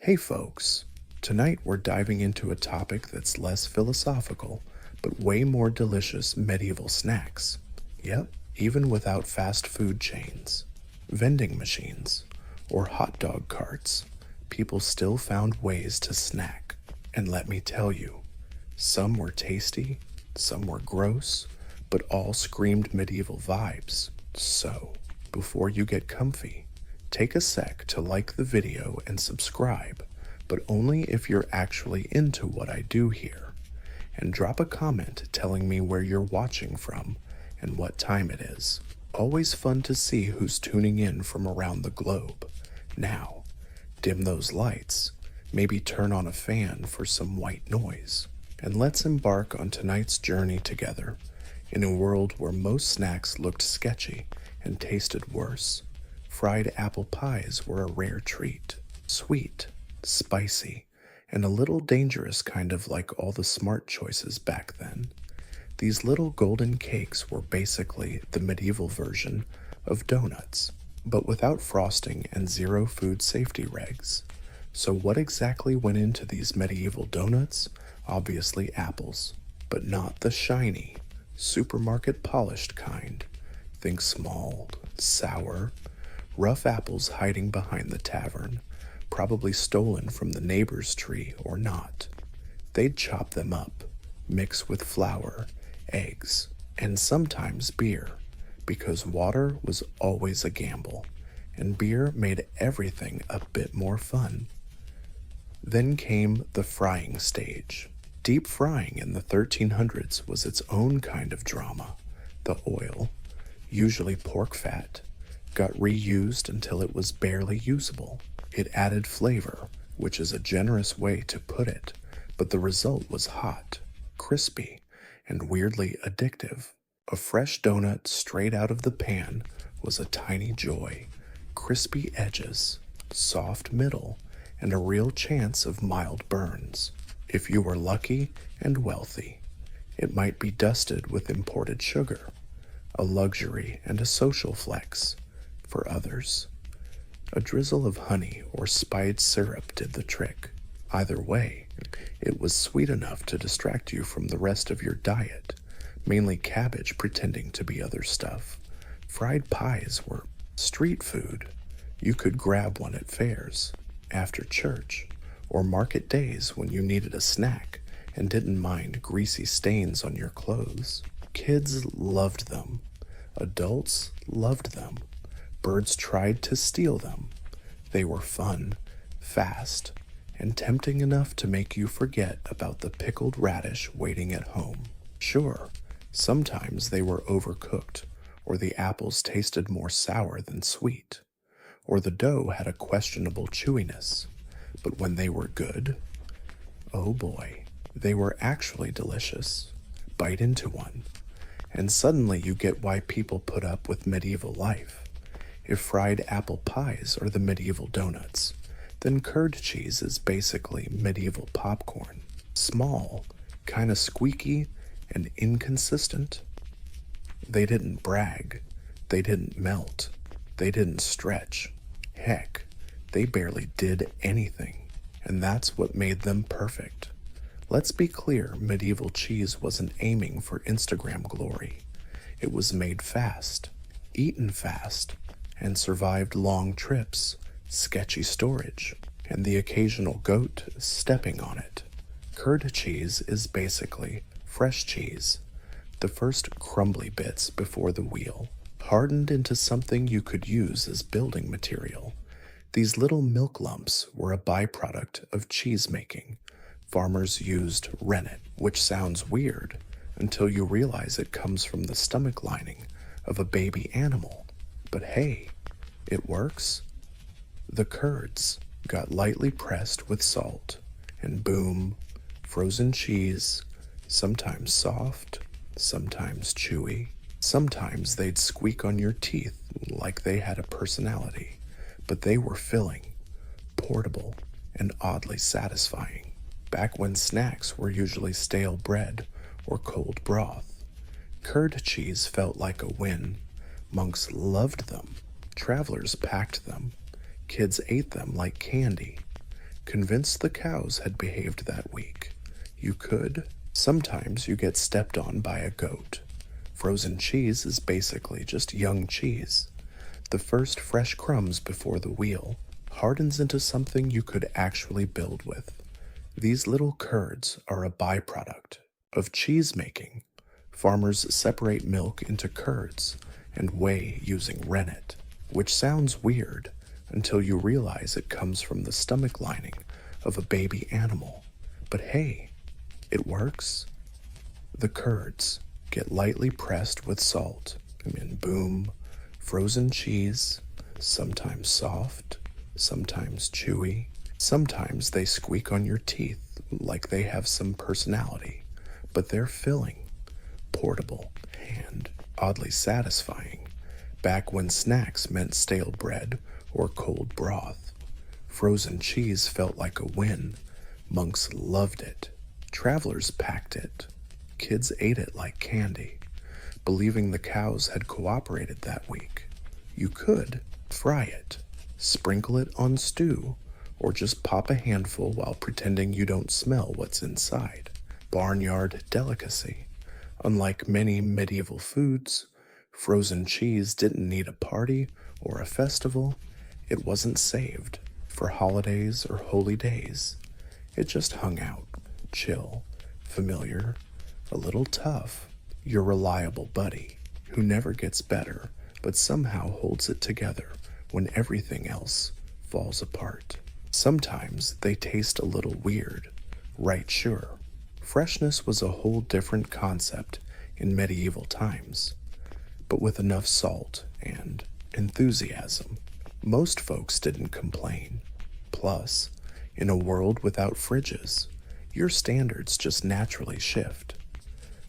Hey folks, tonight we're diving into a topic that's less philosophical, but way more delicious: medieval snacks. Yep, even without fast food chains, vending machines, or hot dog carts, people still found ways to snack. And let me tell you, some were tasty, some were gross, but all screamed medieval vibes. So, before you get comfy, take a sec to like the video and subscribe, but only if you're actually into what I do here. And drop a comment telling me where you're watching from and what time it is. Always fun to see who's tuning in from around the globe. Now, dim those lights, maybe turn on a fan for some white noise, and let's embark on tonight's journey together in a world where most snacks looked sketchy and tasted worse. Fried apple pies were a rare treat. Sweet, spicy, and a little dangerous, kind of like all the smart choices back then. These little golden cakes were basically the medieval version of donuts, but without frosting and zero food safety regs. So what exactly went into these medieval donuts? Obviously apples, but not the shiny, supermarket polished kind. Think small, sour, rough apples hiding behind the tavern, probably stolen from the neighbor's tree or not. They'd chop them up, mix with flour, eggs, and sometimes beer, because water was always a gamble, and beer made everything a bit more fun. Then came the frying stage. Deep frying in the 1300s was its own kind of drama. The oil, usually pork fat, got reused until it was barely usable. It added flavor, which is a generous way to put it, but the result was hot, crispy, and weirdly addictive. A fresh donut straight out of the pan was a tiny joy: crispy edges, soft middle, and a real chance of mild burns. If you were lucky and wealthy, it might be dusted with imported sugar, a luxury and a social flex. For others, a drizzle of honey or spiced syrup did the trick. Either way, it was sweet enough to distract you from the rest of your diet, mainly cabbage pretending to be other stuff. Fried pies were street food. You could grab one at fairs, after church, or market days when you needed a snack and didn't mind greasy stains on your clothes. Kids loved them. Adults loved them. Birds tried to steal them. They were fun, fast, and tempting enough to make you forget about the pickled radish waiting at home. Sure, sometimes they were overcooked, or the apples tasted more sour than sweet, or the dough had a questionable chewiness. But when they were good, oh boy, they were actually delicious. Bite into one, and suddenly you get why people put up with medieval life. If fried apple pies are the medieval donuts, then curd cheese is basically medieval popcorn. Small, kinda squeaky, and inconsistent. They didn't brag. They didn't melt. They didn't stretch. Heck, they barely did anything. And that's what made them perfect. Let's be clear, medieval cheese wasn't aiming for Instagram glory. It was made fast, eaten fast, and survived long trips, sketchy storage, and the occasional goat stepping on it. Curd cheese is basically fresh cheese, the first crumbly bits before the wheel, hardened into something you could use as building material. These little milk lumps were a byproduct of cheese making. Farmers used rennet, which sounds weird until you realize it comes from the stomach lining of a baby animal. But hey, it works. The curds got lightly pressed with salt, and boom, frozen cheese, sometimes soft, sometimes chewy. Sometimes they'd squeak on your teeth like they had a personality, but they were filling, portable, and oddly satisfying. Back when snacks were usually stale bread or cold broth, curd cheese felt like a win. Monks loved them. Travelers packed them. Kids ate them like candy. convinced the cows had behaved that week. You could. Sometimes you get stepped on by a goat. Frozen cheese is basically just young cheese. The first fresh crumbs before the wheel hardens into something you could actually build with. These little curds are a byproduct of cheese making. Farmers separate milk into curds and weigh using rennet, which sounds weird until you realize it comes from the stomach lining of a baby animal. But hey, it works. The curds get lightly pressed with salt, and boom, frozen cheese, sometimes soft, sometimes chewy, sometimes they squeak on your teeth like they have some personality, but they're filling, portable, and oddly satisfying. Back when snacks meant stale bread or cold broth, frozen cheese felt like a win. Monks loved it. Travelers packed it. Kids ate it like candy, believing the cows had cooperated that week. You could fry it, sprinkle it on stew, or just pop a handful while pretending you don't smell what's inside. Barnyard delicacy. Unlike many medieval foods, frozen cheese didn't need a party or a festival. It wasn't saved for holidays or holy days. It just hung out, chill, familiar, a little tough, your reliable buddy who never gets better but somehow holds it together when everything else falls apart. Sometimes they taste a little weird, right? Sure. Freshness was a whole different concept in medieval times, but with enough salt and enthusiasm, most folks didn't complain. Plus, in a world without fridges, your standards just naturally shift.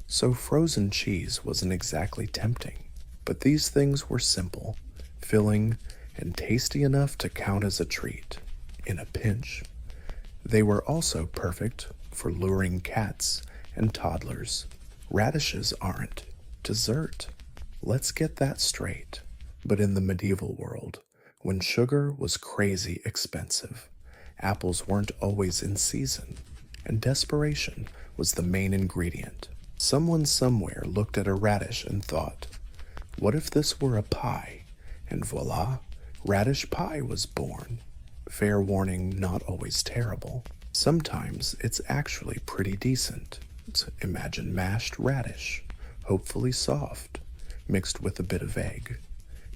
So frozen cheese wasn't exactly tempting, but these things were simple, filling, and tasty enough to count as a treat in a pinch. They were also perfect for luring cats and toddlers. Radishes aren't dessert. Let's get that straight. But in the medieval world, when sugar was crazy expensive, apples weren't always in season, and desperation was the main ingredient. Someone somewhere looked at a radish and thought, what if this were a pie? And voila, radish pie was born. Fair warning, not always terrible. Sometimes it's actually pretty decent. Imagine mashed radish, hopefully soft, mixed with a bit of egg.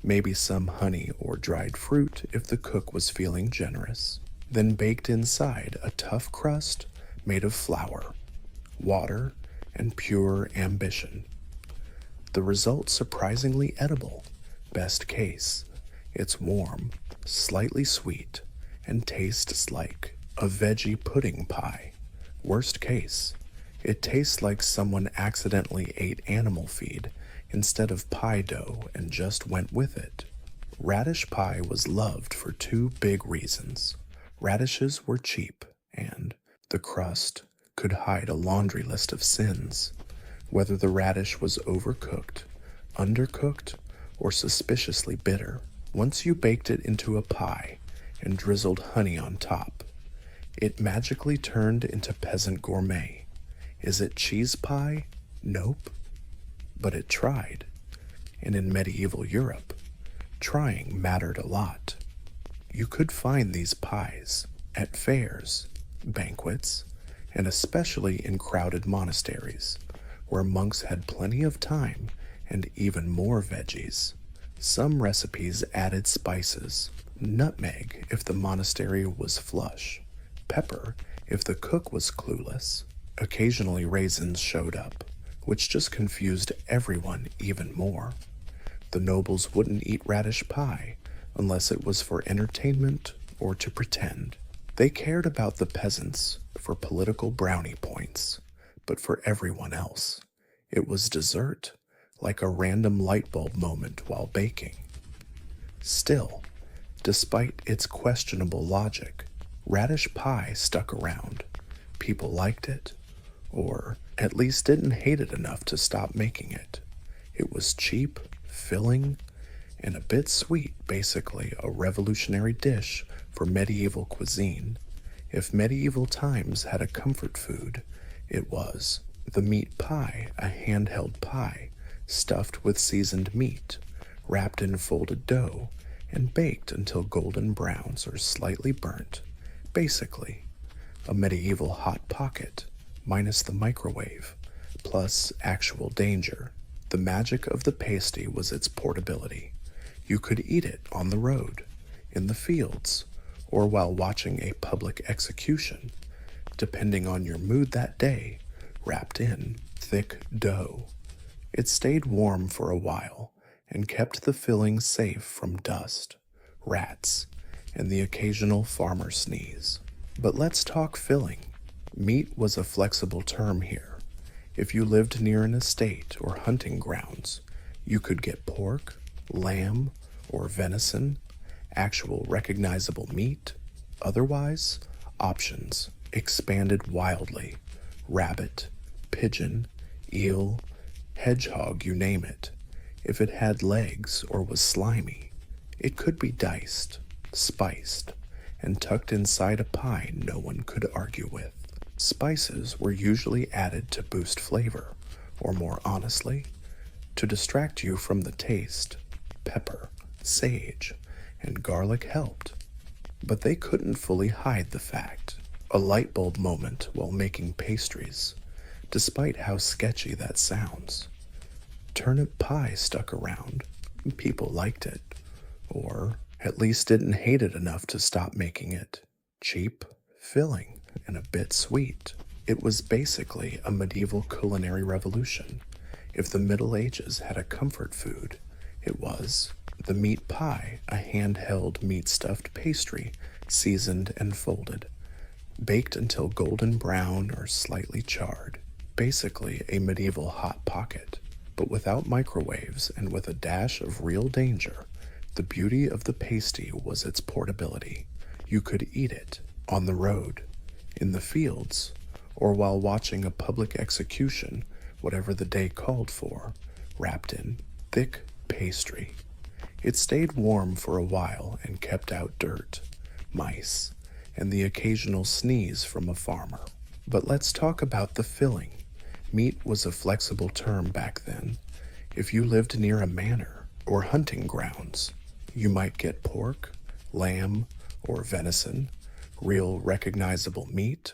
Maybe some honey or dried fruit if the cook was feeling generous. Then baked inside a tough crust made of flour, water, and pure ambition. The result surprisingly edible. Best case, it's warm, slightly sweet, and tastes like a veggie pudding pie. Worst case, it tastes like someone accidentally ate animal feed instead of pie dough and just went with it. Radish pie was loved for two big reasons. Radishes were cheap, and the crust could hide a laundry list of sins. Whether the radish was overcooked, undercooked, or suspiciously bitter, once you baked it into a pie and drizzled honey on top, it magically turned into peasant gourmet. Is it cheese pie? Nope. But it tried. And in medieval Europe, trying mattered a lot. You could find these pies at fairs, banquets, and especially in crowded monasteries, where monks had plenty of time and even more veggies. Some recipes added spices, nutmeg if the monastery was flush, pepper if the cook was clueless. Occasionally raisins showed up, which just confused everyone even more. The nobles wouldn't eat radish pie unless it was for entertainment or to pretend. They cared about the peasants for political brownie points, but for everyone else, it was dessert, like a random light bulb moment while baking. Still, despite its questionable logic, radish pie stuck around. People liked it, or at least didn't hate it enough to stop making it. It was cheap, filling, and a bit sweet, basically a revolutionary dish for medieval cuisine. If medieval times had a comfort food, it was the meat pie, a handheld pie stuffed with seasoned meat, wrapped in folded dough, and baked until golden browns or slightly burnt. Basically, a medieval hot pocket, minus the microwave, plus actual danger. The magic of the pasty was its portability. You could eat it on the road, in the fields, or while watching a public execution, depending on your mood that day, wrapped in thick dough. It stayed warm for a while and kept the filling safe from dust, rats, and the occasional farmer sneeze. But let's talk filling. Meat was a flexible term here. If you lived near an estate or hunting grounds, you could get pork, lamb, or venison, actual recognizable meat. Otherwise, options expanded wildly. Rabbit, pigeon, eel, hedgehog, you name it. If it had legs or was slimy, it could be diced, spiced, and tucked inside a pie no one could argue with. Spices were usually added to boost flavor, or more honestly, to distract you from the taste. Pepper, sage, and garlic helped, but they couldn't fully hide the fact. A light bulb moment while making pastries, despite how sketchy that sounds. Turnip pie stuck around. People liked it, or at least didn't hate it enough to stop making it. Cheap, filling, and a bit sweet. It was basically a medieval culinary revolution. If the Middle Ages had a comfort food, it was the meat pie, a handheld meat-stuffed pastry, seasoned and folded, baked until golden brown or slightly charred. Basically a medieval hot pocket, but without microwaves and with a dash of real danger. The beauty of the pasty was its portability. You could eat it on the road, in the fields, or while watching a public execution, whatever the day called for, wrapped in thick pastry. It stayed warm for a while and kept out dirt, mice, and the occasional sneeze from a farmer. But let's talk about the filling. Meat was a flexible term back then. If you lived near a manor or hunting grounds, you might get pork, lamb, or venison, real recognizable meat.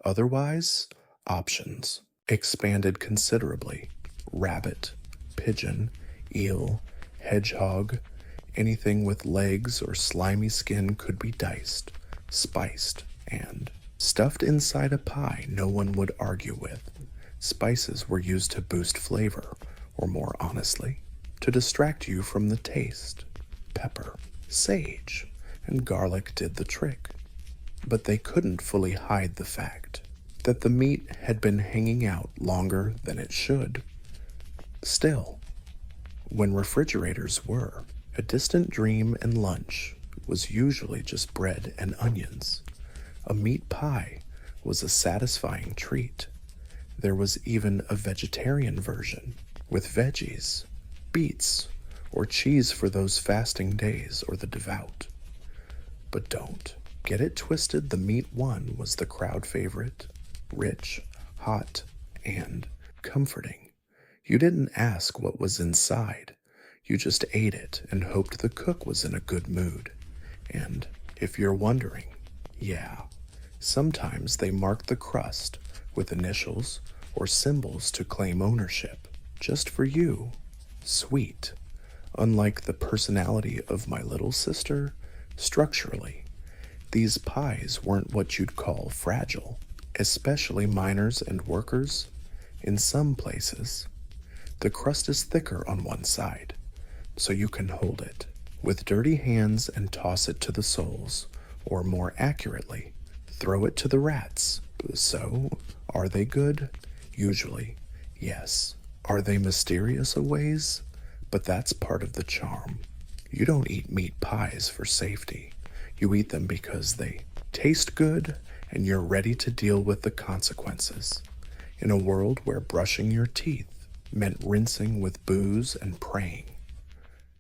Otherwise, options expanded considerably. Rabbit, pigeon, eel, hedgehog, anything with legs or slimy skin could be diced, spiced, and stuffed inside a pie no one would argue with. Spices were used to boost flavor, or more honestly, to distract you from the taste. Pepper, sage, and garlic did the trick. But they couldn't fully hide the fact that the meat had been hanging out longer than it should. Still, when refrigerators were, a distant dream and lunch was usually just bread and onions. A meat pie was a satisfying treat. There was even a vegetarian version with veggies, beets, or cheese for those fasting days or the devout. But don't get it twisted, the meat one was the crowd favorite, rich, hot, and comforting. You didn't ask what was inside. You just ate it and hoped the cook was in a good mood. And if you're wondering, yeah, sometimes they marked the crust with initials or symbols to claim ownership. Just for you. Sweet. Unlike the personality of my little sister, structurally, these pies weren't what you'd call fragile, especially miners and workers. In some places, the crust is thicker on one side, so you can hold it with dirty hands and toss it to the souls, or more accurately, throw it to the rats. So, are they good? Usually, yes. Are they mysterious a ways? But that's part of the charm. You don't eat meat pies for safety. You eat them because they taste good and you're ready to deal with the consequences. In a world where brushing your teeth meant rinsing with booze and praying,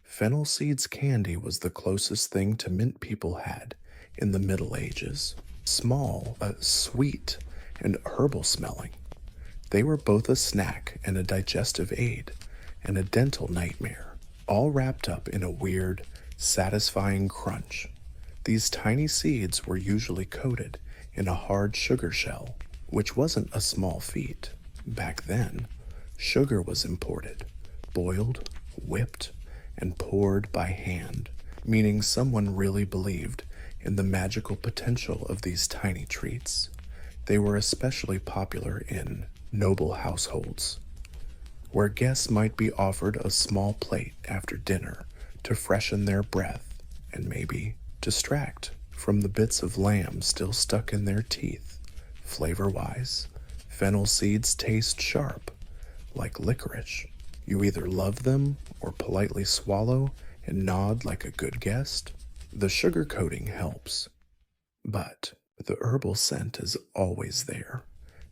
fennel seeds candy was the closest thing to mint people had in the Middle Ages. Small, sweet, and herbal smelling. They were both a snack and a digestive aid, and a dental nightmare, all wrapped up in a weird, satisfying crunch. These tiny seeds were usually coated in a hard sugar shell, which wasn't a small feat. Back then, sugar was imported, boiled, whipped, and poured by hand, meaning someone really believed in the magical potential of these tiny treats. They were especially popular in noble households, where guests might be offered a small plate after dinner to freshen their breath and maybe distract from the bits of lamb still stuck in their teeth. Flavor-wise, fennel seeds taste sharp, like licorice. You either love them or politely swallow and nod like a good guest. The sugar coating helps, but the herbal scent is always there,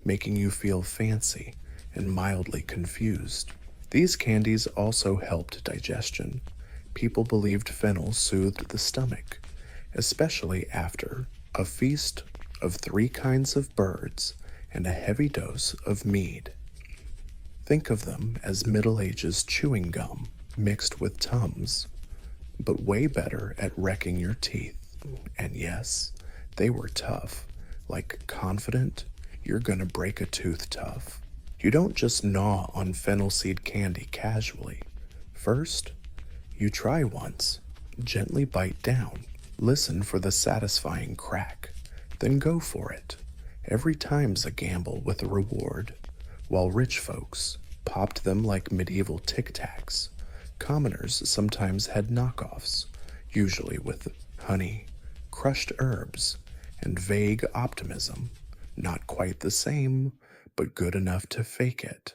making you feel fancy and mildly confused. These candies also helped digestion. People believed fennel soothed the stomach, especially after a feast of 3 kinds of birds and a heavy dose of mead. Think of them as Middle Ages chewing gum mixed with Tums, but way better at wrecking your teeth. And yes, they were tough, like confident you're gonna break a tooth tough. You don't just gnaw on fennel seed candy casually. First, you try once, gently bite down, listen for the satisfying crack, then go for it. Every time's a gamble with a reward. While rich folks popped them like medieval Tic Tacs, commoners sometimes had knockoffs, usually with honey, crushed herbs, and vague optimism. Not quite the same, but good enough to fake it.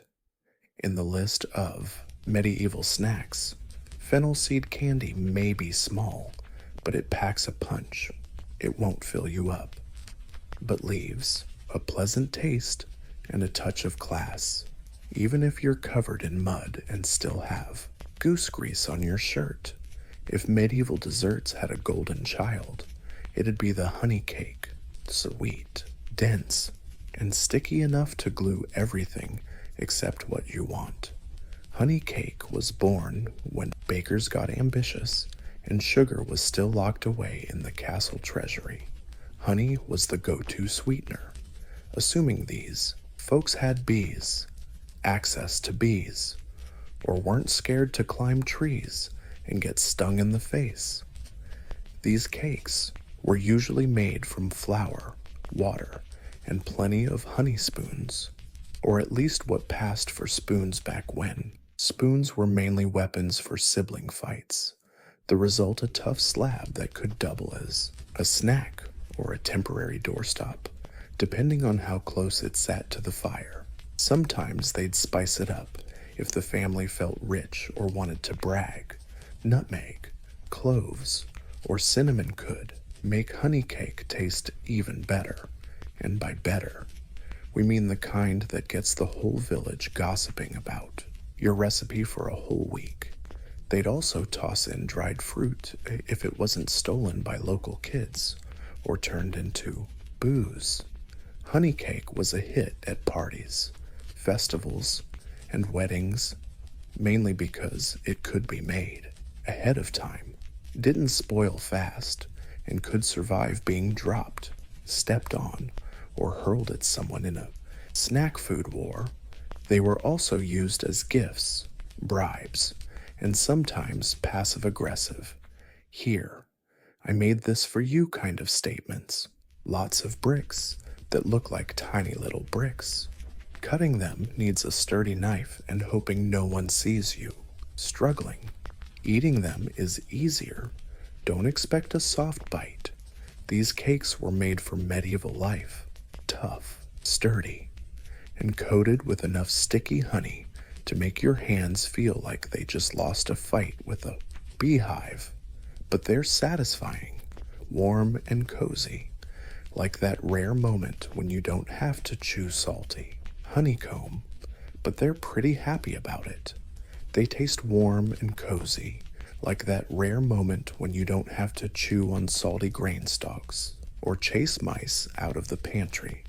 In the list of medieval snacks, fennel seed candy may be small, but it packs a punch. It won't fill you up, but leaves a pleasant taste and a touch of class, even if you're covered in mud and still have goose grease on your shirt. If medieval desserts had a golden child, it'd be the honey cake, sweet, dense, and sticky enough to glue everything except what you want. Honey cake was born when bakers got ambitious and sugar was still locked away in the castle treasury. Honey was the go-to sweetener. Assuming these folks had bees, access to bees, or weren't scared to climb trees and get stung in the face. These cakes were usually made from flour, water, and plenty of honey spoons, or at least what passed for spoons back when. Spoons were mainly weapons for sibling fights, the result a tough slab that could double as a snack or a temporary doorstop, depending on how close it sat to the fire. Sometimes they'd spice it up if the family felt rich or wanted to brag. Nutmeg, cloves, or cinnamon could make honey cake taste even better. And by better, we mean the kind that gets the whole village gossiping about your recipe for a whole week. They'd also toss in dried fruit if it wasn't stolen by local kids or turned into booze. Honey cake was a hit at parties, festivals, and weddings, mainly because it could be made ahead of time, didn't spoil fast, and could survive being dropped, stepped on, or hurled at someone in a snack food war. They were also used as gifts, bribes, and sometimes passive-aggressive. Here, I made this for you kind of statements. Lots of bricks that look like tiny little bricks. Cutting them needs a sturdy knife and hoping no one sees you. Struggling. Eating them is easier. Don't expect a soft bite. These cakes were made for medieval life. Tough, sturdy, and coated with enough sticky honey to make your hands feel like they just lost a fight with a beehive. But they're satisfying, warm and cozy, like that rare moment when you don't have to chew salty honeycomb, but they're pretty happy about it. They taste warm and cozy, like that rare moment when you don't have to chew on salty grain stalks. or chase mice out of the pantry,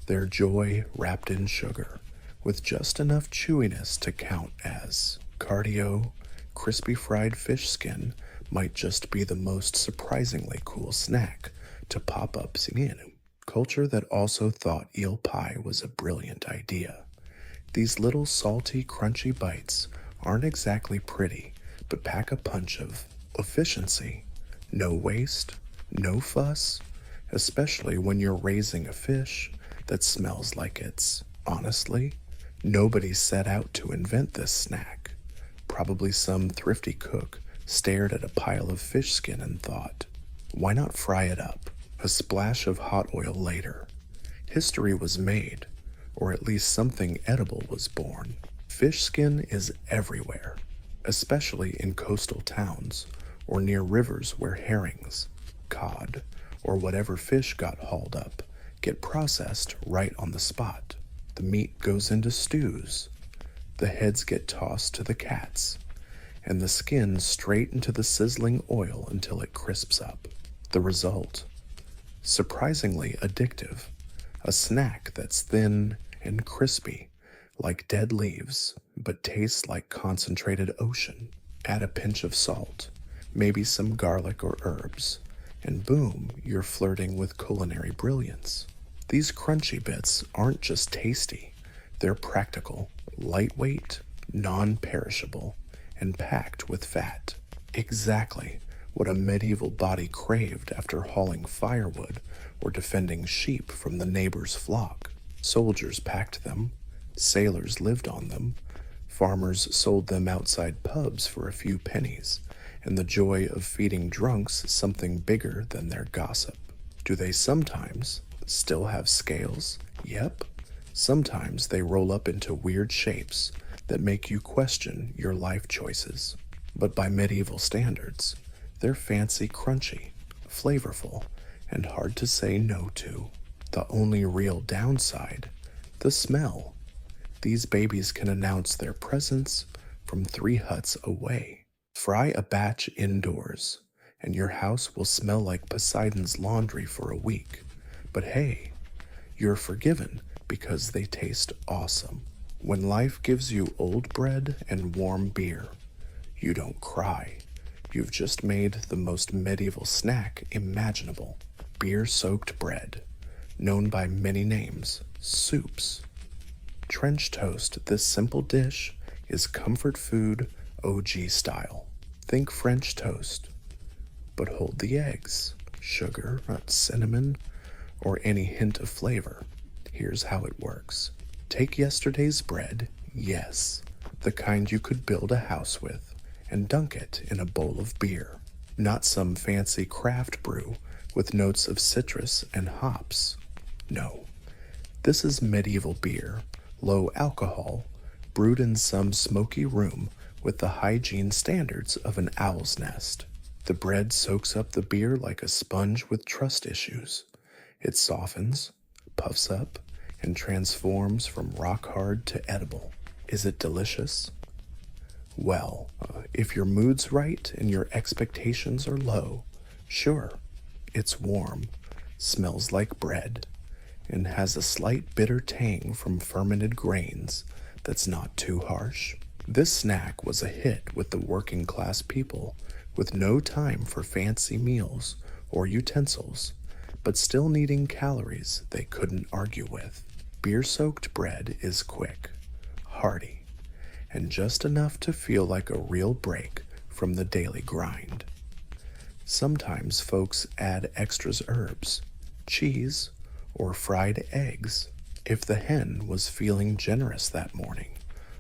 their joy wrapped in sugar, with just enough chewiness to count as cardio. Crispy fried fish skin might just be the most surprisingly cool snack to pop up in culture that also thought eel pie was a brilliant idea. These little salty, crunchy bites aren't exactly pretty, but pack a punch of efficiency. No waste, no fuss, especially when you're raising a fish that smells like it's, honestly, nobody set out to invent this snack. Probably some thrifty cook stared at a pile of fish skin and thought, why not fry it up? A splash of hot oil later. History was made, or at least something edible was born. Fish skin is everywhere, especially in coastal towns or near rivers where herrings, cod, or whatever fish got hauled up get processed right on the spot. The meat goes into stews, the heads get tossed to the cats, and the skin straight into the sizzling oil until it crisps up. The result? Surprisingly addictive. A snack that's thin and crispy, like dead leaves, but tastes like concentrated ocean. Add a pinch of salt, maybe some garlic or herbs, and boom, you're flirting with culinary brilliance. These crunchy bits aren't just tasty, they're practical, lightweight, non-perishable, and packed with fat. Exactly what a medieval body craved after hauling firewood or defending sheep from the neighbor's flock. Soldiers packed them, sailors lived on them, farmers sold them outside pubs for a few pennies, and the joy of feeding drunks something bigger than their gossip. Do they sometimes still have scales? Yep. Sometimes they roll up into weird shapes that make you question your life choices. But by medieval standards, they're fancy, crunchy, flavorful, and hard to say no to. The only real downside, the smell. These babies can announce their presence from 3 huts away. Fry a batch indoors, and your house will smell like Poseidon's laundry for a week. But hey, you're forgiven because they taste awesome. When life gives you old bread and warm beer, you don't cry. You've just made the most medieval snack imaginable. Beer-soaked bread, known by many names, soups. Trench toast, this simple dish is comfort food OG style. Think French toast, but hold the eggs, sugar, cinnamon, or any hint of flavor. Here's how it works. Take yesterday's bread, yes, the kind you could build a house with, and dunk it in a bowl of beer. Not some fancy craft brew with notes of citrus and hops. No, this is medieval beer, low alcohol, brewed in some smoky room with the hygiene standards of an owl's nest. The bread soaks up the beer like a sponge with trust issues. It softens, puffs up, and transforms from rock hard to edible. Is it delicious? Well, if your mood's right and your expectations are low, sure, it's warm, smells like bread, and has a slight bitter tang from fermented grains that's not too harsh. This snack was a hit with the working class people with no time for fancy meals or utensils, but still needing calories they couldn't argue with. Beer-soaked bread is quick, hearty, and just enough to feel like a real break from the daily grind. Sometimes folks add extras herbs, cheese, or fried eggs if the hen was feeling generous that morning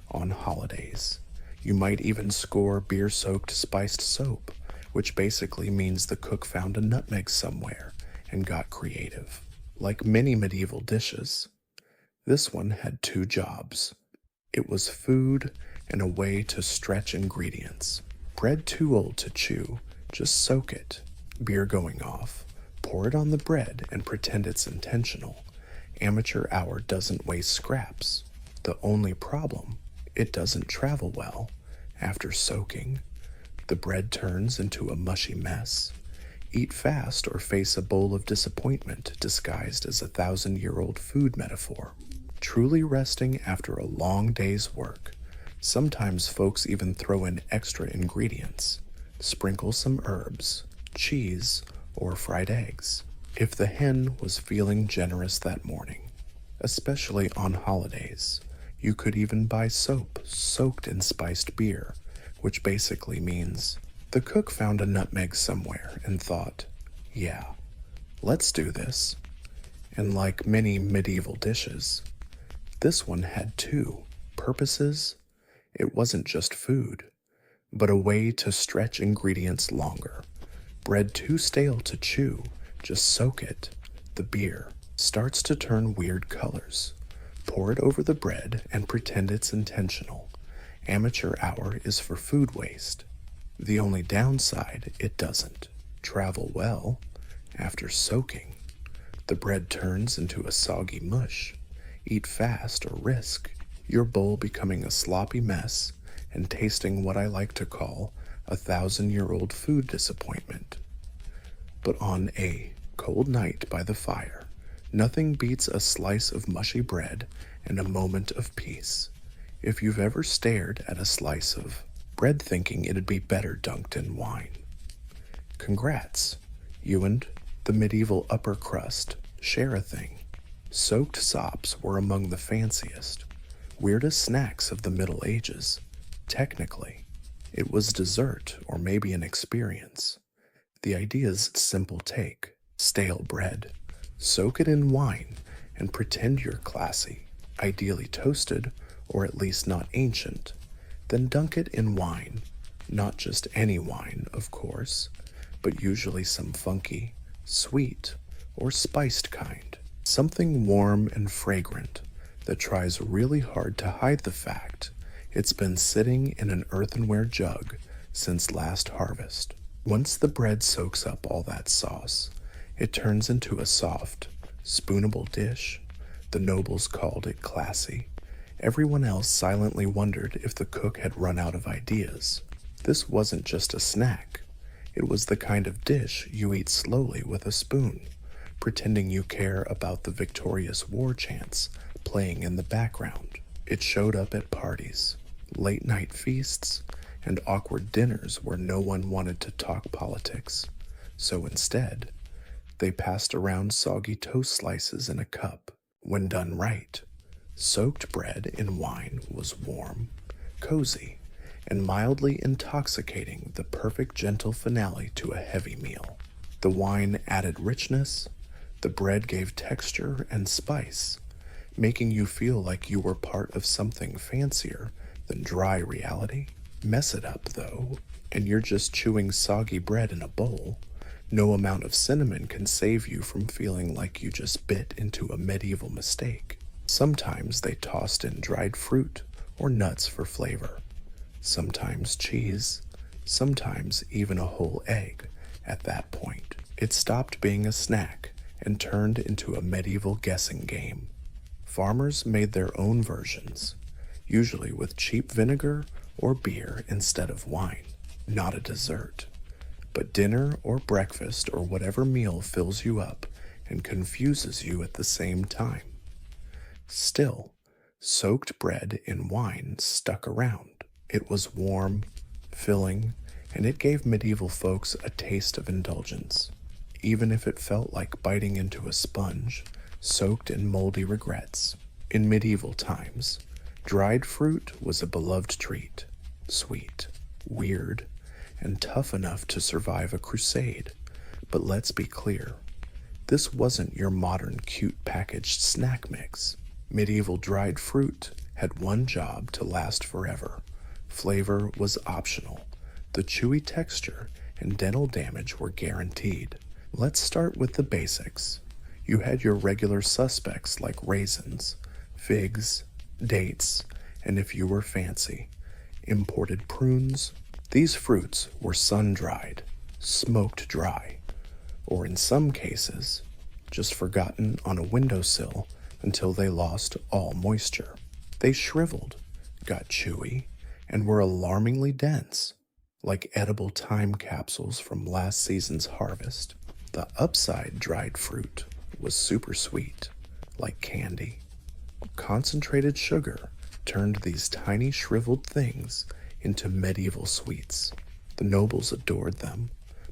on holidays. You might even score beer-soaked spiced soap, which basically means the cook found a nutmeg somewhere and got creative. Like many medieval dishes, this one had 2 jobs. It was food and a way to stretch ingredients. Bread too old to chew, just soak it. Beer going off, pour it on the bread and pretend it's intentional. Amateur hour doesn't waste scraps. The only problem, it doesn't travel well. After soaking, the bread turns into a mushy mess. Eat fast or face a bowl of disappointment disguised as a thousand-year-old food metaphor. Truly resting after a long day's work. Sometimes folks even throw in extra ingredients. Sprinkle some herbs, cheese, or fried eggs. If the hen was feeling generous that morning, especially on holidays, you could even buy soap soaked in spiced beer, which basically means the cook found a nutmeg somewhere and thought, yeah, let's do this. And like many medieval dishes, this one had two purposes. It wasn't just food, but a way to stretch ingredients longer. Bread too stale to chew, just soak it. The beer starts to turn weird colors. Pour it over the bread and pretend it's intentional. Amateur hour is for food waste. The only downside, it doesn't travel well after soaking. The bread turns into a soggy mush. Eat fast or risk your bowl becoming a sloppy mess and tasting what I like to call a thousand-year-old food disappointment. But on a cold night by the fire, nothing beats a slice of mushy bread and a moment of peace. If you've ever stared at a slice of bread thinking it'd be better dunked in wine, congrats, you and the medieval upper crust share a thing. Soaked sops were among the fanciest, weirdest snacks of the Middle Ages. Technically, it was dessert or maybe an experience. The idea's simple take: stale bread, soak it in wine, and pretend you're classy, ideally toasted or at least not ancient. Then dunk it in wine, not just any wine, of course, but usually some funky, sweet, or spiced kind. Something warm and fragrant that tries really hard to hide the fact it's been sitting in an earthenware jug since last harvest. Once the bread soaks up all that sauce, it turns into a soft, spoonable dish. The nobles called it classy. Everyone else silently wondered if the cook had run out of ideas. This wasn't just a snack. It was the kind of dish you eat slowly with a spoon, pretending you care about the victorious war chants playing in the background. It showed up at parties, late-night feasts, and awkward dinners where no one wanted to talk politics. So instead, they passed around soggy toast slices in a cup. When done right, soaked bread in wine was warm, cozy, and mildly intoxicating, the perfect gentle finale to a heavy meal. The wine added richness, the bread gave texture and spice, making you feel like you were part of something fancier than dry reality. Mess it up, though, and you're just chewing soggy bread in a bowl. No amount of cinnamon can save you from feeling like you just bit into a medieval mistake. Sometimes they tossed in dried fruit or nuts for flavor. Sometimes cheese. Sometimes even a whole egg. At that point, it stopped being a snack and turned into a medieval guessing game. Farmers made their own versions, usually with cheap vinegar or beer instead of wine. Not a dessert, but dinner or breakfast or whatever meal fills you up and confuses you at the same time. Still, soaked bread in wine stuck around. It was warm, filling, and it gave medieval folks a taste of indulgence, even if it felt like biting into a sponge soaked in moldy regrets. In medieval times, dried fruit was a beloved treat, sweet, weird, and tough enough to survive a crusade. But let's be clear, this wasn't your modern cute packaged snack mix. Medieval dried fruit had one job to last forever. Flavor was optional. The chewy texture and dental damage were guaranteed. Let's start with the basics. You had your regular suspects like raisins, figs, dates, and if you were fancy, imported prunes. These fruits were sun-dried, smoked dry, or in some cases, just forgotten on a windowsill until they lost all moisture. They shriveled, got chewy, and were alarmingly dense, like edible time capsules from last season's harvest. The upside dried fruit was super sweet, like candy. Concentrated sugar turned these tiny shriveled things into medieval sweets. The nobles adored them,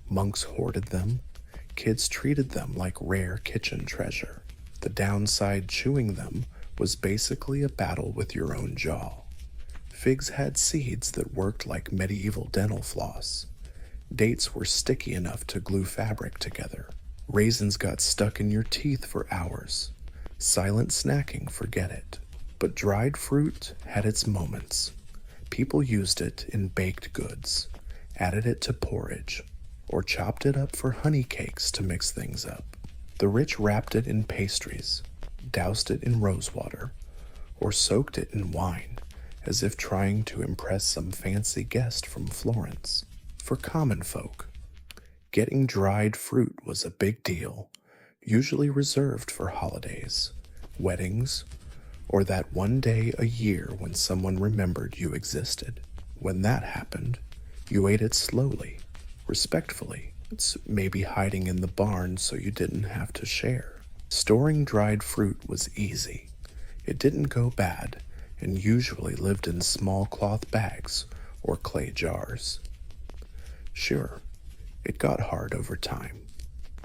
monks hoarded them, kids treated them like rare kitchen treasure. The downside chewing them was basically a battle with your own jaw. Figs had seeds that worked like medieval dental floss. Dates were sticky enough to glue fabric together. Raisins got stuck in your teeth for hours. Silent snacking, forget it. But dried fruit had its moments. People used it in baked goods, added it to porridge, or chopped it up for honey cakes to mix things up. The rich wrapped it in pastries, doused it in rosewater, or soaked it in wine, as if trying to impress some fancy guest from Florence. For common folk, getting dried fruit was a big deal, usually reserved for holidays, weddings, or that one day a year when someone remembered you existed. When that happened, you ate it slowly, respectfully, maybe hiding in the barn so you didn't have to share. Storing dried fruit was easy. It didn't go bad, and usually lived in small cloth bags or clay jars. Sure, it got hard over time,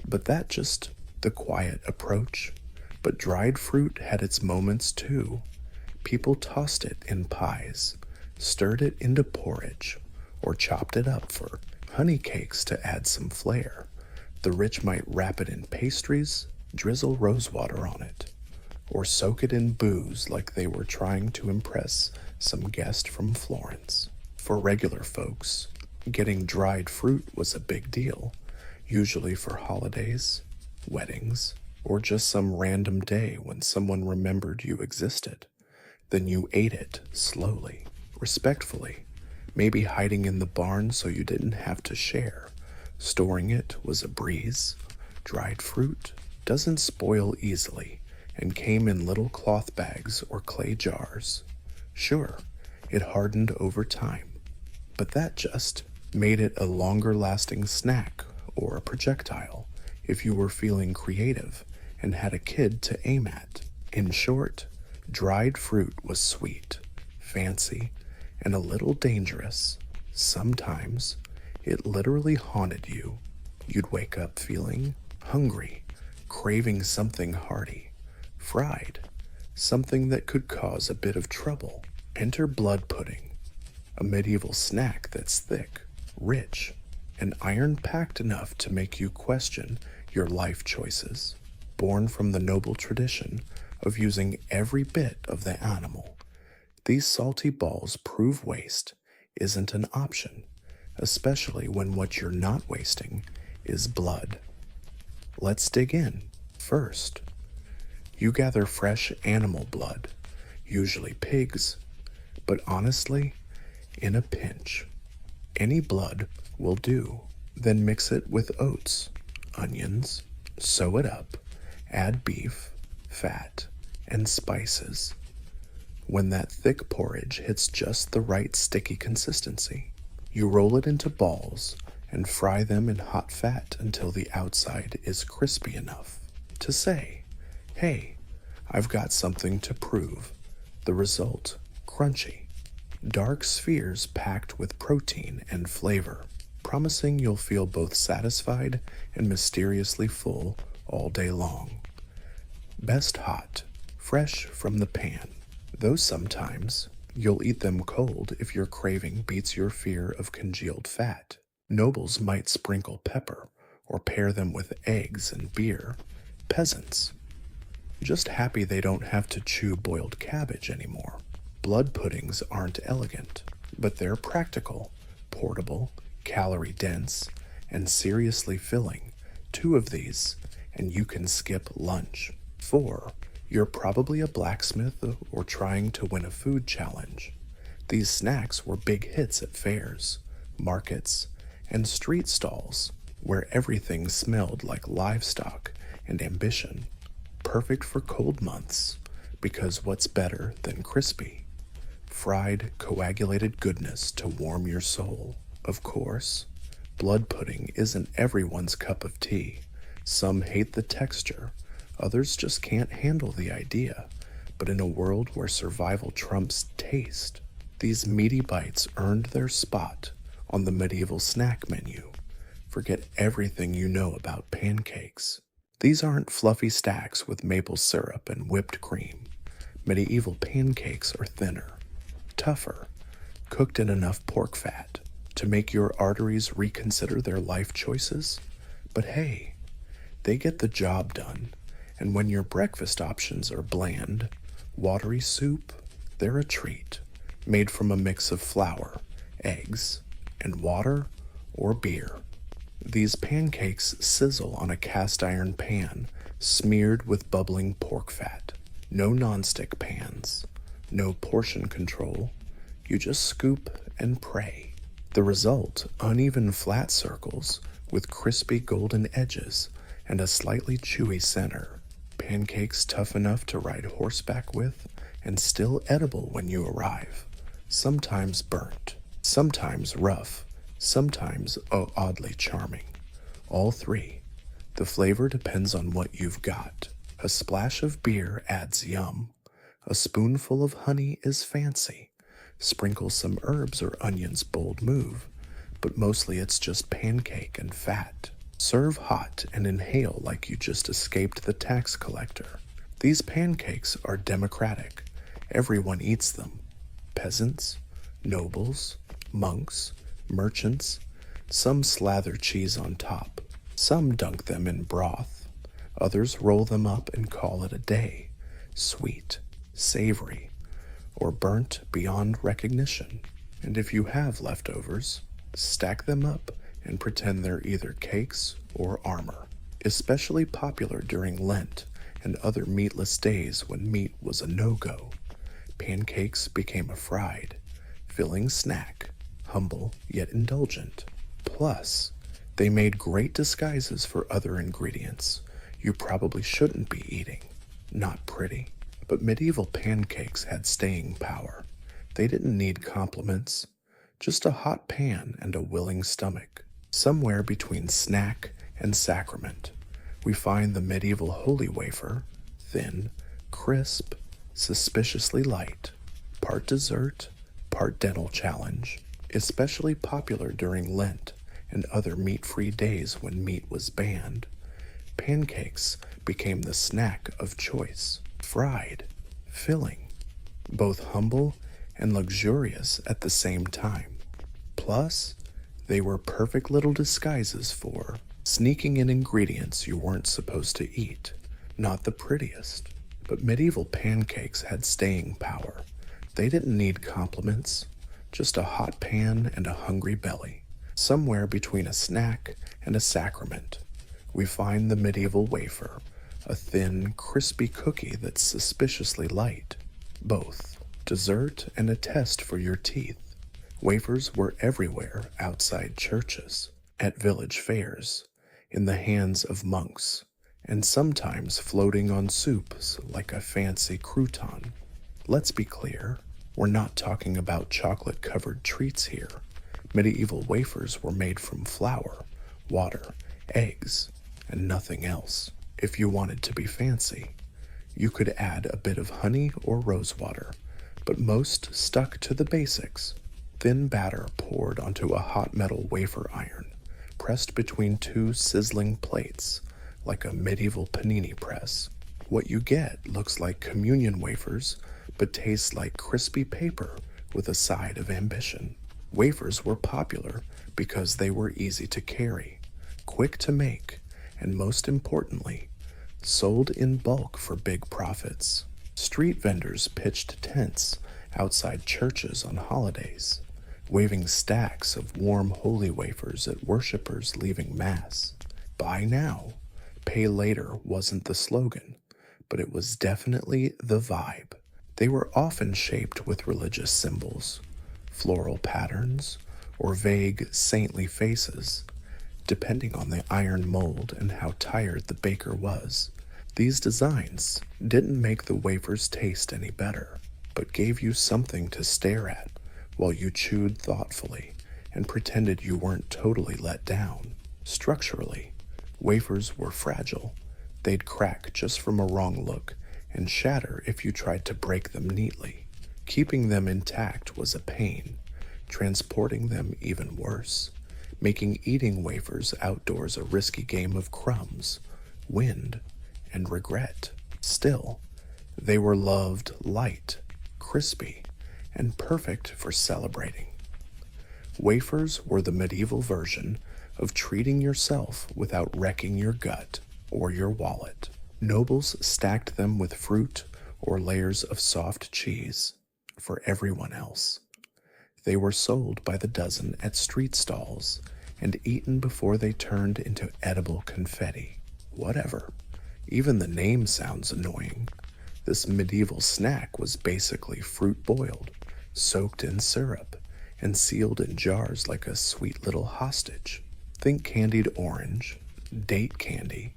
but that just the quiet approach. But dried fruit had its moments too. People tossed it in pies, stirred it into porridge, or chopped it up for honey cakes to add some flair. The rich might wrap it in pastries, drizzle rosewater on it, or soak it in booze like they were trying to impress some guest from Florence. For regular folks, getting dried fruit was a big deal, usually for holidays, weddings, or just some random day when someone remembered you existed. Then you ate it slowly, respectfully, maybe hiding in the barn so you didn't have to share. Storing it was a breeze. Dried fruit doesn't spoil easily and came in little cloth bags or clay jars. Sure, it hardened over time, but that just made it a longer lasting snack or a projectile if you were feeling creative and had a kid to aim at. In short, dried fruit was sweet, fancy, and a little dangerous. Sometimes it literally haunted you. You'd wake up feeling hungry, craving something hearty, fried, something that could cause a bit of trouble. Enter blood pudding, a medieval snack that's thick, rich, and iron-packed enough to make you question your life choices. Born from the noble tradition of using every bit of the animal, these salty balls prove waste isn't an option, especially when what you're not wasting is blood. Let's dig in. First, you gather fresh animal blood, usually pigs, but honestly, in a pinch, any blood will do. Then mix it with oats, onions, sew it up, add beef, fat, and spices. When that thick porridge hits just the right sticky consistency, you roll it into balls and fry them in hot fat until the outside is crispy enough to say, hey, I've got something to prove. The result, crunchy, dark spheres packed with protein and flavor, promising you'll feel both satisfied and mysteriously full all day long. Best hot, fresh from the pan, though sometimes you'll eat them cold if your craving beats your fear of congealed fat. Nobles might sprinkle pepper or pair them with eggs and beer. Peasants, just happy they don't have to chew boiled cabbage anymore. Blood puddings aren't elegant, but they're practical, portable, calorie-dense, and seriously filling. 2 of these, and you can skip lunch. 4, you're probably a blacksmith or trying to win a food challenge. These snacks were big hits at fairs, markets, and street stalls, where everything smelled like livestock and ambition. Perfect for cold months, because what's better than crispy, fried, coagulated goodness to warm your soul? Of course, blood pudding isn't everyone's cup of tea. Some hate the texture, others just can't handle the idea. But in a world where survival trumps taste, these meaty bites earned their spot on the medieval snack menu. Forget everything you know about pancakes. These aren't fluffy stacks with maple syrup and whipped cream. Medieval pancakes are thinner, tougher, cooked in enough pork fat to make your arteries reconsider their life choices. But hey, they get the job done. And when your breakfast options are bland, watery soup, they're a treat, made from a mix of flour, eggs, and water or beer. These pancakes sizzle on a cast iron pan smeared with bubbling pork fat. No nonstick pans, no portion control. You just scoop and pray. The result, uneven flat circles with crispy golden edges and a slightly chewy center. Pancakes tough enough to ride horseback with and still edible when you arrive. Sometimes burnt, sometimes rough, sometimes oddly charming. All three. The flavor depends on what you've got. A splash of beer adds yum. A spoonful of honey is fancy. Sprinkle some herbs or onions, bold move. But mostly it's just pancake and fat. Serve hot and inhale like you just escaped the tax collector. These pancakes are democratic. Everyone eats them. Peasants, nobles, monks, merchants. Some slather cheese on top. Some dunk them in broth. Others roll them up and call it a day. Sweet, savory, or burnt beyond recognition. And if you have leftovers, stack them up and pretend they're either cakes or armor. Especially popular during Lent and other meatless days when meat was a no-go. Pancakes became a fried, filling snack, humble yet indulgent. Plus, they made great disguises for other ingredients you probably shouldn't be eating. Not pretty, but medieval pancakes had staying power. They didn't need compliments, just a hot pan and a willing stomach. Somewhere between snack and sacrament, we find the medieval holy wafer, thin, crisp, suspiciously light, part dessert, part dental challenge, especially popular during Lent and other meat-free days when meat was banned. Pancakes became the snack of choice, fried, filling, both humble and luxurious at the same time. Plus, they were perfect little disguises for sneaking in ingredients you weren't supposed to eat. Not the prettiest, but medieval pancakes had staying power. They didn't need compliments, just a hot pan and a hungry belly. Somewhere between a snack and a sacrament, we find the medieval wafer, a thin, crispy cookie that's suspiciously light. Both dessert and a test for your teeth. Wafers were everywhere outside churches, at village fairs, in the hands of monks, and sometimes floating on soups like a fancy crouton. Let's be clear, we're not talking about chocolate-covered treats here. Medieval wafers were made from flour, water, eggs, and nothing else. If you wanted to be fancy, you could add a bit of honey or rosewater, but most stuck to the basics. Thin batter poured onto a hot metal wafer iron, pressed between two sizzling plates, like a medieval panini press. What you get looks like communion wafers, but tastes like crispy paper with a side of ambition. Wafers were popular because they were easy to carry, quick to make, and most importantly, sold in bulk for big profits. Street vendors pitched tents outside churches on holidays, waving stacks of warm holy wafers at worshippers leaving Mass. Buy now, pay later wasn't the slogan, but it was definitely the vibe. They were often shaped with religious symbols, floral patterns, or vague saintly faces, depending on the iron mold and how tired the baker was. These designs didn't make the wafers taste any better, but gave you something to stare at while you chewed thoughtfully and pretended you weren't totally let down. Structurally, wafers were fragile. They'd crack just from a wrong look and shatter if you tried to break them neatly. Keeping them intact was a pain, transporting them even worse, making eating wafers outdoors a risky game of crumbs, wind, and regret. Still, they were loved light, crispy, and perfect for celebrating. Wafers were the medieval version of treating yourself without wrecking your gut or your wallet. Nobles stacked them with fruit or layers of soft cheese for everyone else. They were sold by the dozen at street stalls and eaten before they turned into edible confetti. Whatever. Even the name sounds annoying. This medieval snack was basically fruit boiled, soaked in syrup, and sealed in jars like a sweet little hostage. Think candied orange, date candy,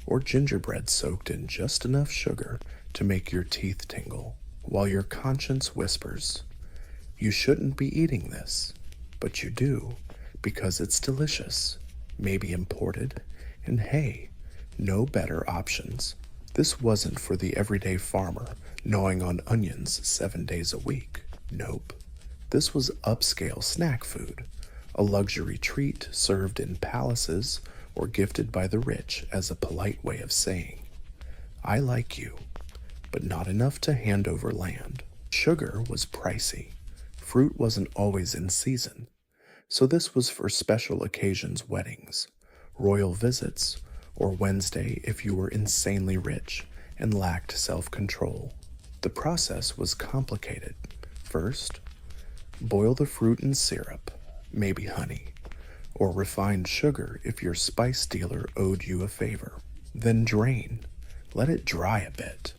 or gingerbread soaked in just enough sugar to make your teeth tingle, while your conscience whispers, "You shouldn't be eating this," but you do, because it's delicious, maybe imported, and hey, no better options. This wasn't for the everyday farmer gnawing on onions 7 days a week. Nope. This was upscale snack food, a luxury treat served in palaces or gifted by the rich as a polite way of saying, "I like you," but not enough to hand over land. Sugar was pricey. Fruit wasn't always in season, so this was for special occasions, weddings, royal visits, or Wednesday if you were insanely rich and lacked self-control. The process was complicated. First, boil the fruit in syrup, maybe honey, or refined sugar if your spice dealer owed you a favor. Then drain, let it dry a bit,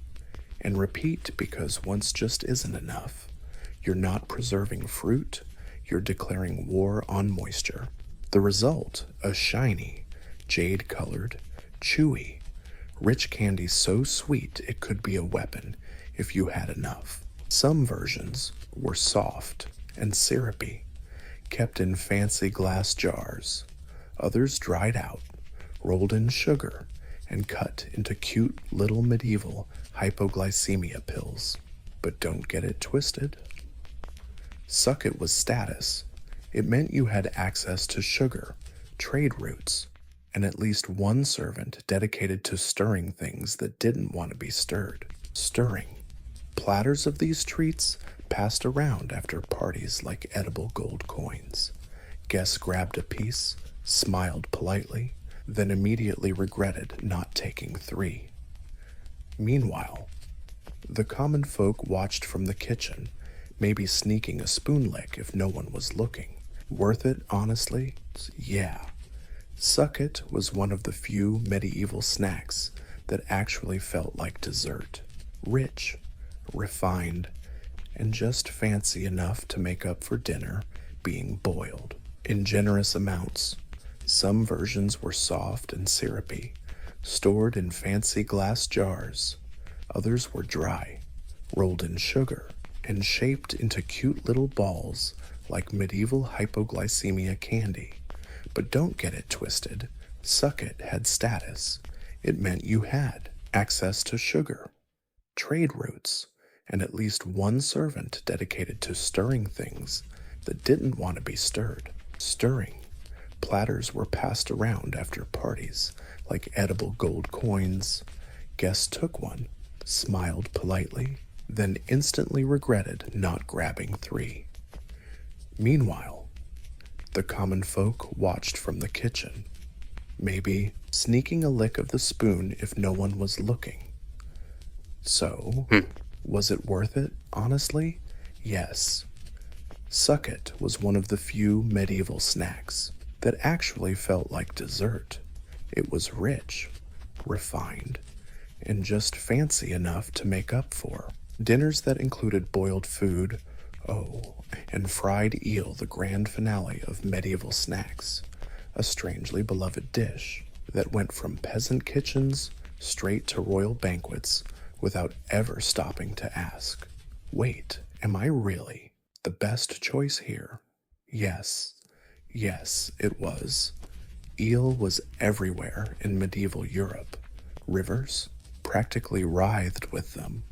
and repeat because once just isn't enough. You're not preserving fruit, you're declaring war on moisture. The result, a shiny, jade-colored, chewy, rich candy so sweet it could be a weapon if you had enough. Some versions were soft and syrupy, kept in fancy glass jars. Others dried out, rolled in sugar, and cut into cute little medieval hypoglycemia pills. But don't get it twisted. Suck it was status. It meant you had access to sugar, trade routes, and at least one servant dedicated to stirring things that didn't want to be stirred. Stirring. Platters of these treats passed around after parties like edible gold coins. Guests grabbed a piece, smiled politely, then immediately regretted not taking 3. Meanwhile, the common folk watched from the kitchen, maybe sneaking a spoon lick if no one was looking. Worth it, honestly? Yeah. Suck It was one of the few medieval snacks that actually felt like dessert. Rich, refined, and just fancy enough to make up for dinner being boiled in generous amounts. Some versions were soft and syrupy, stored in fancy glass jars. Others were dry, rolled in sugar, and shaped into cute little balls like medieval hypoglycemia candy. But don't get it twisted. Suck It had status. It meant you had access to sugar, trade routes, and at least one servant dedicated to stirring things that didn't want to be stirred. Stirring. Platters were passed around after parties like edible gold coins. Guests took one, smiled politely, then instantly regretted not grabbing 3. Meanwhile, the common folk watched from the kitchen, maybe sneaking a lick of the spoon if no one was looking. So, was it worth it, honestly? Yes. Suck It was one of the few medieval snacks that actually felt like dessert. It was rich, refined, and just fancy enough to make up for. Dinners that included boiled food, and fried eel, the grand finale of medieval snacks, a strangely beloved dish that went from peasant kitchens straight to royal banquets without ever stopping to ask, "Wait, am I really the best choice here?" Yes, Yes, it was. Eel was everywhere in medieval Europe. Rivers practically writhed with them.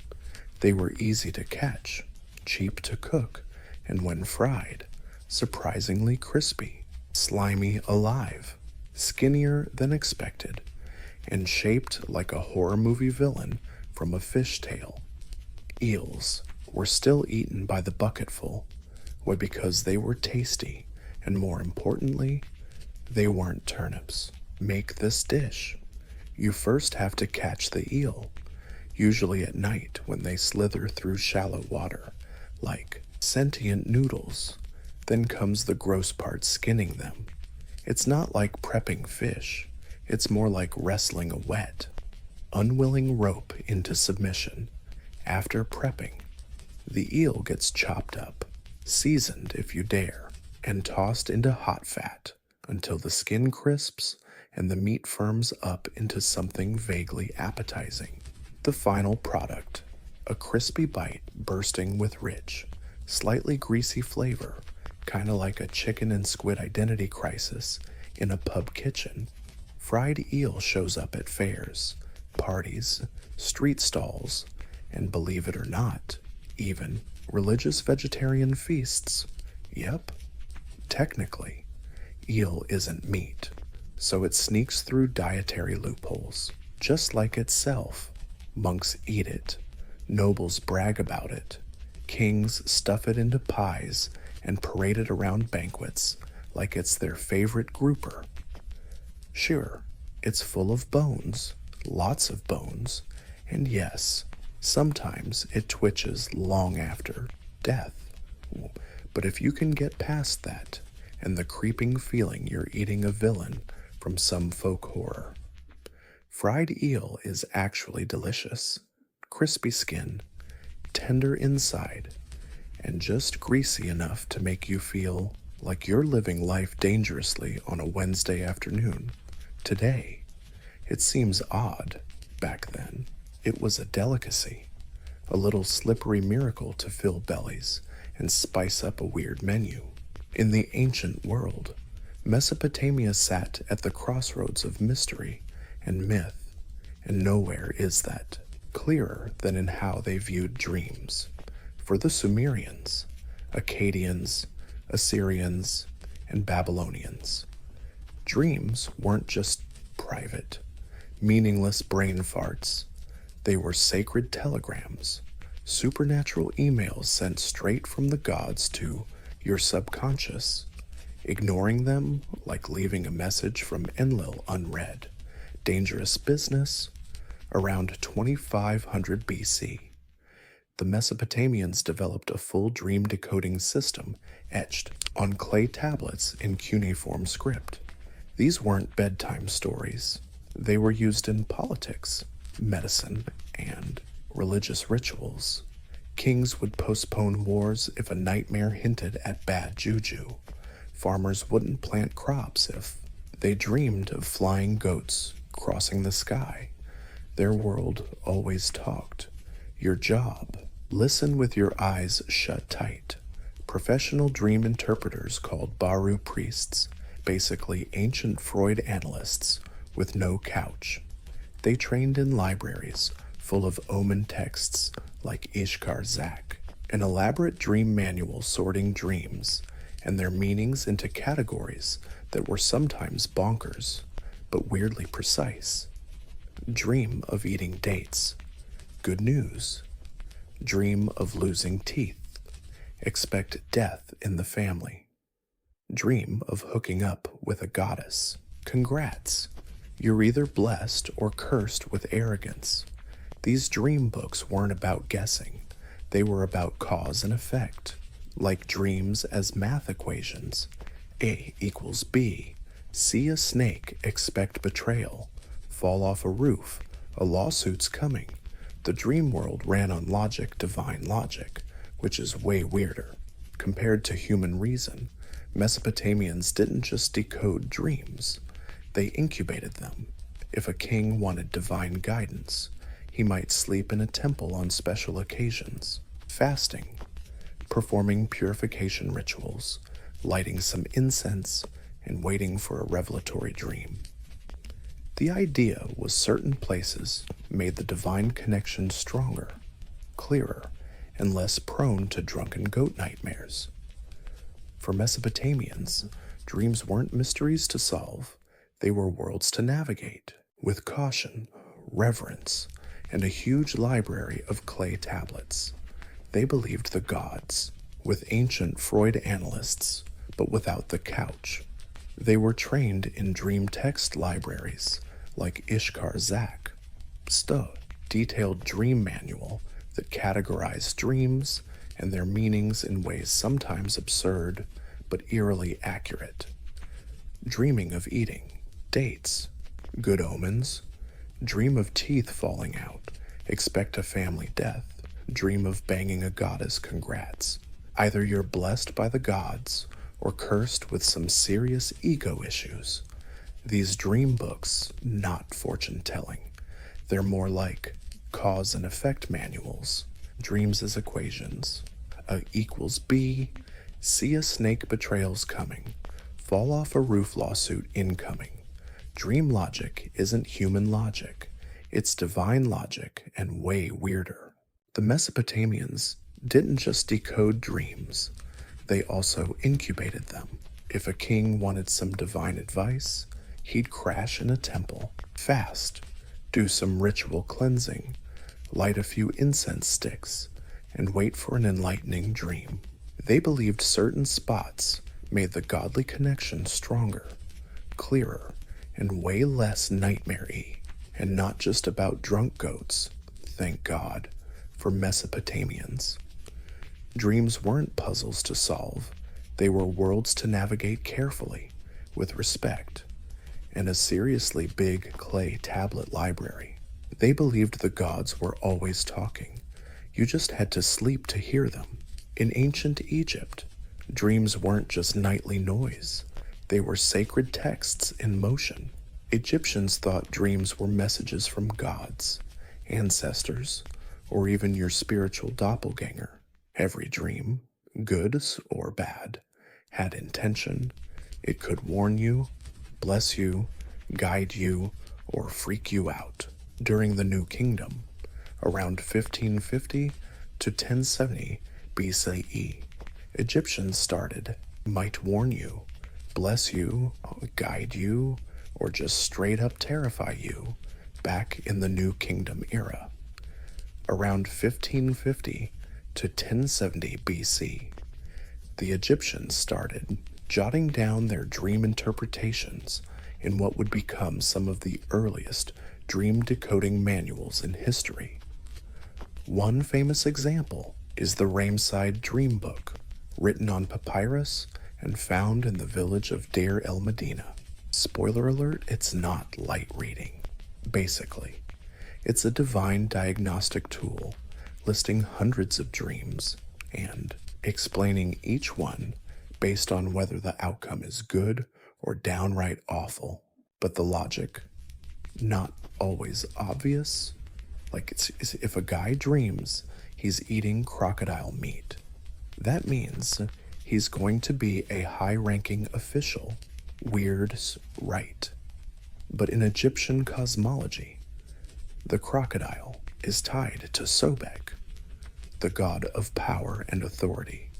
They were easy to catch, cheap to cook, and when fried, surprisingly crispy, slimy alive, skinnier than expected, and shaped like a horror movie villain from a fish tale. Eels were still eaten by the bucketful, why because they were tasty, and more importantly, they weren't turnips. Make this dish. You first have to catch the eel, usually at night when they slither through shallow water, like sentient noodles. Then comes the gross part, skinning them. It's not like prepping fish, it's more like wrestling a wet, unwilling rope into submission. After prepping, the eel gets chopped up, seasoned if you dare, and tossed into hot fat until the skin crisps and the meat firms up into something vaguely appetizing. The final product, a crispy bite bursting with rich, slightly greasy flavor, kind of like a chicken and squid identity crisis in a pub kitchen. Fried eel shows up at fairs, parties, street stalls, and believe it or not, even religious vegetarian feasts. Yep, technically, eel isn't meat, so it sneaks through dietary loopholes. Just like itself, monks eat it, nobles brag about it, kings stuff it into pies and parade it around banquets like it's their favorite grouper. Sure, it's full of bones, lots of bones, and yes, sometimes it twitches long after death. But if you can get past that and the creeping feeling you're eating a villain from some folk horror, fried eel is actually delicious. Crispy skin, tender inside, and just greasy enough to make you feel like you're living life dangerously on a Wednesday afternoon. Today, it seems odd. Back then, it was a delicacy, a little slippery miracle to fill bellies and spice up a weird menu. In the ancient world, Mesopotamia sat at the crossroads of mystery and myth, and nowhere is that clearer than in how they viewed dreams. For the Sumerians, Akkadians, Assyrians, and Babylonians, dreams weren't just private, meaningless brain farts. They were sacred telegrams, supernatural emails sent straight from the gods to your subconscious. Ignoring them, like leaving a message from Enlil unread. Dangerous business. Around 2500 BC, the Mesopotamians developed a full dream decoding system etched on clay tablets in cuneiform script. These weren't bedtime stories. They were used in politics, medicine, and religious rituals. Kings would postpone wars if a nightmare hinted at bad juju. Farmers wouldn't plant crops if they dreamed of flying goats crossing the sky. Their world always talked. Your job, listen with your eyes shut tight. Professional dream interpreters called Baru priests, basically ancient Freud analysts with no couch. They trained in libraries full of omen texts like Ishkar Zak, an elaborate dream manual sorting dreams and their meanings into categories that were sometimes bonkers, but weirdly precise. Dream of eating dates. Good news. Dream of losing teeth. Expect death in the family. Dream of hooking up with a goddess. Congrats. You're either blessed or cursed with arrogance. These dream books weren't about guessing. They were about cause and effect, like dreams as math equations. A equals B. See a snake, expect betrayal. Fall off a roof, a lawsuit's coming. The dream world ran on logic, divine logic, which is way weirder. Compared to human reason, Mesopotamians didn't just decode dreams, they incubated them. If a king wanted divine guidance, he might sleep in a temple on special occasions, fasting, performing purification rituals, lighting some incense, and waiting for a revelatory dream. The idea was certain places made the divine connection stronger, clearer, and less prone to drunken goat nightmares. For Mesopotamians, dreams weren't mysteries to solve, they were worlds to navigate, with caution, reverence, and a huge library of clay tablets. They believed the gods, with ancient Freud analysts, but without the couch. They were trained in dream text libraries like Ishkar Zak, detailed dream manual that categorized dreams and their meanings in ways sometimes absurd but eerily accurate. Dreaming of eating, dates, good omens, dream of teeth falling out, expect a family death, dream of banging a goddess, congrats. Either you're blessed by the gods or cursed with some serious ego issues. These dream books, not fortune telling. They're more like cause and effect manuals, dreams as equations. A equals B, see a snake betrayal's coming, fall off a roof lawsuit incoming. Dream logic isn't human logic, it's divine logic and way weirder. The Mesopotamians didn't just decode dreams, they also incubated them. If a king wanted some divine advice, he'd crash in a temple, fast, do some ritual cleansing, light a few incense sticks, and wait for an enlightening dream. They believed certain spots made the godly connection stronger, clearer, and way less nightmare-y, and not just about drunk goats, thank God, for Mesopotamians. Dreams weren't puzzles to solve, they were worlds to navigate carefully, with respect, and a seriously big clay tablet library. They believed the gods were always talking. You just had to sleep to hear them. In ancient Egypt, dreams weren't just nightly noise. They were sacred texts in motion. Egyptians thought dreams were messages from gods, ancestors, or even your spiritual doppelganger. Every dream, good or bad, had intention. It could warn you, bless you, guide you, or freak you out. During the New Kingdom, around 1550 to 1070 BCE, Egyptians started, might warn you, bless you, guide you, or just straight up terrify you, back in the New Kingdom era. Around 1550 to 1070 BC, the Egyptians started jotting down their dream interpretations in what would become some of the earliest dream decoding manuals in history. One famous example is the Ramesside Dream Book, written on papyrus and found in the village of Deir el Medina. Spoiler alert, it's not light reading. Basically, it's a divine diagnostic tool listing hundreds of dreams and explaining each one based on whether the outcome is good or downright awful. But the logic, not always obvious. Like it's if a guy dreams he's eating crocodile meat, that means he's going to be a high-ranking official. Weird's right. But in Egyptian cosmology, the crocodile is tied to Sobek, the god of power and authority.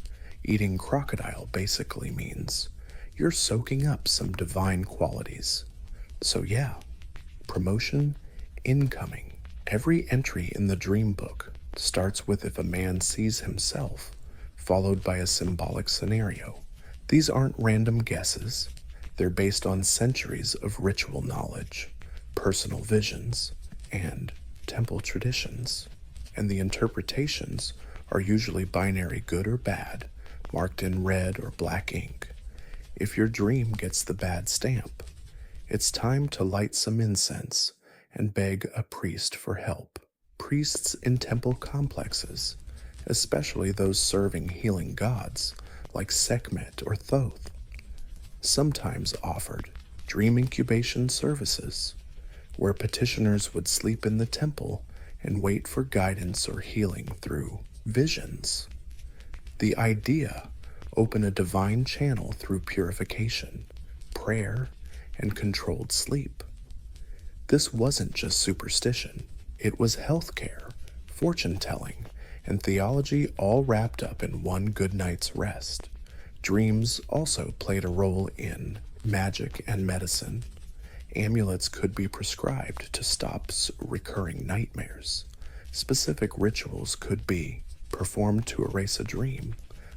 Eating crocodile basically means you're soaking up some divine qualities. So yeah, promotion incoming. Every entry in the dream book starts with if a man sees himself, followed by a symbolic scenario. These aren't random guesses. They're based on centuries of ritual knowledge, personal visions, and temple traditions. And the interpretations are usually binary good or bad, marked in red or black ink. If your dream gets the bad stamp, it's time to light some incense and beg a priest for help. Priests in temple complexes, especially those serving healing gods like Sekhmet or Thoth, sometimes offered dream incubation services, where petitioners would sleep in the temple and wait for guidance or healing through visions. The idea open a divine channel through purification, prayer, and controlled sleep. This wasn't just superstition, it was healthcare, fortune telling, and theology all wrapped up in one good night's rest. Dreams also played a role in magic and medicine. Amulets could be prescribed to stop recurring nightmares. Specific rituals could be performed to erase a dream,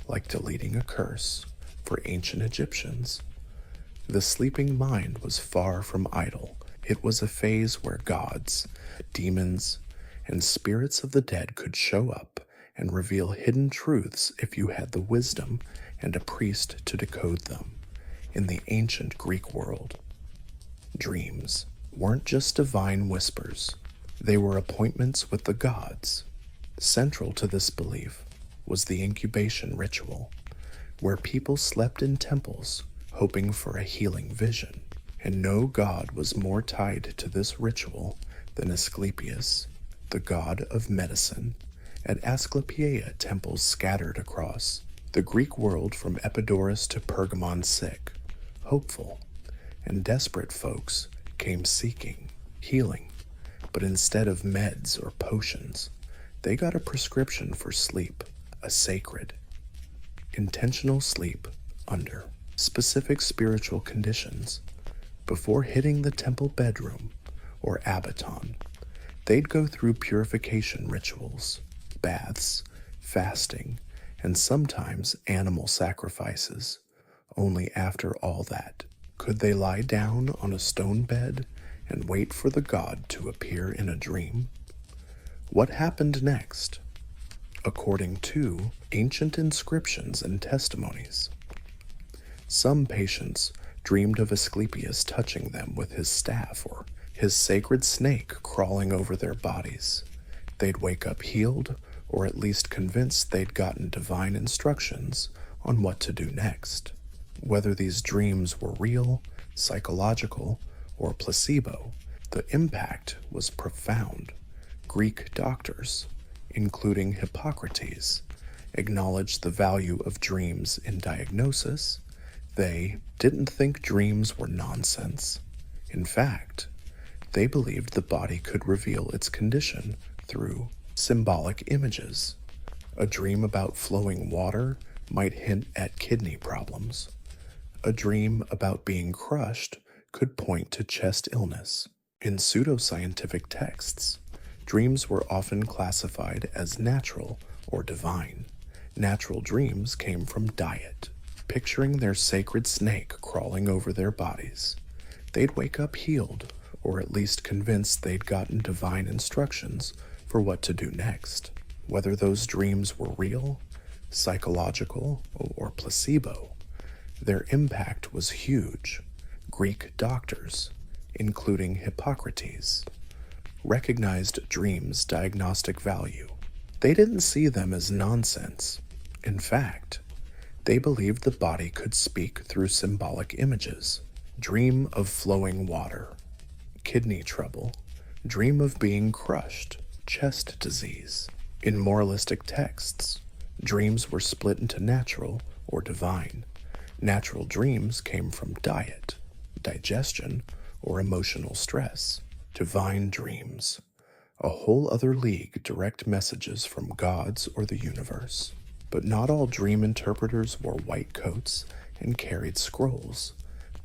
like deleting a curse, for ancient Egyptians. The sleeping mind was far from idle. It was a phase where gods, demons, and spirits of the dead could show up and reveal hidden truths if you had the wisdom and a priest to decode them. In the ancient Greek world, dreams weren't just divine whispers, they were appointments with the gods. Central to this belief was the incubation ritual, where people slept in temples hoping for a healing vision. And no god was more tied to this ritual than Asclepius, the god of medicine. At Asclepia, temples scattered across the Greek world from Epidaurus to Pergamon sick, hopeful, and desperate folks came seeking healing, but instead of meds or potions, they got a prescription for sleep, a sacred, intentional sleep under specific spiritual conditions. Before hitting the temple bedroom or abaton, they'd go through purification rituals, baths, fasting, and sometimes animal sacrifices. Only after all that could they lie down on a stone bed and wait for the god to appear in a dream. What happened next? According to ancient inscriptions and testimonies, some patients dreamed of Asclepius touching them with his staff or his sacred snake crawling over their bodies. They'd wake up healed, or at least convinced they'd gotten divine instructions on what to do next. Whether these dreams were real, psychological, or placebo, the impact was profound. Greek doctors, including Hippocrates, acknowledged the value of dreams in diagnosis. They didn't think dreams were nonsense. In fact, they believed the body could reveal its condition through symbolic images. A dream about flowing water might hint at kidney problems. A dream about being crushed could point to chest illness. In pseudoscientific texts, dreams were often classified as natural or divine. Natural dreams came from diet, picturing their sacred snake crawling over their bodies. They'd wake up healed, or at least convinced they'd gotten divine instructions for what to do next. Whether those dreams were real, psychological, or placebo, their impact was huge. Greek doctors, including Hippocrates, recognized dreams' diagnostic value. They didn't see them as nonsense. In fact, they believed the body could speak through symbolic images. Dream of flowing water, kidney trouble, dream of being crushed, chest disease. In moralistic texts, dreams were split into natural or divine. Natural dreams came from diet, digestion, or emotional stress. Divine dreams, a whole other league, direct messages from gods or the universe. But not all dream interpreters wore white coats and carried scrolls.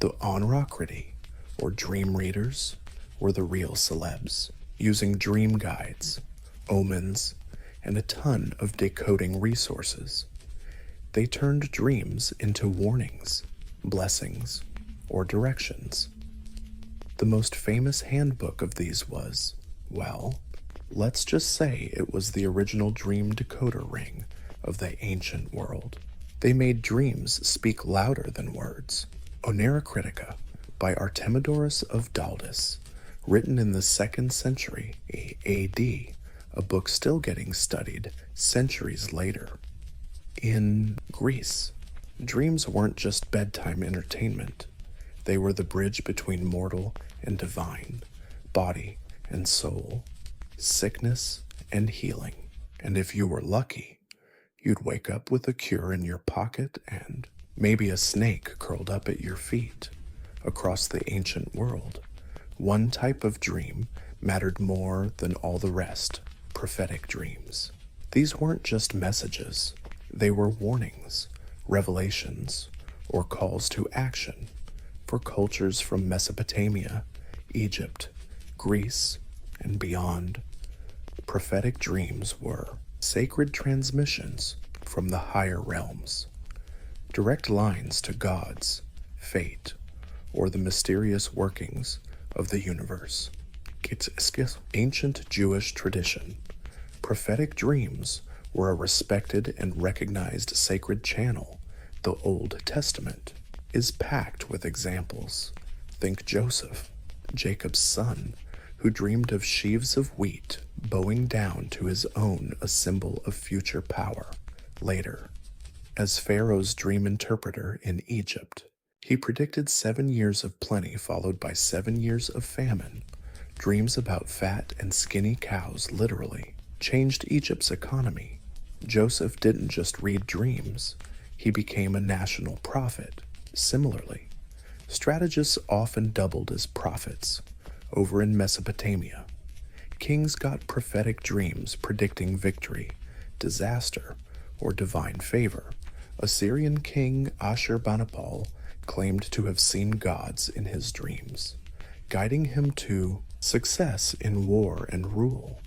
The onrocrity, or dream readers, were the real celebs, using dream guides, omens, and a ton of decoding resources. They turned dreams into warnings, blessings, or directions. The most famous handbook of these was, well, let's just say it was the original dream decoder ring of the ancient world. They made dreams speak louder than words. Oneirocritica by Artemidorus of Daldis, written in the 2nd century AD, a book still getting studied centuries later. In Greece, dreams weren't just bedtime entertainment. They were the bridge between mortal and divine, body and soul, sickness and healing. And if you were lucky, You'd wake up with a cure in your pocket and maybe a snake curled up at your feet. Across the ancient world, one type of dream mattered more than all the rest: prophetic dreams. These weren't just messages, they were warnings, revelations, or calls to action for cultures from Mesopotamia, Egypt, Greece, and beyond. Prophetic dreams were sacred transmissions from the higher realms, direct lines to gods, fate, or the mysterious workings of the universe. Ancient Jewish tradition. Prophetic dreams were a respected and recognized sacred channel. The Old Testament is packed with examples. Think Joseph, Jacob's son, who dreamed of sheaves of wheat bowing down to his own, a symbol of future power. Later, as Pharaoh's dream interpreter in Egypt, he predicted 7 years of plenty followed by 7 years of famine. Dreams about fat and skinny cows literally changed Egypt's economy. Joseph didn't just read dreams, he became a national prophet. Similarly, strategists often doubled as prophets. Over in Mesopotamia, kings got prophetic dreams predicting victory, disaster, or divine favor. Assyrian king Ashurbanipal claimed to have seen gods in his dreams, guiding him to success in war and rule.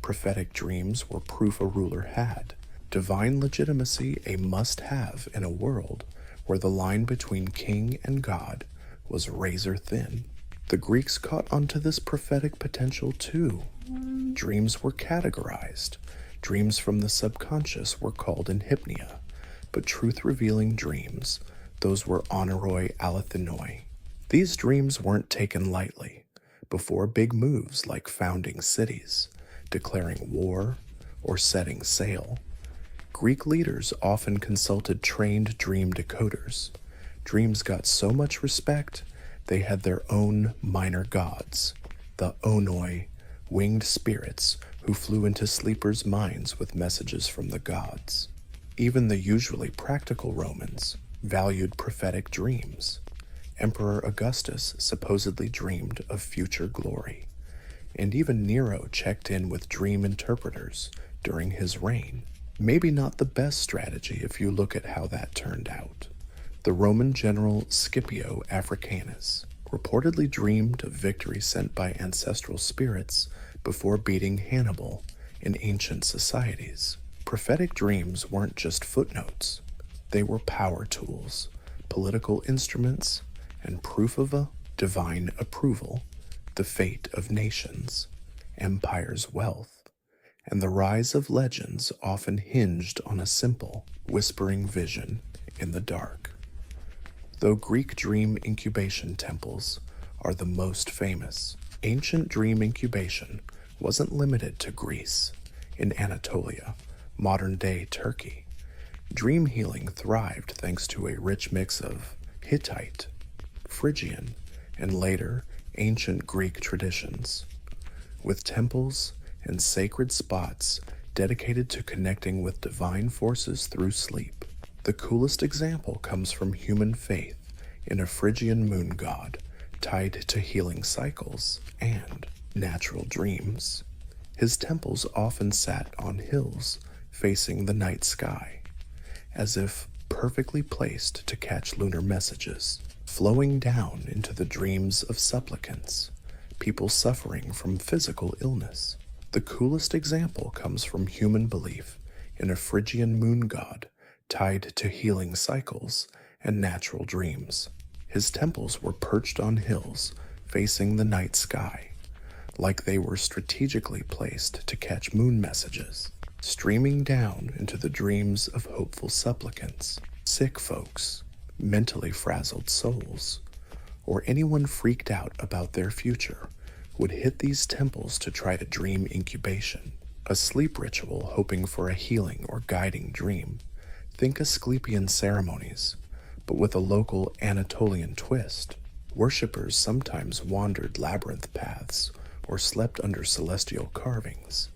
Prophetic dreams were proof a ruler had divine legitimacy, a must-have in a world where the line between king and god was razor thin. The Greeks caught onto this prophetic potential too. Dreams were categorized. Dreams from the subconscious were called enhypnia, but truth-revealing dreams, those were honoroi alethinoi. These dreams weren't taken lightly. Before big moves like founding cities, declaring war, or setting sail, Greek leaders often consulted trained dream decoders. Dreams got so much respect, they had their own minor gods, the onoi, winged spirits who flew into sleepers' minds with messages from the gods. Even the usually practical Romans valued prophetic dreams. Emperor Augustus supposedly dreamed of future glory, and even Nero checked in with dream interpreters during his reign. Maybe not the best strategy if you look at how that turned out. The Roman general Scipio Africanus reportedly dreamed of victory sent by ancestral spirits before beating Hannibal in ancient societies. Prophetic dreams weren't just footnotes. They were power tools, political instruments, and proof of a divine approval. The fate of nations, empires' wealth, and the rise of legends often hinged on a simple, whispering vision in the dark. Though Greek dream incubation temples are the most famous, ancient dream incubation wasn't limited to Greece. In Anatolia, modern-day Turkey, dream healing thrived thanks to a rich mix of Hittite, Phrygian, and later ancient Greek traditions, with temples and sacred spots dedicated to connecting with divine forces through sleep. The coolest example comes from human faith in a Phrygian moon god tied to healing cycles and natural dreams. His temples often sat on hills facing the night sky, as if perfectly placed to catch lunar messages, flowing down into the dreams of supplicants, people suffering from physical illness. The coolest example comes from human belief in a Phrygian moon god tied to healing cycles and natural dreams. His temples were perched on hills facing the night sky, like they were strategically placed to catch moon messages, streaming down into the dreams of hopeful supplicants, sick folks, mentally frazzled souls, or anyone freaked out about their future would hit these temples to try to dream incubation, a sleep ritual hoping for a healing or guiding dream. Think Asclepian ceremonies, but with a local Anatolian twist. Worshippers sometimes wandered labyrinth paths or slept under celestial carvings,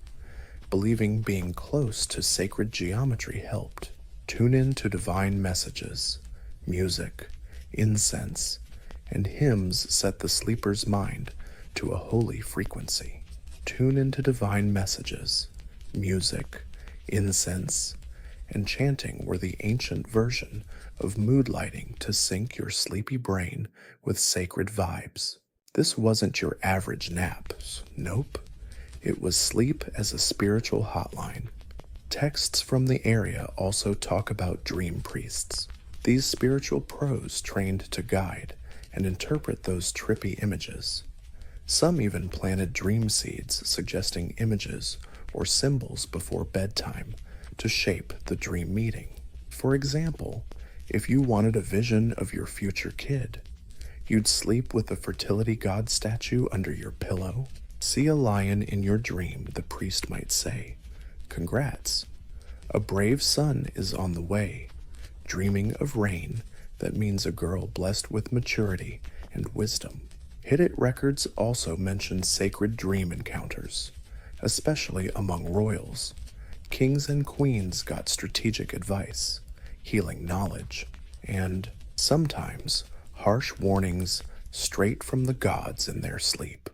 believing being close to sacred geometry helped. Tune in to divine messages. Music, incense, and hymns set the sleeper's mind to a holy frequency. Tune into divine messages. Music, incense, and chanting were the ancient version of mood lighting to sync your sleepy brain with sacred vibes. This wasn't your average nap. Nope. It was sleep as a spiritual hotline. Texts from the area also talk about dream priests. These spiritual pros trained to guide and interpret those trippy images. Some even planted dream seeds suggesting images or symbols before bedtime to shape the dream meeting. For example, if you wanted a vision of your future kid, you'd sleep with a fertility god statue under your pillow. See a lion in your dream, the priest might say. Congrats. A brave son is on the way. Dreaming of rain, that means a girl blessed with maturity and wisdom. Hit It Records also mentions sacred dream encounters, especially among royals. Kings and queens got strategic advice, healing knowledge, and sometimes harsh warnings straight from the gods in their sleep.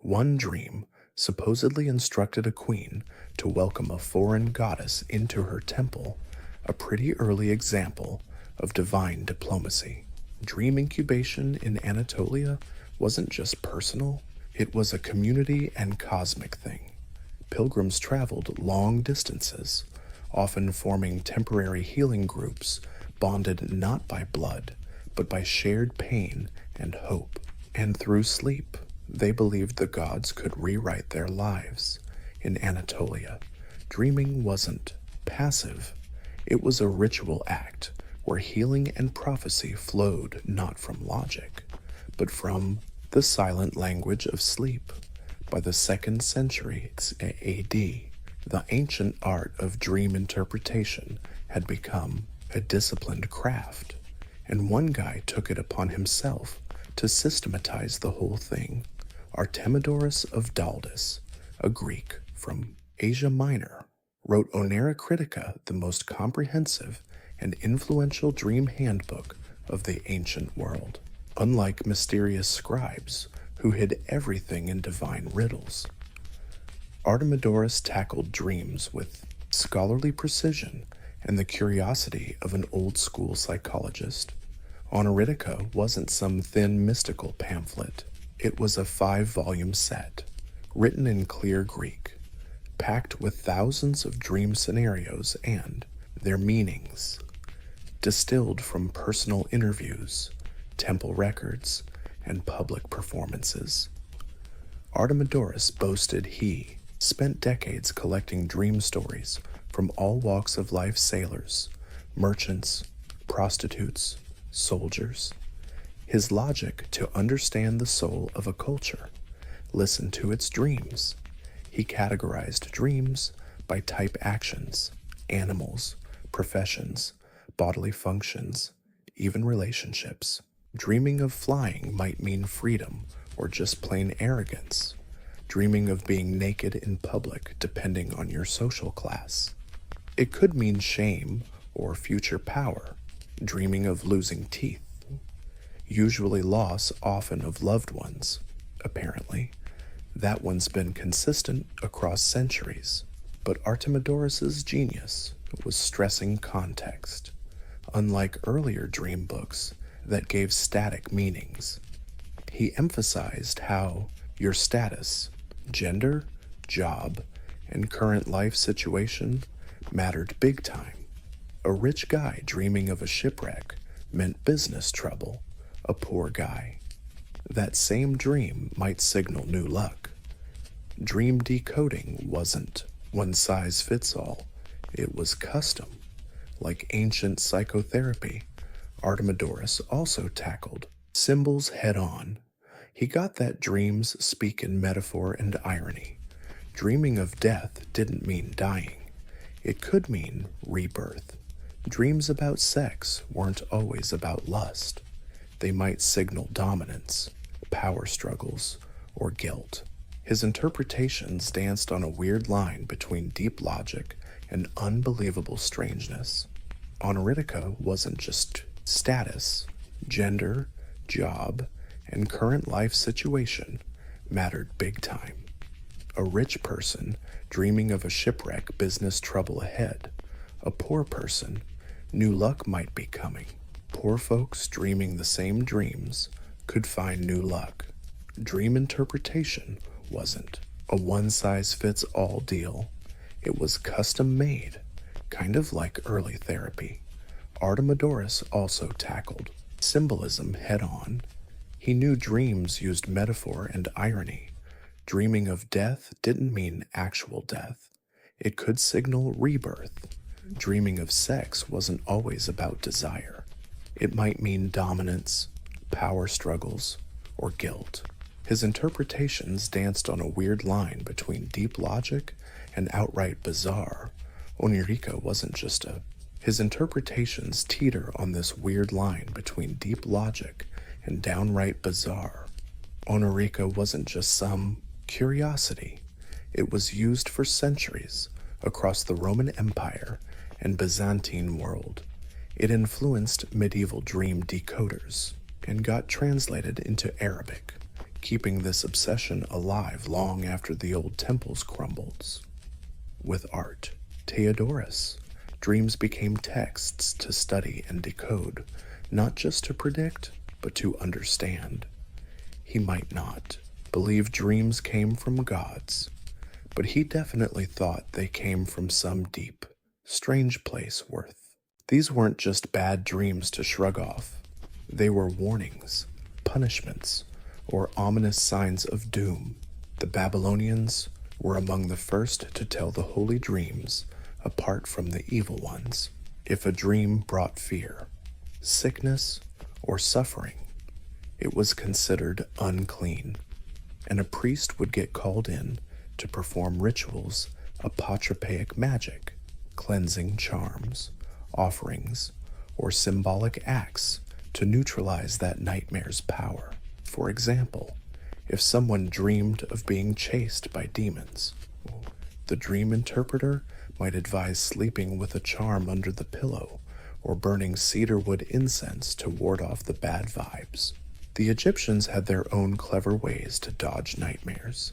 One dream supposedly instructed a queen to welcome a foreign goddess into her temple, a pretty early example of divine diplomacy. Dream incubation in Anatolia wasn't just personal, it was a community and cosmic thing. Pilgrims traveled long distances, often forming temporary healing groups bonded not by blood, but by shared pain and hope. And through sleep, they believed the gods could rewrite their lives. In Anatolia, dreaming wasn't passive, it was a ritual act where healing and prophecy flowed not from logic, but from the silent language of sleep. By the 2nd century AD, the ancient art of dream interpretation had become a disciplined craft, and one guy took it upon himself to systematize the whole thing. Artemidorus of Daldis, a Greek from Asia Minor, wrote Onera Critica, the most comprehensive and influential dream handbook of the ancient world. Unlike mysterious scribes who hid everything in divine riddles, Artemidorus tackled dreams with scholarly precision and the curiosity of an old-school psychologist. Oneritica wasn't some thin mystical pamphlet. It was a 5-volume set, written in clear Greek, packed with thousands of dream scenarios and their meanings, distilled from personal interviews, temple records, and public performances. Artemidorus boasted he spent decades collecting dream stories from all walks of life: sailors, merchants, prostitutes, soldiers. His logic to understand the soul of a culture listened to its dreams. He categorized dreams by type: actions, animals, professions, bodily functions, even relationships. Dreaming of flying might mean freedom or just plain arrogance. Dreaming of being naked in public, depending on your social class. It could mean shame or future power. Dreaming of losing teeth. Usually loss, often of loved ones, apparently. That one's been consistent across centuries. But Artemidorus's genius was stressing context. Unlike earlier dream books that gave static meanings, he emphasized how your status, gender, job, and current life situation mattered big time. A rich guy dreaming of a shipwreck meant business trouble. A poor guy, that same dream might signal new luck. Dream decoding wasn't one size fits all, it was custom. Like ancient psychotherapy, Artemidorus also tackled symbols head on. He got that dreams speak in metaphor and irony. Dreaming of death didn't mean dying, it could mean rebirth. Dreams about sex weren't always about lust. They might signal dominance, power struggles, or guilt. His interpretations danced on a weird line between deep logic and unbelievable strangeness. Honorifica wasn't just status, gender, job, and current life situation mattered big time. A rich person dreaming of a shipwreck, business trouble ahead. A poor person, new luck might be coming. Poor folks dreaming the same dreams could find new luck. Dream interpretation wasn't a one-size-fits-all deal. It was custom-made, kind of like early therapy. Artemidorus also tackled symbolism head-on. He knew dreams used metaphor and irony. Dreaming of death didn't mean actual death. It could signal rebirth. Dreaming of sex wasn't always about desire. It might mean dominance, power struggles, or guilt. His interpretations danced on a weird line between deep logic and outright bizarre. Onirica wasn't just a... His interpretations teeter on this weird line between deep logic and downright bizarre. Onirica wasn't just some curiosity. It was used for centuries across the Roman Empire and Byzantine world. It influenced medieval dream decoders and got translated into Arabic, keeping this obsession alive long after the old temples crumbled. With art, Theodorus, dreams became texts to study and decode, not just to predict, but to understand. He might not believe dreams came from gods, but he definitely thought they came from some deep, strange place worth. These weren't just bad dreams to shrug off. They were warnings, punishments, or ominous signs of doom. The Babylonians were among the first to tell the holy dreams apart from the evil ones. If a dream brought fear, sickness, or suffering, it was considered unclean, and a priest would get called in to perform rituals, apotropaic magic, cleansing charms, offerings, or symbolic acts to neutralize that nightmare's power. For example, if someone dreamed of being chased by demons, the dream interpreter might advise sleeping with a charm under the pillow or burning cedarwood incense to ward off the bad vibes. The Egyptians had their own clever ways to dodge nightmares.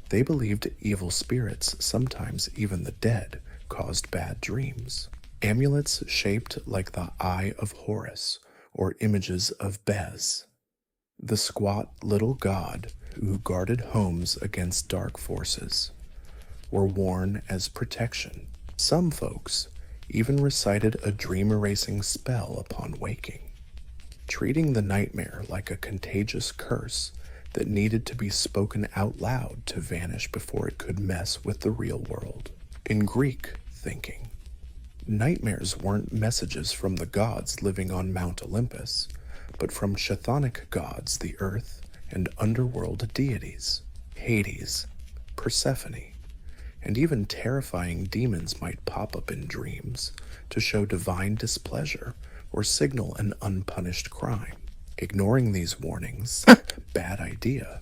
They believed evil spirits, sometimes even the dead, caused bad dreams. Amulets shaped like the Eye of Horus or images of Bez, the squat little god who guarded homes against dark forces, were worn as protection. Some folks even recited a dream-erasing spell upon waking, treating the nightmare like a contagious curse that needed to be spoken out loud to vanish before it could mess with the real world. In Greek thinking, nightmares weren't messages from the gods living on Mount Olympus, but from chthonic gods, the earth and underworld deities, Hades, Persephone, and even terrifying demons might pop up in dreams to show divine displeasure or signal an unpunished crime. Ignoring these warnings, bad idea,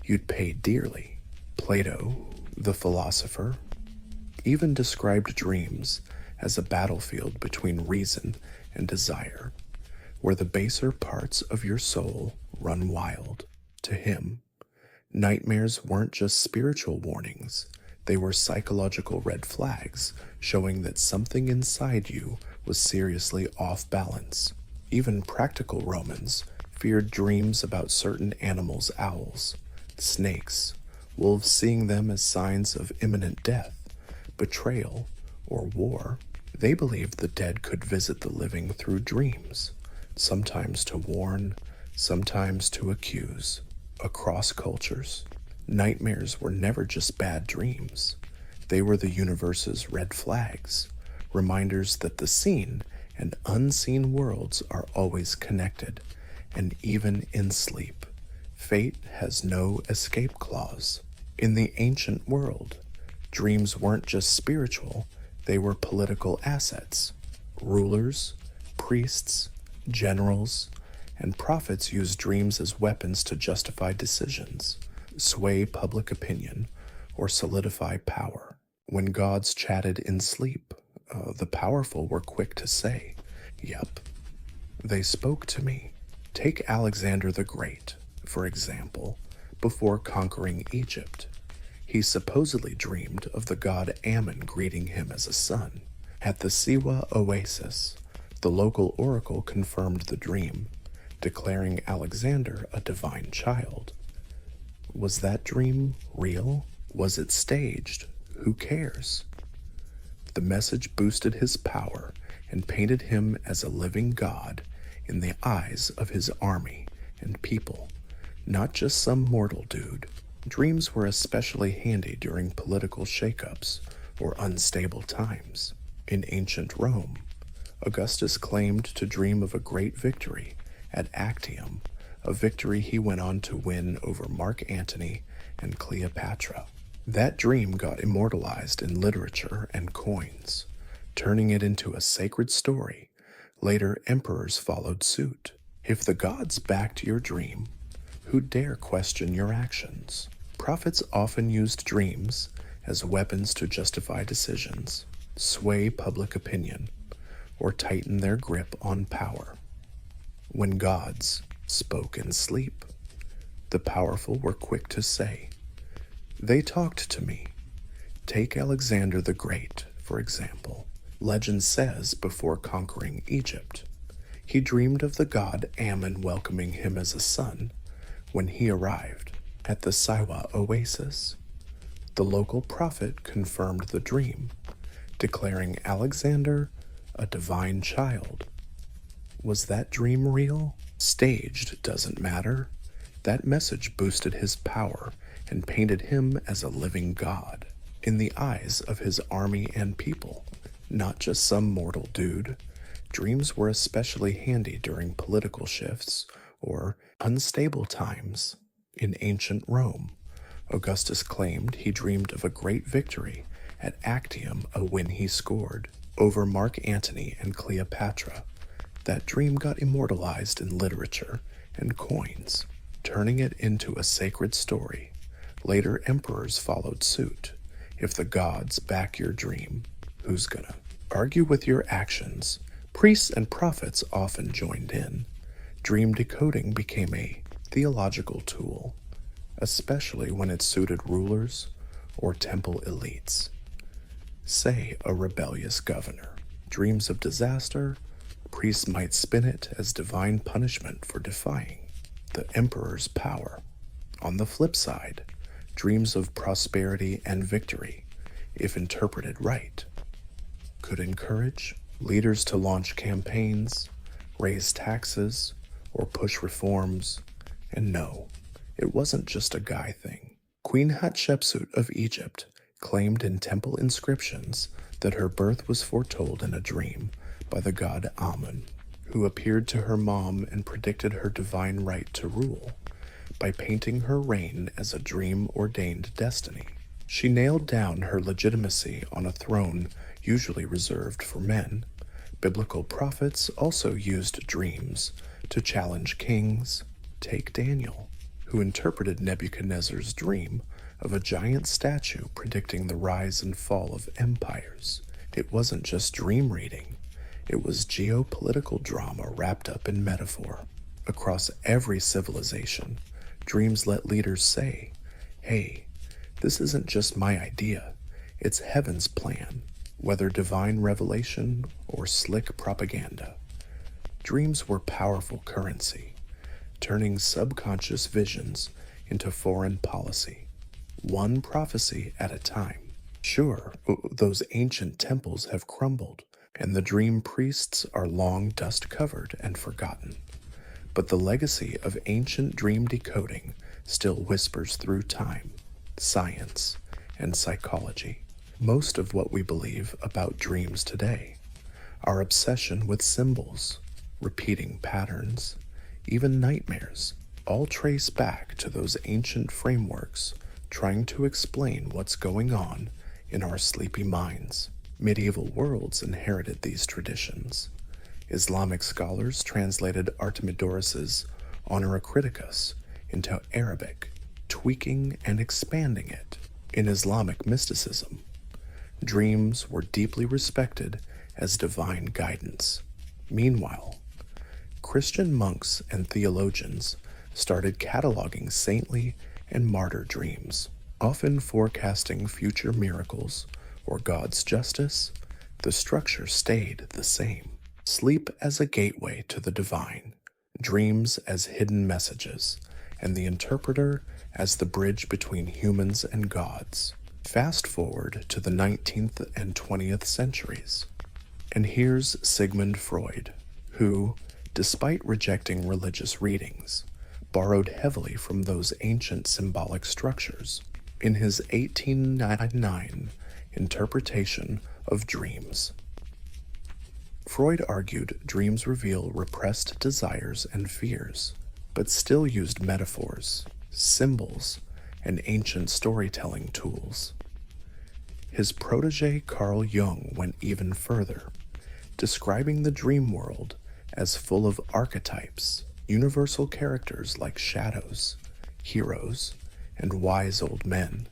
you'd pay dearly. Plato, the philosopher, even described dreams as a battlefield between reason and desire, where the baser parts of your soul run wild. To him, nightmares weren't just spiritual warnings, they were psychological red flags showing that something inside you was seriously off balance. Even practical Romans feared dreams about certain animals, owls, snakes, wolves, seeing them as signs of imminent death, betrayal, or war. They believed the dead could visit the living through dreams, sometimes to warn, sometimes to accuse. Across cultures, nightmares were never just bad dreams. They were the universe's red flags, reminders that the seen and unseen worlds are always connected, and even in sleep, fate has no escape clause. In the ancient world, dreams weren't just spiritual, they were political assets. Rulers, priests, generals, and prophets used dreams as weapons to justify decisions. sway public opinion, or solidify power. When gods chatted in sleep, the powerful were quick to say, "Yep, they spoke to me." Take Alexander the Great, for example, before conquering Egypt. He supposedly dreamed of the god Ammon greeting him as a son. At the Siwa oasis, the local oracle confirmed the dream, declaring Alexander a divine child. Was that dream real? Was it staged? Who cares? The message boosted his power and painted him as a living god in the eyes of his army and people, not just some mortal dude. Dreams were especially handy during political shakeups or unstable times. In ancient Rome, Augustus claimed to dream of a great victory at Actium, a victory he went on to win over Mark Antony and Cleopatra. That dream got immortalized in literature and coins, turning it into a sacred story. Later, emperors followed suit. If the gods backed your dream, who dare question your actions? Prophets often used dreams as weapons to justify decisions, sway public opinion, or tighten their grip on power. When gods spoke in sleep, the powerful were quick to say, "They talked to me." Take Alexander the Great, for example. Legend says before conquering Egypt, he dreamed of the god Ammon welcoming him as a son when he arrived at the Siwa oasis. The local prophet confirmed the dream, declaring Alexander a divine child. Was that dream real? Staged doesn't matter. That message boosted his power and painted him as a living god in the eyes of his army and people, not just some mortal dude. Dreams were especially handy during political shifts or unstable times. In ancient Rome, Augustus claimed he dreamed of a great victory at Actium, a win he scored over Mark Antony and Cleopatra. That dream got immortalized in literature and coins, turning it into a sacred story. Later emperors followed suit. If the gods back your dream, who's gonna argue with your actions? Priests and prophets often joined in. Dream decoding became a theological tool, especially when it suited rulers or temple elites. Say a rebellious governor dreams of disaster, priests might spin it as divine punishment for defying the emperor's power. On the flip side, dreams of prosperity and victory, if interpreted right, could encourage leaders to launch campaigns, raise taxes, or push reforms. And no, it wasn't just a guy thing. Queen Hatshepsut of Egypt claimed in temple inscriptions that her birth was foretold in a dream by the god Amun, who appeared to her mom and predicted her divine right to rule by painting her reign as a dream-ordained destiny. She nailed down her legitimacy on a throne usually reserved for men. Biblical prophets also used dreams to challenge kings. Take Daniel, who interpreted Nebuchadnezzar's dream of a giant statue predicting the rise and fall of empires. It wasn't just dream reading, it was geopolitical drama wrapped up in metaphor. Across every civilization, dreams let leaders say, "Hey, this isn't just my idea, it's heaven's plan," whether divine revelation or slick propaganda. Dreams were powerful currency, turning subconscious visions into foreign policy, one prophecy at a time. Sure, those ancient temples have crumbled, and the dream priests are long dust-covered and forgotten. But the legacy of ancient dream decoding still whispers through time, science, and psychology. Most of what we believe about dreams today, our obsession with symbols, repeating patterns, even nightmares, all trace back to those ancient frameworks trying to explain what's going on in our sleepy minds. Medieval worlds inherited these traditions. Islamic scholars translated Artemidorus's Honora Criticus into Arabic, tweaking and expanding it. In Islamic mysticism, dreams were deeply respected as divine guidance. Meanwhile, Christian monks and theologians started cataloging saintly and martyr dreams, often forecasting future miracles or God's justice. The structure stayed the same. Sleep as a gateway to the divine, dreams as hidden messages, and the interpreter as the bridge between humans and gods. Fast forward to the 19th and 20th centuries, and here's Sigmund Freud, who, despite rejecting religious readings, borrowed heavily from those ancient symbolic structures in his 1899 interpretation of dreams. Freud argued dreams reveal repressed desires and fears, but still used metaphors, symbols, and ancient storytelling tools. His protege Carl Jung went even further, describing the dream world as full of archetypes, universal characters like shadows, heroes, and wise old men,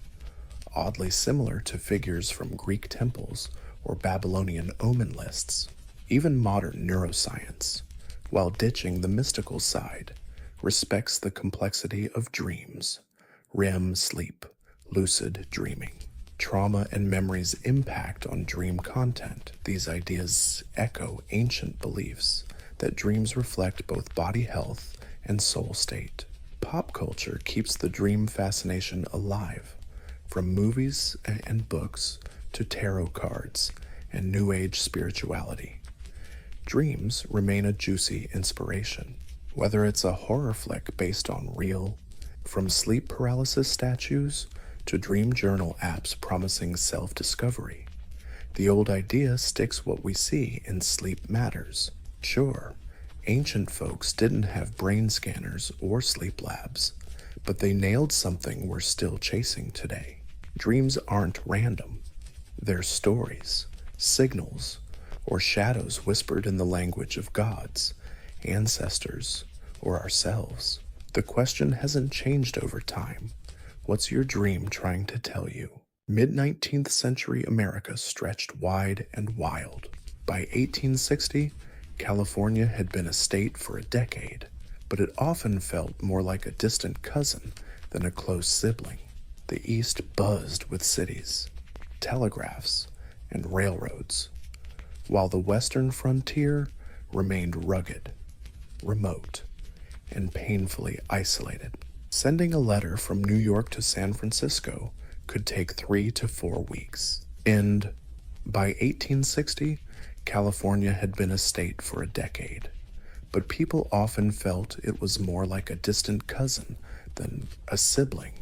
oddly similar to figures from Greek temples or Babylonian omen lists. Even modern neuroscience, while ditching the mystical side, respects the complexity of dreams, REM sleep, lucid dreaming. Trauma and memory's impact on dream content. These ideas echo ancient beliefs that dreams reflect both body health and soul state. Pop culture keeps the dream fascination alive, from movies and books to tarot cards and New Age spirituality. Dreams remain a juicy inspiration, whether it's a horror flick based on real, from sleep paralysis statues to dream journal apps promising self-discovery. The old idea sticks: what we see in sleep matters. Sure, ancient folks didn't have brain scanners or sleep labs, but they nailed something we're still chasing today. Dreams aren't random. They're stories, signals, or shadows whispered in the language of gods, ancestors, or ourselves. The question hasn't changed over time. What's your dream trying to tell you? Mid-19th century America stretched wide and wild. By 1860, California had been a state for a decade, but it often felt more like a distant cousin than a close sibling. The East buzzed with cities, telegraphs, and railroads, while the western frontier remained rugged, remote, and painfully isolated. Sending a letter from New York to San Francisco could take 3 to 4 weeks. And by 1860, California had been a state for a decade, but people often felt it was more like a distant cousin than a sibling.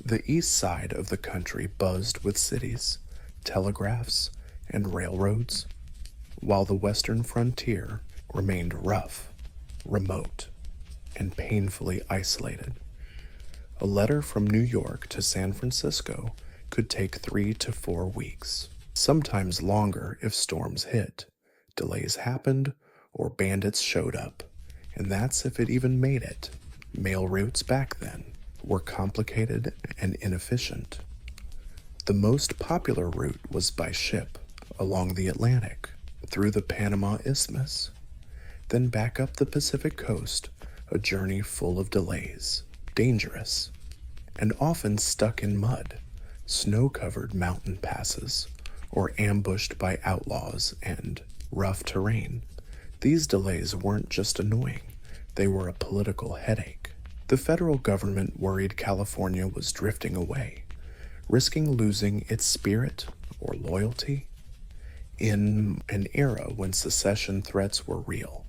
The east side of the country buzzed with cities, telegraphs, and railroads, while the western frontier remained rough, remote, and painfully isolated. A letter from New York to San Francisco could take 3 to 4 weeks, sometimes longer if storms hit, delays happened, or bandits showed up, and that's if it even made it. Mail routes back then were complicated and inefficient. The most popular route was by ship along the Atlantic, through the Panama Isthmus, then back up the Pacific coast, a journey full of delays, dangerous, and often stuck in mud, snow-covered mountain passes, or ambushed by outlaws and rough terrain. These delays weren't just annoying, they were a political headache. The federal government worried California was drifting away, risking losing its spirit or loyalty. In an era when secession threats were real,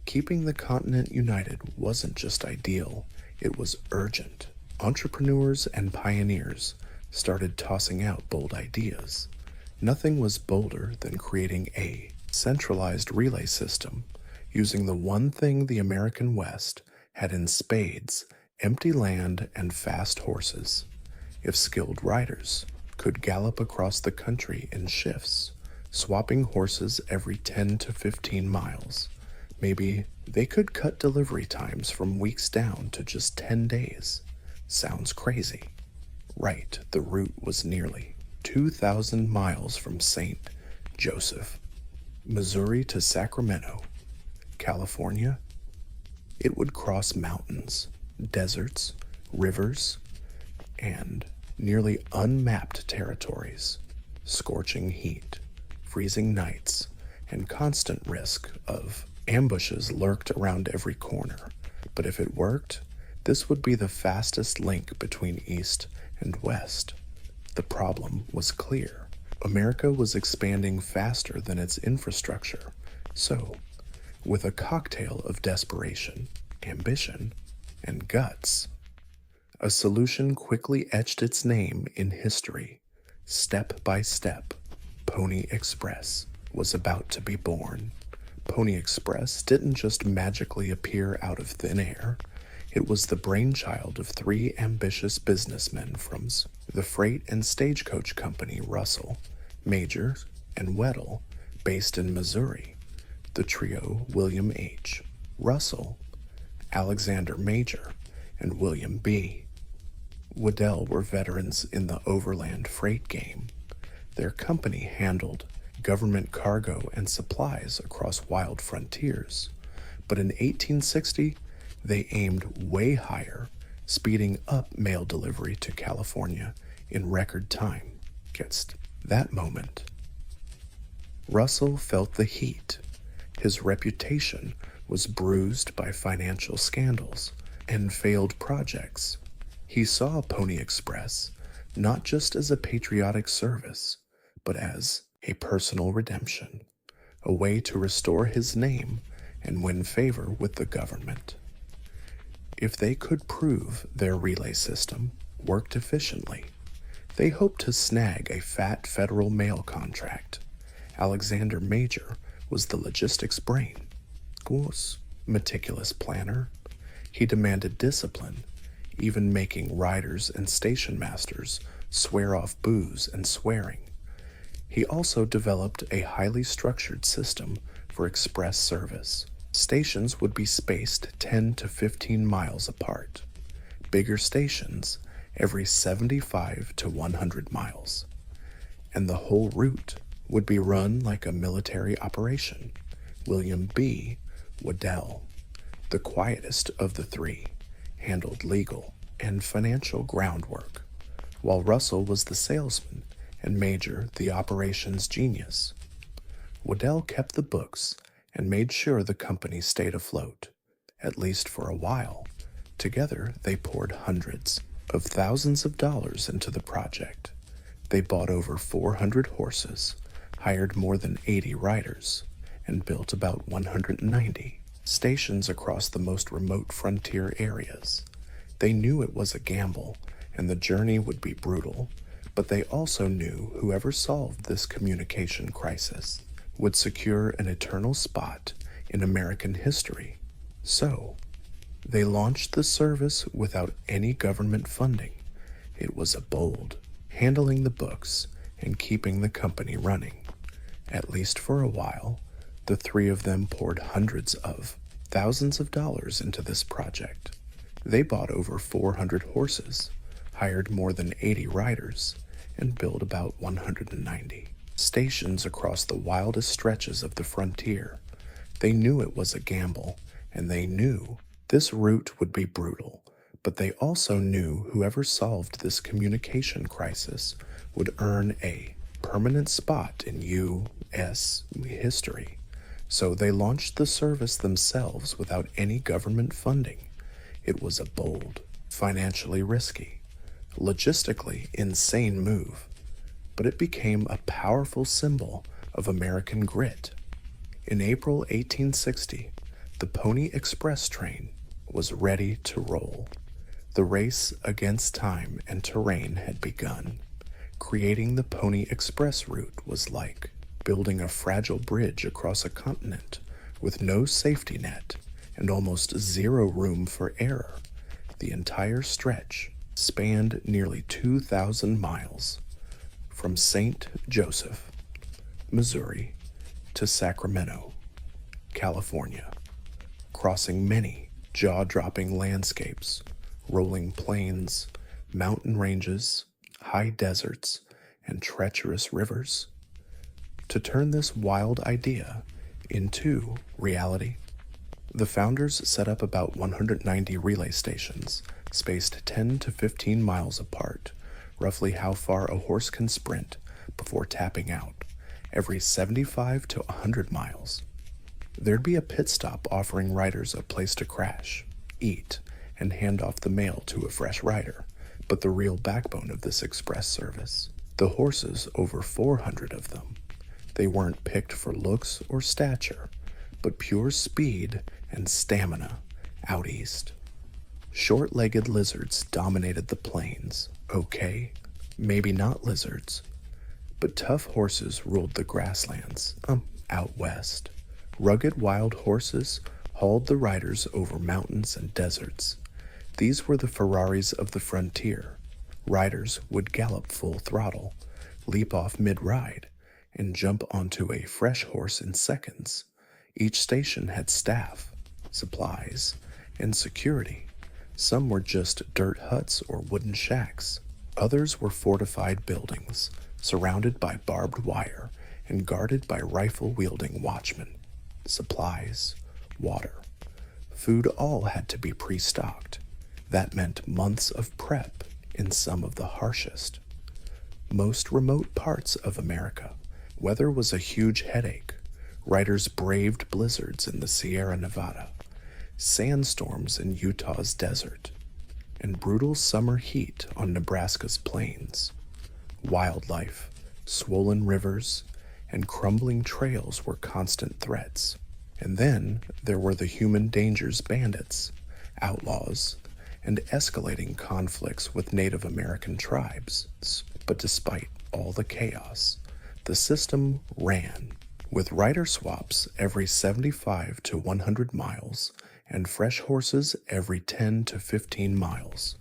keeping the continent united wasn't just ideal, it was urgent. Entrepreneurs and pioneers started tossing out bold ideas. Nothing was bolder than creating a centralized relay system, using the one thing the American West had in spades: empty land and fast horses. If skilled riders could gallop across the country in shifts, swapping horses every 10 to 15 miles, maybe they could cut delivery times from weeks down to just 10 days. Sounds crazy. Right, the route was nearly 2,000 miles from St. Joseph, Missouri to Sacramento, California. It would cross mountains, deserts, rivers, and nearly unmapped territories, scorching heat, freezing nights, and constant risk of ambushes lurked around every corner. But if it worked, this would be the fastest link between East and West. The problem was clear. America was expanding faster than its infrastructure, so, with a cocktail of desperation, ambition, and guts, a solution quickly etched its name in history. Step by step, Pony Express was about to be born. Pony Express didn't just magically appear out of thin air. It was the brainchild of three ambitious businessmen from the freight and stagecoach company Russell, Major, and Weddell, based in Missouri. The trio William H. Russell, Alexander Major, and William B. Weddell were veterans in the overland freight game. Their company handled government cargo and supplies across wild frontiers. But in 1860, they aimed way higher, speeding up mail delivery to California in record time. Against that moment, Russell felt the heat. His reputation was bruised by financial scandals and failed projects. He saw Pony Express not just as a patriotic service, but as a personal redemption, a way to restore his name and win favor with the government. If they could prove their relay system worked efficiently, they hoped to snag a fat federal mail contract. Alexander Major was the logistics brain, was meticulous planner. He demanded discipline, even making riders and station masters swear off booze and swearing. He also developed a highly structured system for express service. Stations would be spaced 10 to 15 miles apart. Bigger stations every 75 to 100 miles. And the whole route would be run like a military operation. William B. Weddell, the quietest of the three, handled legal and financial groundwork, while Russell was the salesman and Major the operations genius. Weddell kept the books and made sure the company stayed afloat, at least for a while. Together, they poured hundreds of thousands of dollars into the project. They bought over 400 horses, hired more than 80 riders, and built about 190 stations across the most remote frontier areas. They knew it was a gamble, and the journey would be brutal, but they also knew whoever solved this communication crisis would secure an eternal spot in American history. So, they launched the service without any government funding. It was a bold, handling the books and keeping the company running. At least for a while, the three of them poured hundreds of thousands of dollars into this project. They bought over 400 horses, hired more than 80 riders, and built about 190 stations across the wildest stretches of the frontier. They knew it was a gamble, and they knew this route would be brutal, but they also knew whoever solved this communication crisis would earn a permanent spot in U.S. history. So they launched the service themselves without any government funding. It was a bold, financially risky, logistically insane move, but it became a powerful symbol of American grit. In April 1860, the Pony Express train was ready to roll. The race against time and terrain had begun. Creating the Pony Express route was like building a fragile bridge across a continent with no safety net and almost zero room for error. The entire stretch spanned nearly 2,000 miles, from St. Joseph, Missouri, to Sacramento, California, crossing many jaw-dropping landscapes, rolling plains, mountain ranges, high deserts, and treacherous rivers, to turn this wild idea into reality. The founders set up about 190 relay stations, spaced 10 to 15 miles apart, roughly how far a horse can sprint before tapping out, every 75 to 100 miles. There'd be a pit stop offering riders a place to crash, eat, and hand off the mail to a fresh rider, but the real backbone of this express service, the horses, over 400 of them. They weren't picked for looks or stature, but pure speed and stamina out east. Short-legged lizards dominated the plains. Okay, maybe not lizards, but tough horses ruled the grasslands, out west. Rugged wild horses hauled the riders over mountains and deserts. These were the Ferraris of the frontier. Riders would gallop full throttle, leap off mid-ride, and jump onto a fresh horse in seconds. Each station had staff, supplies, and security. Some were just dirt huts or wooden shacks. Others were fortified buildings, surrounded by barbed wire and guarded by rifle-wielding watchmen. Supplies, water, food all had to be pre-stocked. That meant months of prep in some of the harshest, most remote parts of America. Weather was a huge headache. Riders braved blizzards in the Sierra Nevada, sandstorms in Utah's desert, and brutal summer heat on Nebraska's plains. Wildlife, swollen rivers, and crumbling trails were constant threats. And then there were the human dangers: bandits, outlaws, and escalating conflicts with Native American tribes. But despite all the chaos, the system ran, with rider swaps every 75 to 100 miles and fresh horses every 10 to 15 miles.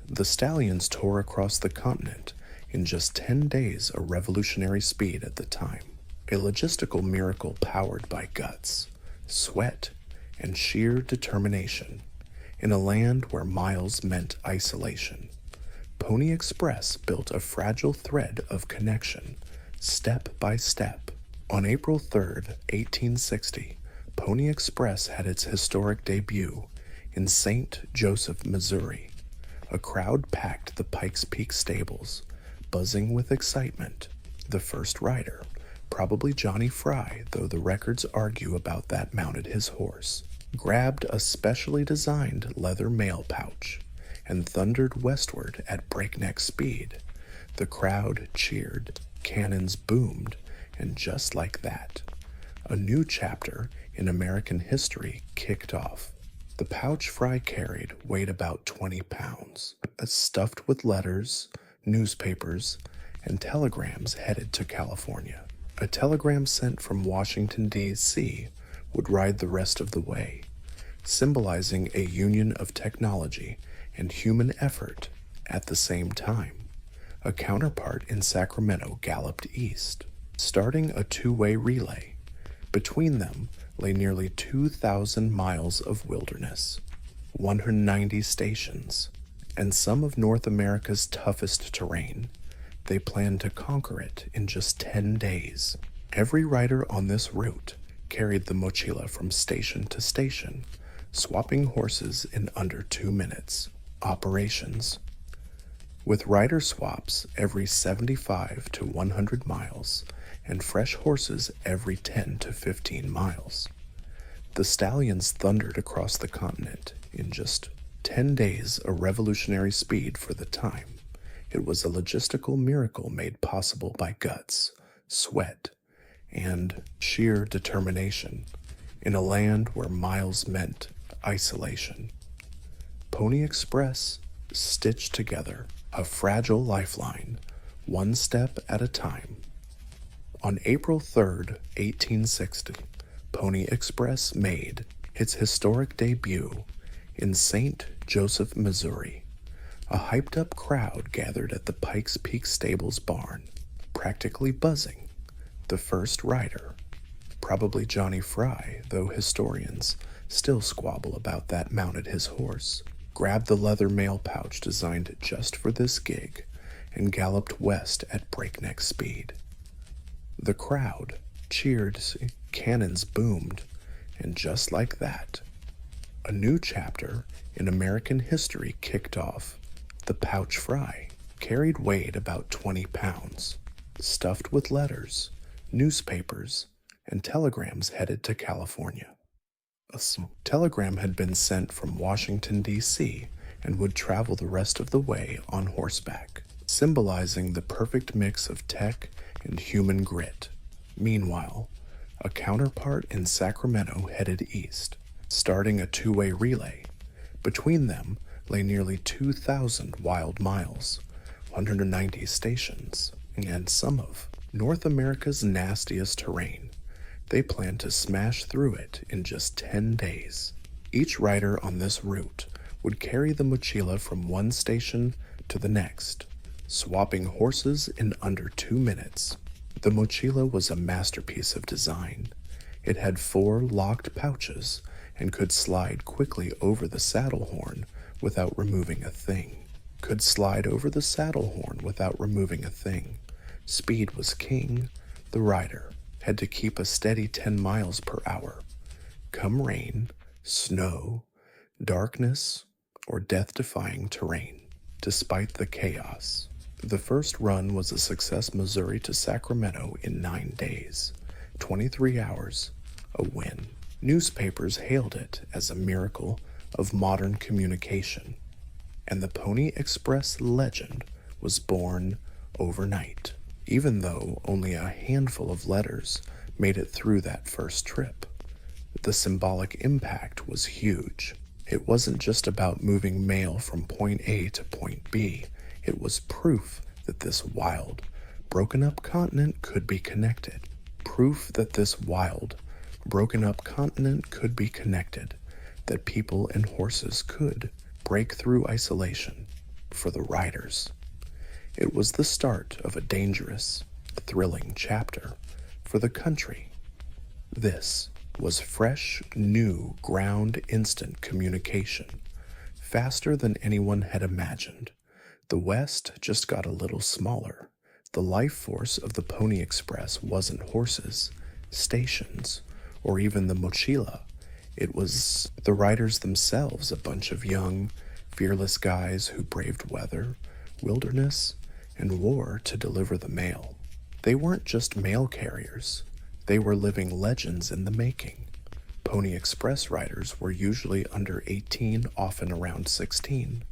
The stallions tore across the continent in just 10 days, a revolutionary speed at the time. A logistical miracle powered by guts, sweat, and sheer determination. In a land where miles meant isolation, Pony Express built a fragile thread of connection, step by step. On April 3rd, 1860, Pony Express had its historic debut in St. Joseph, Missouri. A crowd packed the Pikes Peak stables, buzzing with excitement. The first rider, probably Johnny Fry, though the records argue about that, mounted his horse, grabbed a specially designed leather mail pouch, and thundered westward at breakneck speed. The crowd cheered, cannons boomed, and just like that, a new chapter in American history kicked off. The pouch Fry carried weighed about 20 pounds, stuffed with letters, newspapers, and telegrams headed to California. A telegram sent from Washington, D.C. would ride the rest of the way, symbolizing a union of technology and human effort at the same time. A counterpart in Sacramento galloped east, starting a two-way relay. Between them lay nearly 2,000 miles of wilderness, 190 stations, and some of North America's toughest terrain. They planned to conquer it in just 10 days. Every rider on this route carried the mochila from station to station, swapping horses in under 2 minutes. Operations. With rider swaps every 75 to 100 miles and fresh horses every 10 to 15 miles, the stallions thundered across the continent in just 10 days, a revolutionary speed for the time. It was a logistical miracle made possible by guts, sweat, and sheer determination in a land where miles meant isolation. Pony Express stitched together a fragile lifeline, one step at a time. On April 3rd, 1860, Pony Express made its historic debut in St. Joseph, Missouri. A hyped-up crowd gathered at the Pikes Peak Stables barn, practically buzzing. The first rider, probably Johnny Fry, though historians still squabble about that, mounted his horse, grabbed the leather mail pouch designed just for this gig, and galloped west at breakneck speed. The crowd cheered, cannons boomed, and just like that, a new chapter in American history kicked off. The pouch fry carried weighed about 20 pounds, stuffed with letters, newspapers, and telegrams headed to California. A telegram had been sent from Washington, D.C., and would travel the rest of the way on horseback, symbolizing the perfect mix of tech and human grit. Meanwhile, a counterpart in Sacramento headed east, starting a two-way relay. Between them lay nearly 2,000 wild miles, 190 stations, and some of North America's nastiest terrain. They planned to smash through it in just 10 days. Each rider on this route would carry the mochila from one station to the next, swapping horses in under 2 minutes. The mochila was a masterpiece of design. It had 4 locked pouches and could slide quickly over the saddle horn without removing a thing. Speed was king. The rider had to keep a steady 10 miles per hour. Come rain, snow, darkness, or death-defying terrain. Despite the chaos, the first run was a success. Missouri to Sacramento in 9 days, 23 hours, a win. Newspapers hailed it as a miracle of modern communication, and the Pony Express legend was born overnight, even though only a handful of letters made it through that first trip. The symbolic impact was huge. It wasn't just about moving mail from point A to point B. It was proof that this wild, broken-up continent could be connected. That people and horses could break through isolation. For the riders, it was the start of a dangerous, thrilling chapter. For the country, this was fresh, new ground instant communication, faster than anyone had imagined. The West just got a little smaller. The life force of the Pony Express wasn't horses, stations, or even the mochila. It was the riders themselves, a bunch of young, fearless guys who braved weather, wilderness, and war to deliver the mail. They weren't just mail carriers. They were living legends in the making. Pony Express riders were usually under 18, often around 16.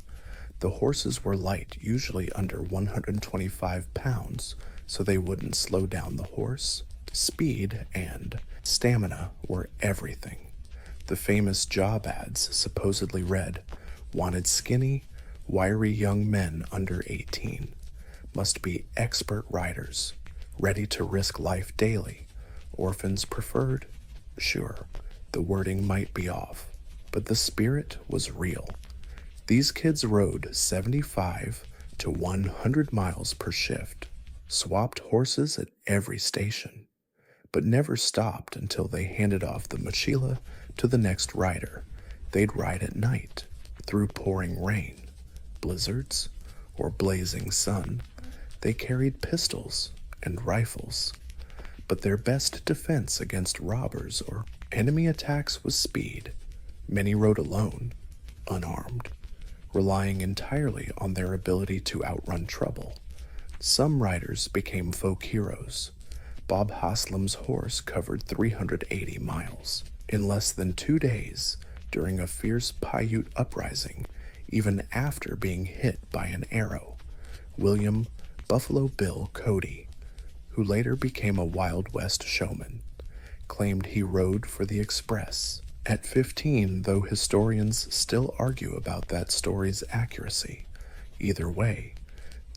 The horses were light, usually under 125 pounds, so they wouldn't slow down the horse. Speed and stamina were everything. The famous job ads supposedly read, "Wanted skinny, wiry young men under 18. Must be expert riders, ready to risk life daily. Orphans preferred." Sure, the wording might be off, but the spirit was real. These kids rode 75 to 100 miles per shift, swapped horses at every station, but never stopped until they handed off the mochila to the next rider. They'd ride at night, through pouring rain, blizzards, or blazing sun. They carried pistols and rifles, but their best defense against robbers or enemy attacks was speed. Many rode alone, unarmed, relying entirely on their ability to outrun trouble. Some riders became folk heroes. Bob Haslam's horse covered 380 miles in less than 2 days during a fierce Paiute uprising, even after being hit by an arrow. William Buffalo Bill Cody, who later became a Wild West showman, claimed he rode for the Express. At 15, though historians still argue about that story's accuracy. Either way,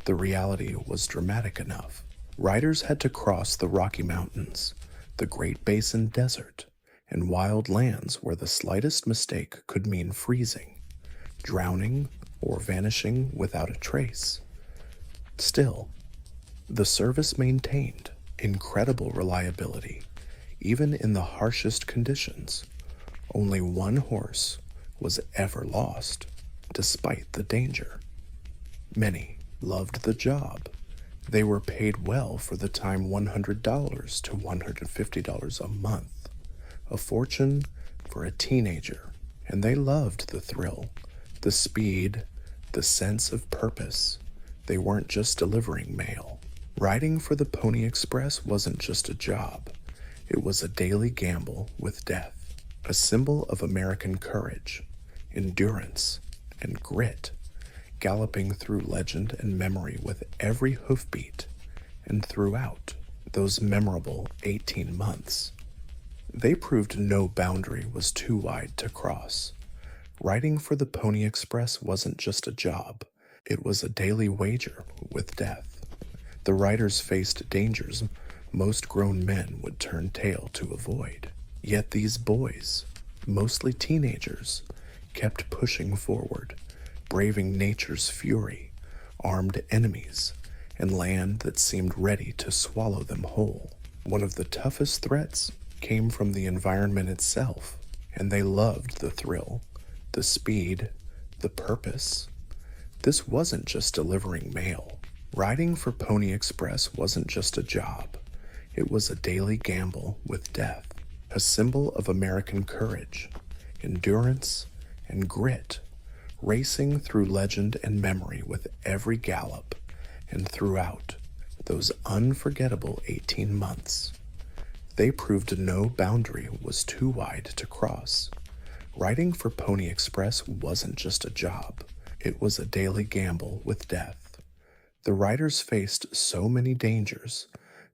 the reality was dramatic enough. Riders had to cross the Rocky Mountains, the Great Basin Desert, and wild lands where the slightest mistake could mean freezing, drowning, or vanishing without a trace. Still, the service maintained incredible reliability, even in the harshest conditions. Only one horse was ever lost. despite the danger. Many loved the job. They were paid well for the time, $100 to $150 a month, a fortune for a teenager, and they loved the thrill, the speed, the sense of purpose. They weren't just delivering mail. Riding for the Pony Express wasn't just a job. It was a daily gamble with death, a symbol of American courage, endurance, and grit, galloping through legend and memory with every hoofbeat and throughout those memorable 18 months. They proved no boundary was too wide to cross. Riding for the Pony Express wasn't just a job, it was a daily wager with death. The riders faced dangers most grown men would turn tail to avoid. Yet these boys, mostly teenagers, kept pushing forward, braving nature's fury, armed enemies, and land that seemed ready to swallow them whole. One of the toughest threats came from the environment itself, and they loved the thrill, the speed, the purpose. This wasn't just delivering mail. Riding for Pony Express wasn't just a job. It was a daily gamble with death, a symbol of American courage, endurance, and grit, racing through legend and memory with every gallop and throughout those unforgettable 18 months. They proved no boundary was too wide to cross. Riding for Pony Express wasn't just a job. It was a daily gamble with death. The riders faced so many dangers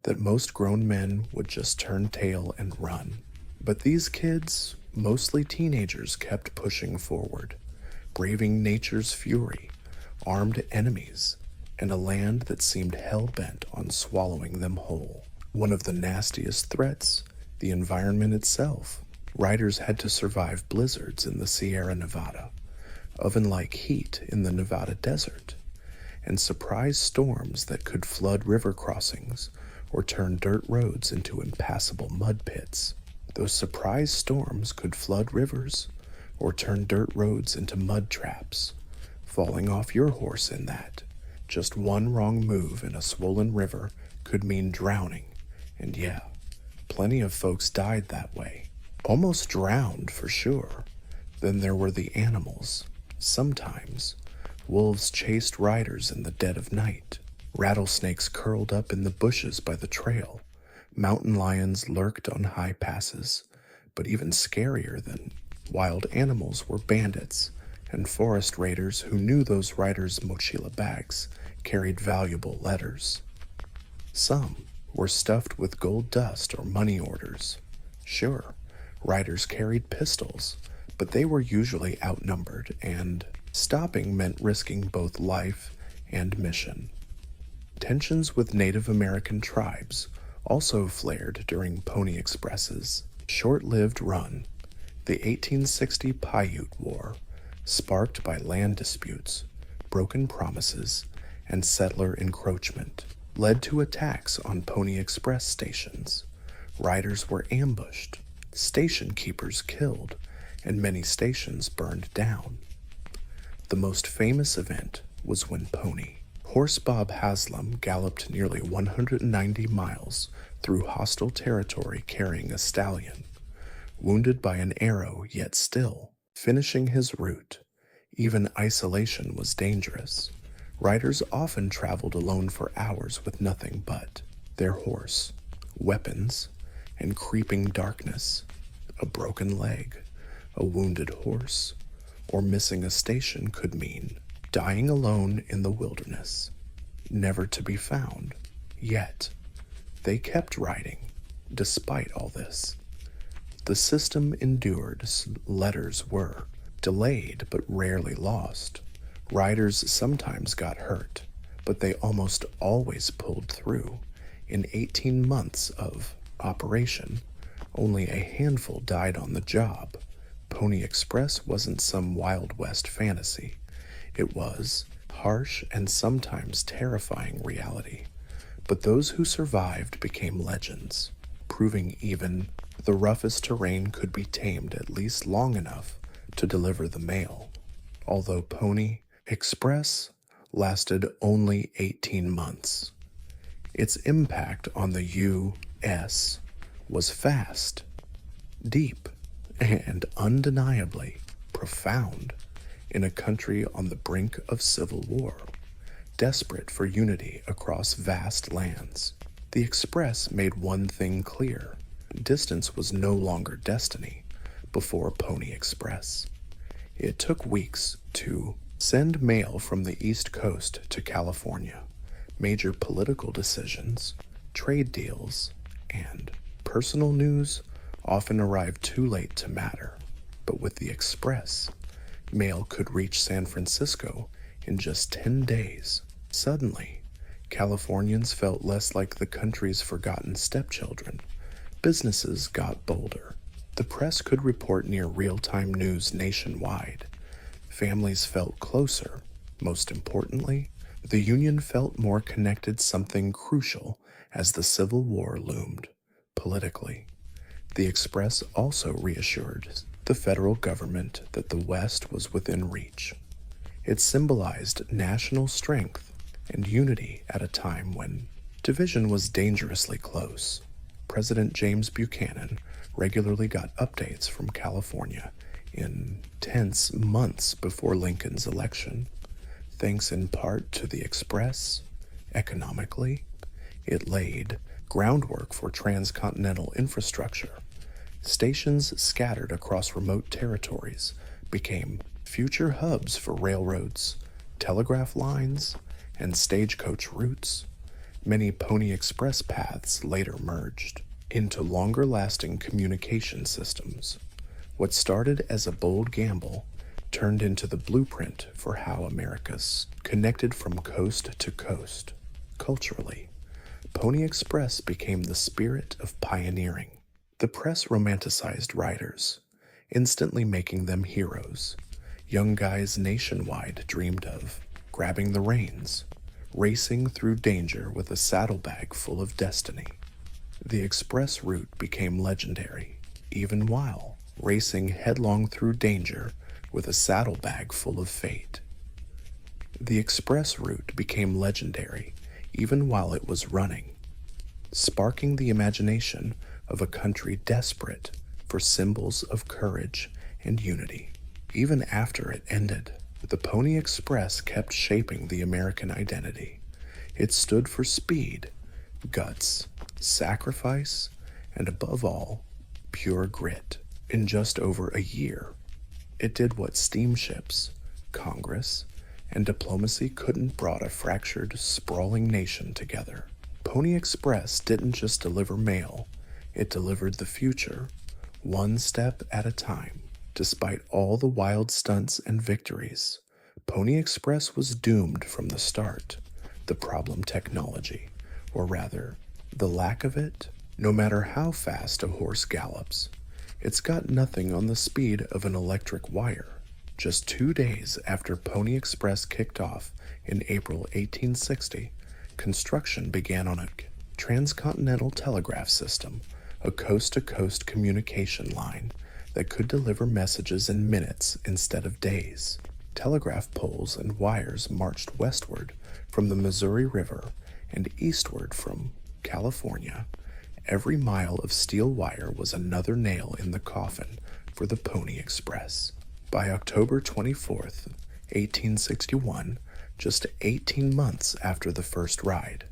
that most grown men would just turn tail and run. But these kids, mostly teenagers, kept pushing forward, braving nature's fury, armed enemies, and a land that seemed hell-bent on swallowing them whole. One of the nastiest threats, the environment itself. Riders had to survive blizzards in the Sierra Nevada, oven-like heat in the Nevada desert, and surprise storms that could flood river crossings or turn dirt roads into impassable mud pits. Those surprise storms could flood rivers or turn dirt roads into mud traps, falling off your horse in that. Just one wrong move in a swollen river could mean drowning, and yeah, plenty of folks died that way. Almost drowned for sure. Then there were the animals. Sometimes wolves chased riders in the dead of night. Rattlesnakes curled up in the bushes by the trail. Mountain lions lurked on high passes. But even scarier than wild animals were bandits and forest raiders who knew those riders' mochila bags carried valuable letters. Some were stuffed with gold dust or money orders. Sure, riders carried pistols, but they were usually outnumbered, and stopping meant risking both life and mission. Tensions with Native American tribes also flared during Pony Express's short-lived run. The 1860 Paiute War, sparked by land disputes, broken promises, and settler encroachment, led to attacks on Pony Express stations. Riders were ambushed, station keepers killed, and many stations burned down. The most famous event was when Pony Horse Bob Haslam galloped nearly 190 miles through hostile territory carrying a stallion, wounded by an arrow yet still finishing his route. Even isolation was dangerous. Riders often traveled alone for hours with nothing but their horse, weapons, and creeping darkness. A broken leg, a wounded horse, or missing a station could mean dying alone in the wilderness, never to be found. Yet, they kept riding, despite all this. The system endured. Letters were delayed but rarely lost. Riders sometimes got hurt, but they almost always pulled through. In 18 months of operation, only a handful died on the job. Pony Express wasn't some Wild West fantasy. It was harsh and sometimes terrifying reality. But those who survived became legends, proving even the roughest terrain could be tamed at least long enough to deliver the mail. although Pony Express lasted only 18 months. Its impact on the U.S. was fast, deep, and undeniably profound in a country on the brink of civil war, desperate for unity across vast lands. The Express made one thing clear: distance was no longer destiny before Pony Express. It took weeks to send mail from the East Coast to California. Major political decisions, trade deals, and personal news often arrived too late to matter. But with the Express, mail could reach San Francisco in just 10 days. Suddenly, Californians felt less like the country's forgotten stepchildren. Businesses got bolder. The press could report near real-time news nationwide. Families felt closer. Most importantly, the Union felt more connected, something crucial as the Civil War loomed. Politically, the Express also reassured the federal government that the West was within reach. It symbolized national strength and unity at a time when division was dangerously close. President James Buchanan regularly got updates from California in tense months before Lincoln's election. Thanks in part to the Express, economically, it laid groundwork for transcontinental infrastructure. Stations scattered across remote territories became future hubs for railroads, telegraph lines, and stagecoach routes. Many Pony Express paths later merged into longer-lasting communication systems. What started as a bold gamble turned into the blueprint for how America's connected from coast to coast. Culturally, Pony Express became the spirit of pioneering. The press romanticized riders, instantly making them heroes. Young guys nationwide dreamed of grabbing the reins, racing through danger with a saddlebag full of destiny. The express route became legendary, even while racing headlong through danger with a saddlebag full of fate. The express route became legendary, even while it was running, sparking the imagination of a country desperate for symbols of courage and unity. Even after it ended, the Pony Express kept shaping the American identity. It stood for speed, guts, sacrifice, and above all, pure grit. In just over a year, it did what steamships, Congress, and diplomacy couldn't brought a fractured, sprawling nation together. Pony Express didn't just deliver mail, it delivered the future, one step at a time. Despite all the wild stunts and victories, Pony Express was doomed from the start. The problem, technology, or rather, the lack of it. No matter how fast a horse gallops, it's got nothing on the speed of an electric wire. Just 2 days after Pony Express kicked off in April 1860, construction began on a transcontinental telegraph system, a coast-to-coast communication line that could deliver messages in minutes instead of days. Telegraph poles and wires marched westward from the Missouri River and eastward from California. Every mile of steel wire was another nail in the coffin for the Pony Express. By October 24th, 1861, just 18 months after the first ride,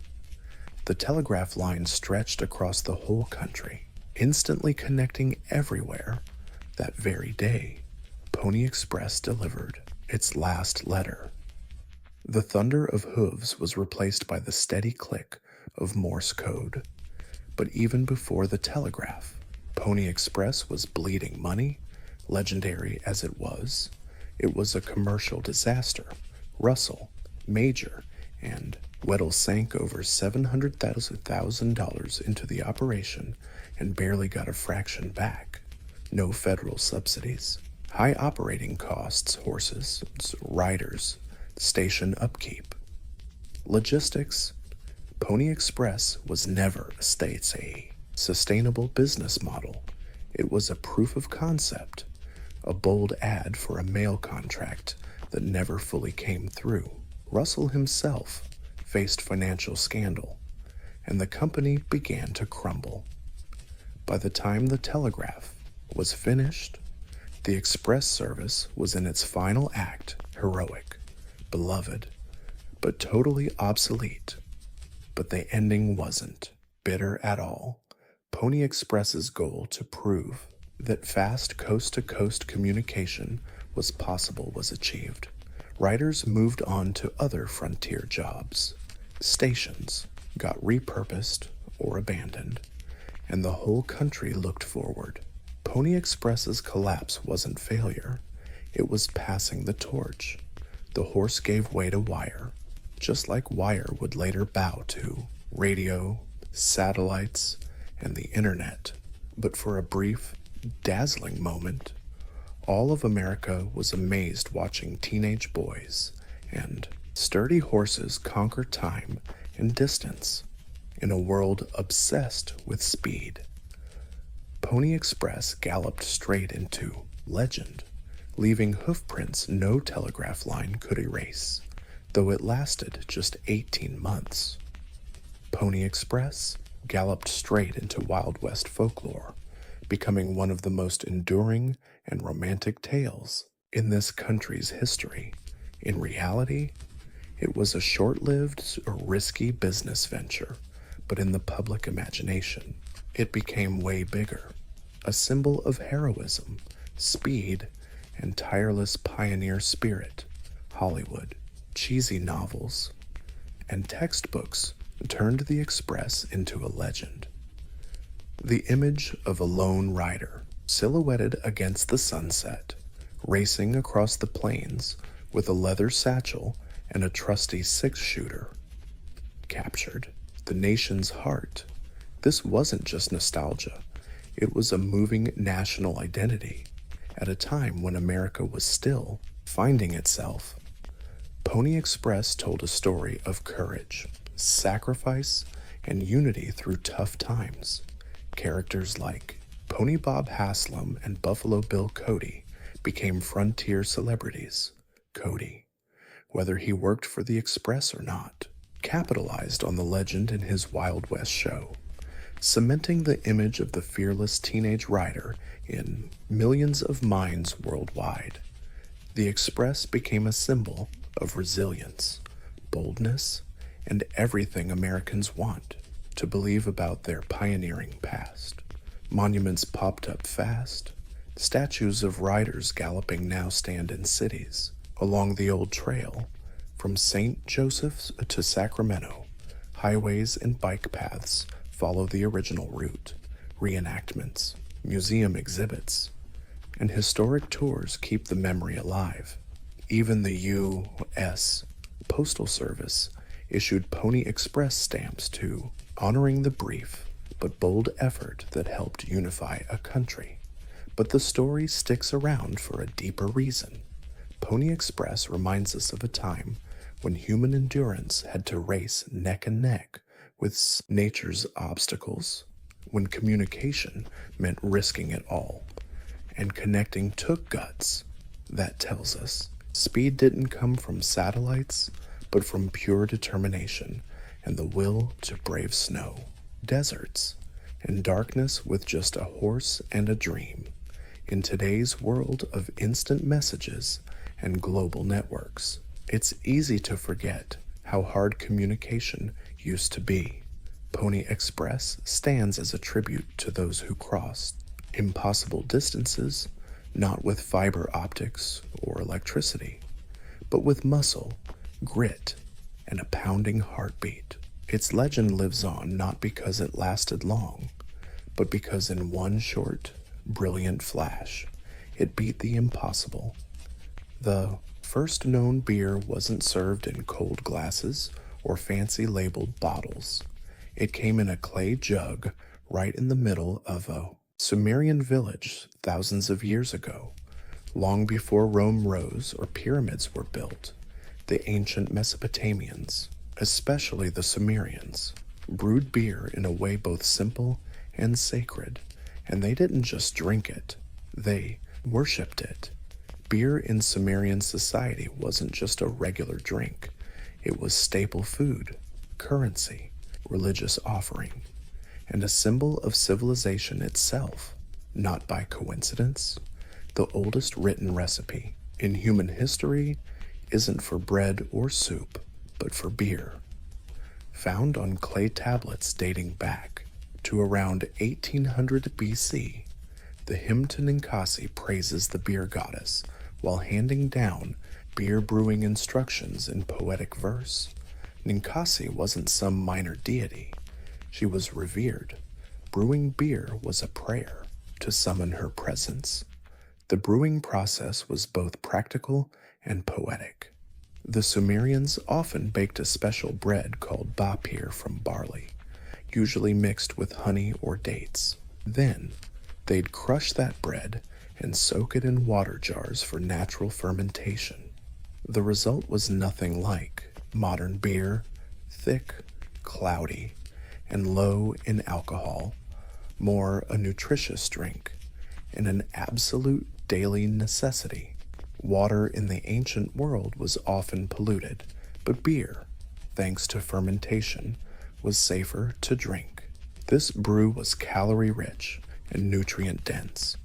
the telegraph line stretched across the whole country, instantly connecting everywhere. That very day, Pony Express delivered its last letter. The thunder of hooves was replaced by the steady click of Morse code. But even before the telegraph, Pony Express was bleeding money. Legendary as it was a commercial disaster. Russell, Major, and Weddell sank over $700,000 into the operation and barely got a fraction back. No federal subsidies. High operating costs, horses, riders, station upkeep. Logistics. Pony Express was never a sustainable business model. It was a proof of concept, a bold ad for a mail contract that never fully came through. Russell himself faced financial scandal, and the company began to crumble. By the time the telegraph was finished, the express service was in its final act, heroic, beloved, but totally obsolete. But the ending wasn't bitter at all. Pony Express's goal to prove that fast coast-to-coast communication was possible was achieved. Riders moved on to other frontier jobs. Stations got repurposed or abandoned, and the whole country looked forward. Pony Express's collapse wasn't failure, it was passing the torch. The horse gave way to wire, just like wire would later bow to radio, satellites, and the internet. But for a brief, dazzling moment, all of America was amazed watching teenage boys and sturdy horses conquer time and distance in a world obsessed with speed. Pony Express galloped straight into legend, leaving hoofprints no telegraph line could erase, though it lasted just 18 months. Pony Express galloped straight into Wild West folklore, becoming one of the most enduring and romantic tales in this country's history. In reality, it was a short-lived or risky business venture, but in the public imagination, it became way bigger, a symbol of heroism, speed, and tireless pioneer spirit. Hollywood, cheesy novels, and textbooks turned the Express into a legend. The image of a lone rider, silhouetted against the sunset, racing across the plains with a leather satchel and a trusty six-shooter, captured the nation's heart. This wasn't just nostalgia, it was a moving national identity at a time when America was still finding itself. Pony Express told a story of courage, sacrifice, and unity through tough times. Characters like Pony Bob Haslam and Buffalo Bill Cody became frontier celebrities. Cody, whether he worked for the Express or not, capitalized on the legend in his Wild West show, cementing the image of the fearless teenage rider in millions of minds worldwide. The Express became a symbol of resilience, boldness, and everything Americans want to believe about their pioneering past. Monuments popped up fast. Statues of riders galloping now stand in cities. Along the old trail, from St. Joseph's to Sacramento, highways and bike paths follow the original route. Reenactments, museum exhibits, and historic tours keep the memory alive. Even the U.S. Postal Service issued Pony Express stamps too, honoring the brief but bold effort that helped unify a country. But the story sticks around for a deeper reason. Pony Express reminds us of a time when human endurance had to race neck and neck with nature's obstacles, when communication meant risking it all, and connecting took guts. That tells us speed didn't come from satellites, but from pure determination and the will to brave snow, deserts, and darkness with just a horse and a dream. In today's world of instant messages and global networks, it's easy to forget how hard communication used to be. Pony Express stands as a tribute to those who crossed impossible distances, not with fiber optics or electricity, but with muscle, grit, and a pounding heartbeat. Its legend lives on not because it lasted long, but because in one short, brilliant flash, it beat the impossible. The first known beer wasn't served in cold glasses or fancy labeled bottles. It came in a clay jug right in the middle of a Sumerian village thousands of years ago, long before Rome rose or pyramids were built. The ancient Mesopotamians, especially the Sumerians, brewed beer in a way both simple and sacred, and they didn't just drink it, they worshipped it. Beer in Sumerian society wasn't just a regular drink, it was staple food, currency, religious offering, and a symbol of civilization itself. Not by coincidence, the oldest written recipe in human history isn't for bread or soup, but for beer. Found on clay tablets dating back to around 1800 BC, the hymn to Ninkasi praises the beer goddess while handing down beer brewing instructions in poetic verse. Ninkasi wasn't some minor deity. She was revered. Brewing beer was a prayer to summon her presence. The brewing process was both practical and poetic. The Sumerians often baked a special bread called bapir from barley, usually mixed with honey or dates. Then, they'd crush that bread and soak it in water jars for natural fermentation. The result was nothing like modern beer, thick, cloudy, and low in alcohol, more a nutritious drink, and an absolute daily necessity. Water in the ancient world was often polluted, but beer, thanks to fermentation, was safer to drink. This brew was calorie-rich and nutrient-dense,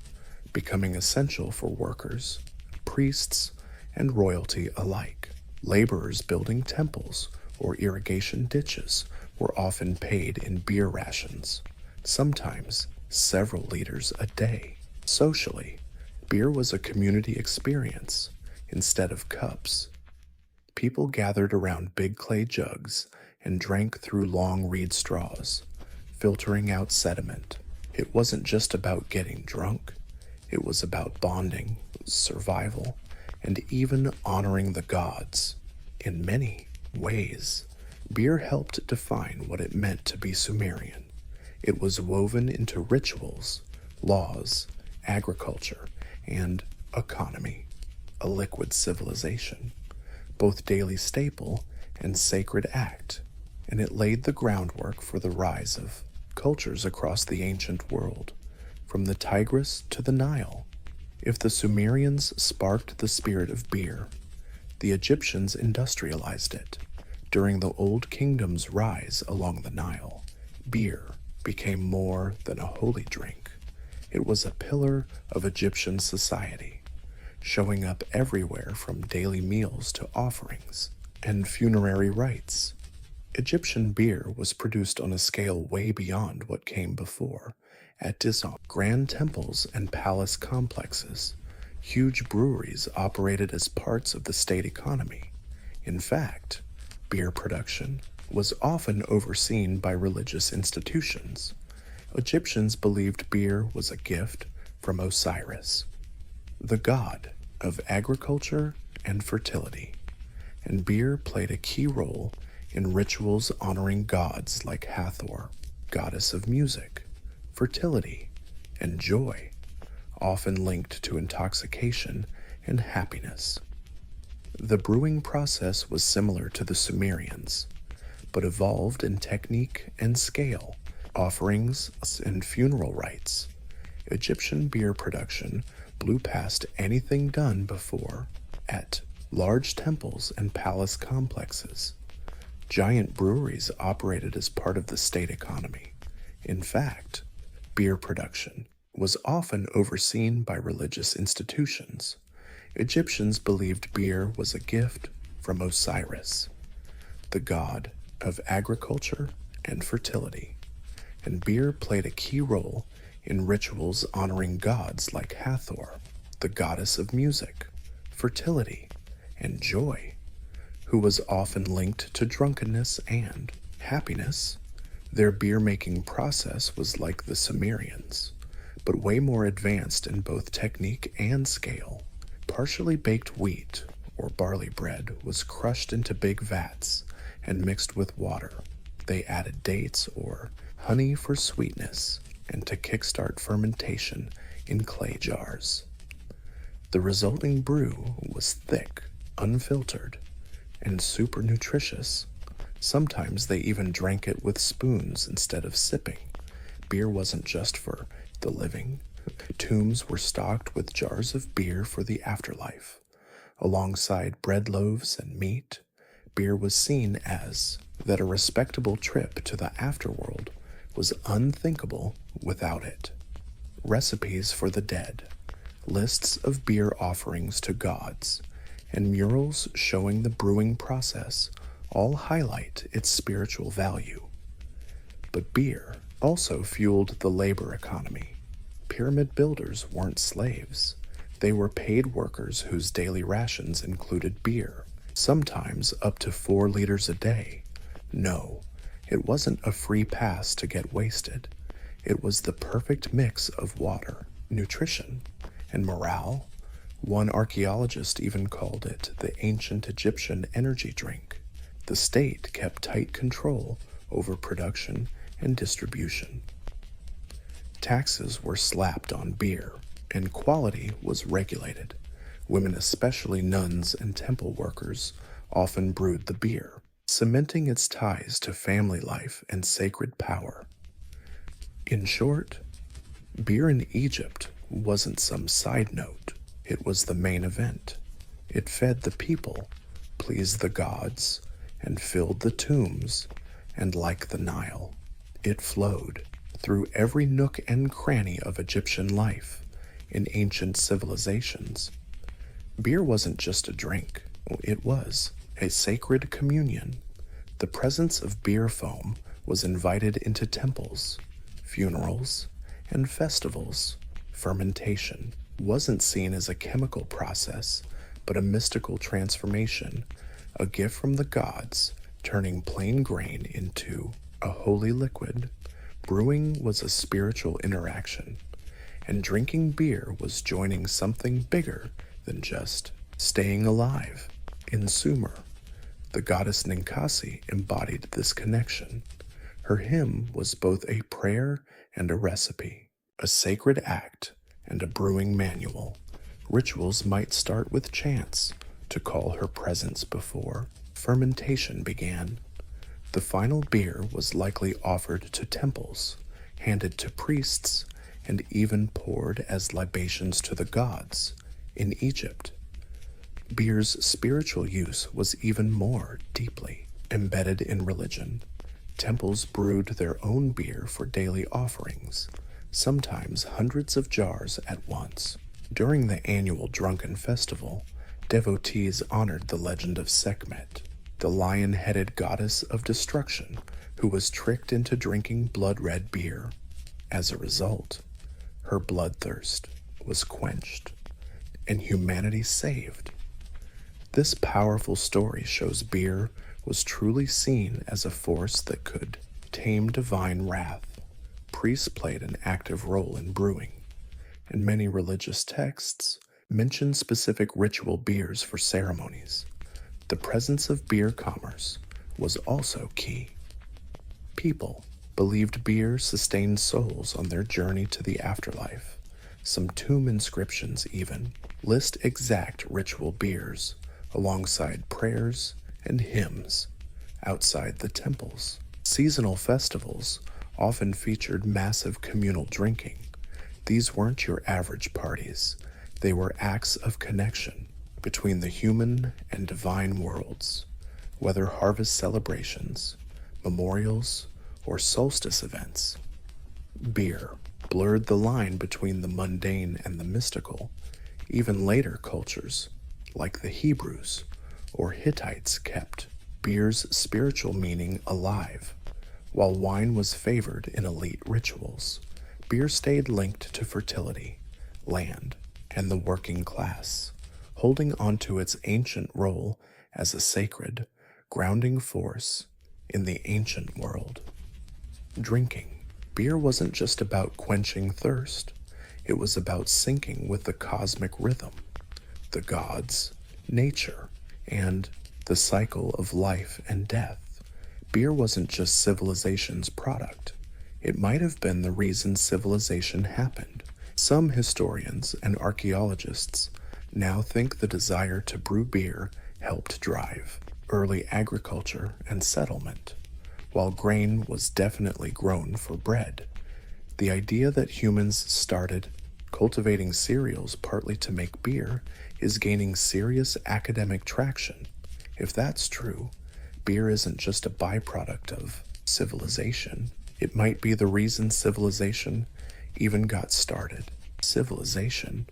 becoming essential for workers, priests, and royalty alike. Laborers building temples or irrigation ditches were often paid in beer rations, sometimes several liters a day. Socially, beer was a community experience instead of cups. People gathered around big clay jugs and drank through long reed straws, filtering out sediment. It wasn't just about getting drunk, it was about bonding, survival, and even honoring the gods. In many ways, beer helped define what it meant to be Sumerian. It was woven into rituals, laws, agriculture, and economy, a liquid civilization, both daily staple and sacred act, and it laid the groundwork for the rise of cultures across the ancient world, from the Tigris to the Nile. If the Sumerians sparked the spirit of beer, the Egyptians industrialized it. During the Old Kingdom's rise along the Nile, beer became more than a holy drink. It was a pillar of Egyptian society, showing up everywhere from daily meals to offerings and funerary rites. Egyptian beer was produced on a scale way beyond what came before. At Dizon, grand temples and palace complexes, huge breweries operated as parts of the state economy. In fact, beer production was often overseen by religious institutions. Egyptians believed beer was a gift from Osiris, the god of agriculture and fertility, and beer played a key role in rituals honoring gods like Hathor, goddess of music, fertility, and joy, often linked to intoxication and happiness. The brewing process was similar to the Sumerians, but evolved in technique and scale, offerings and funeral rites. Egyptian beer production blew past anything done before at large temples and palace complexes. Giant breweries operated as part of the state economy. In fact, beer production was often overseen by religious institutions. Egyptians believed beer was a gift from Osiris, the god of agriculture and fertility, and beer played a key role in rituals honoring gods like Hathor, the goddess of music, fertility, and joy, who was often linked to drunkenness and happiness. Their beer-making process was like the Sumerians, but way more advanced in both technique and scale. Partially baked wheat, or barley bread, was crushed into big vats and mixed with water. They added dates or honey for sweetness and to kickstart fermentation in clay jars. The resulting brew was thick, unfiltered, and super nutritious. Sometimes they even drank it with spoons instead of sipping. Beer wasn't just for the living, Tombs were stocked with jars of beer for the afterlife. Alongside bread loaves and meat, beer was seen as that a respectable trip to the afterworld was unthinkable without it. Recipes for the dead, lists of beer offerings to gods, and murals showing the brewing process all highlight its spiritual value. But beer also fueled the labor economy. Pyramid builders weren't slaves. They were paid workers whose daily rations included beer, sometimes up to 4 liters a day. No, it wasn't a free pass to get wasted. It was the perfect mix of water, nutrition, and morale. One archaeologist even called it the ancient Egyptian energy drink. The state kept tight control over production and distribution. Taxes were slapped on beer, and quality was regulated. Women, especially nuns and temple workers, often brewed the beer, cementing its ties to family life and sacred power. In short, beer in Egypt wasn't some side note. It was the main event. It fed the people, pleased the gods, and filled the tombs, and like the Nile, it flowed through every nook and cranny of Egyptian life in ancient civilizations. Beer wasn't just a drink, it was a sacred communion. The presence of beer foam was invited into temples, funerals, and festivals. Fermentation wasn't seen as a chemical process, but a mystical transformation, a gift from the gods, turning plain grain into a holy liquid. Brewing was a spiritual interaction, and drinking beer was joining something bigger than just staying alive. In Sumer, the goddess Ninkasi embodied this connection. Her hymn was both a prayer and a recipe, a sacred act and a brewing manual. Rituals might start with chants to call her presence before fermentation began. The final beer was likely offered to temples, handed to priests, and even poured as libations to the gods. In Egypt, beer's spiritual use was even more deeply embedded in religion. Temples brewed their own beer for daily offerings, sometimes hundreds of jars at once. During the annual drunken festival, devotees honored the legend of Sekhmet, the lion-headed goddess of destruction who was tricked into drinking blood-red beer. As a result, her bloodthirst was quenched and humanity saved. This powerful story shows beer was truly seen as a force that could tame divine wrath. Priests played an active role in brewing, and many religious texts mention specific ritual beers for ceremonies. The presence of beer commerce was also key. People believed beer sustained souls on their journey to the afterlife. Some tomb inscriptions even list exact ritual beers alongside prayers and hymns outside the temples. Seasonal festivals often featured massive communal drinking. These weren't your average parties. They were acts of connection between the human and divine worlds. Whether harvest celebrations, memorials, or solstice events, beer blurred the line between the mundane and the mystical. Even later cultures, like the Hebrews or Hittites, kept beer's spiritual meaning alive. While wine was favored in elite rituals, beer stayed linked to fertility, land, and the working class, holding onto its ancient role as a sacred, grounding force in the ancient world. Drinking beer wasn't just about quenching thirst, it was about syncing with the cosmic rhythm, the gods, nature, and the cycle of life and death. Beer wasn't just civilization's product, it might have been the reason civilization happened. Some historians and archaeologists now think the desire to brew beer helped drive early agriculture and settlement. While grain was definitely grown for bread, the idea that humans started Cultivating cereals partly to make beer is gaining serious academic traction. If that's true, beer isn't just a byproduct of civilization. It might be the reason civilization even got started. Civilization,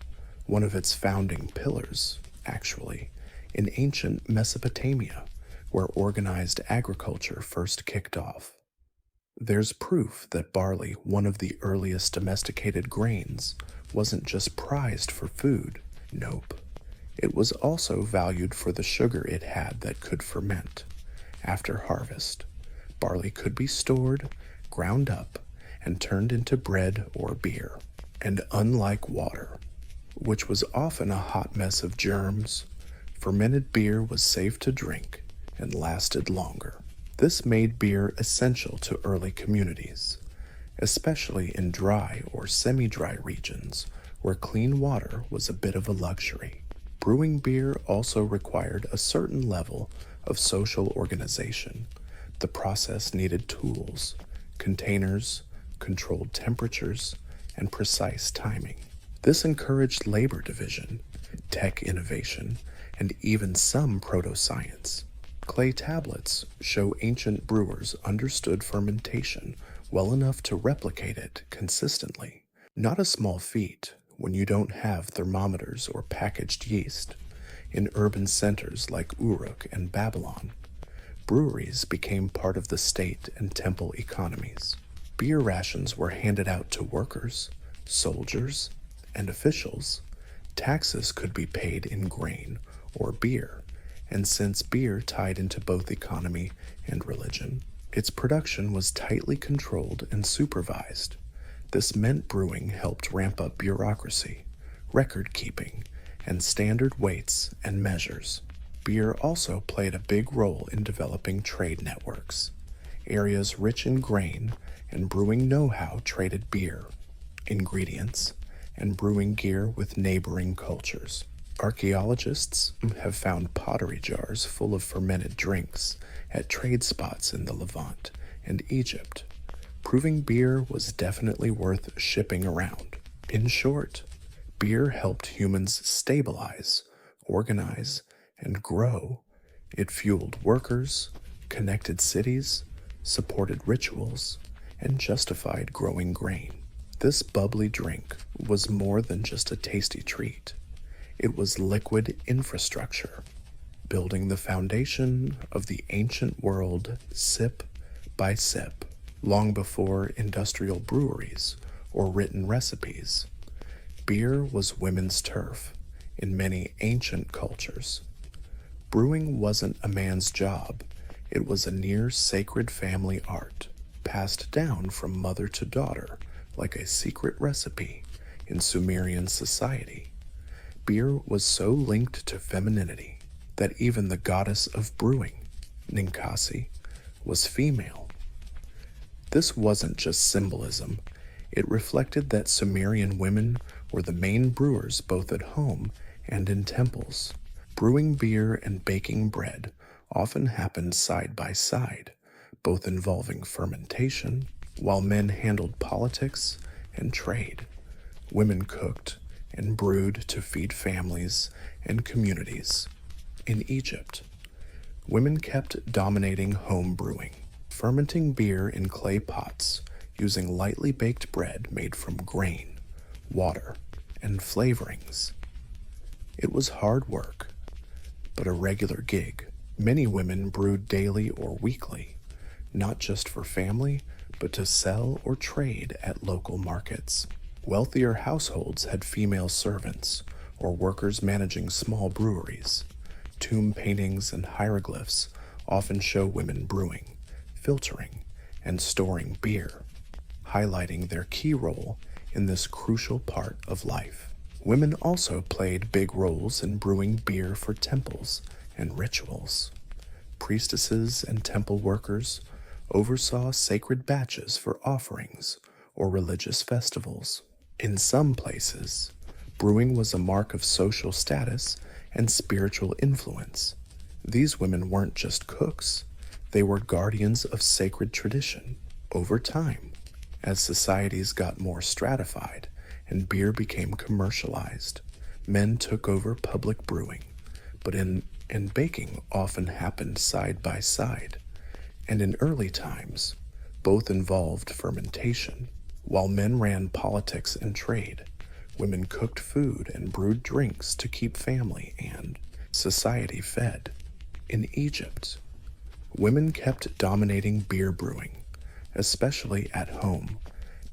one of its founding pillars, actually, in ancient Mesopotamia, where organized agriculture first kicked off. There's proof that barley, one of the earliest domesticated grains, wasn't just prized for food. Nope. It was also valued for the sugar it had that could ferment. After harvest, barley could be stored, ground up, and turned into bread or beer. And unlike water, which was often a hot mess of germs, fermented beer was safe to drink and lasted longer. This made beer essential to early communities, especially in dry or semi-dry regions where clean water was a bit of a luxury. Brewing beer also required a certain level of social organization. The process needed tools, containers, controlled temperatures, and precise timing. This encouraged labor division, tech innovation, and even some proto-science. Clay tablets show ancient brewers understood fermentation well enough to replicate it consistently. Not a small feat when you don't have thermometers or packaged yeast. In urban centers like Uruk and Babylon, breweries became part of the state and temple economies. Beer rations were handed out to workers, soldiers, and officials. Taxes could be paid in grain or beer, and since beer tied into both economy and religion, its production was tightly controlled and supervised. This meant brewing helped ramp up bureaucracy, record keeping, and standard weights and measures. Beer also played a big role in developing trade networks. Areas rich in grain and brewing know-how traded beer, ingredients, and brewing gear with neighboring cultures. Archaeologists have found pottery jars full of fermented drinks at trade spots in the Levant and Egypt, proving beer was definitely worth shipping around. In short, beer helped humans stabilize, organize, and grow. It fueled workers, connected cities, supported rituals, and justified growing grain. This bubbly drink was more than just a tasty treat. It was liquid infrastructure, building the foundation of the ancient world sip by sip, long before industrial breweries or written recipes. Beer was women's turf in many ancient cultures. Brewing wasn't a man's job, it was a near sacred family art, passed down from mother to daughter like a secret recipe in Sumerian society. Beer was so linked to femininity that even the goddess of brewing, Ninkasi, was female. This wasn't just symbolism, it reflected that Sumerian women were the main brewers both at home and in temples. Brewing beer and baking bread often happened side by side, both involving fermentation, while men handled politics and trade. Women cooked and brewed to feed families and communities. In Egypt, women kept dominating home brewing, fermenting beer in clay pots using lightly baked bread made from grain, water, and flavorings. It was hard work, but a regular gig. Many women brewed daily or weekly, not just for family, but to sell or trade at local markets. Wealthier households had female servants or workers managing small breweries. Tomb paintings and hieroglyphs often show women brewing, filtering, and storing beer, highlighting their key role in this crucial part of life. Women also played big roles in brewing beer for temples and rituals. Priestesses and temple workers oversaw sacred batches for offerings or religious festivals. In some places, brewing was a mark of social status and spiritual influence. These women weren't just cooks, they were guardians of sacred tradition. Over time, as societies got more stratified and beer became commercialized. Men took over public brewing, but and baking often happened side by side. And in early times, both involved fermentation. While men ran politics and trade, women cooked food and brewed drinks to keep family and society fed. In Egypt, women kept dominating beer brewing, especially at home.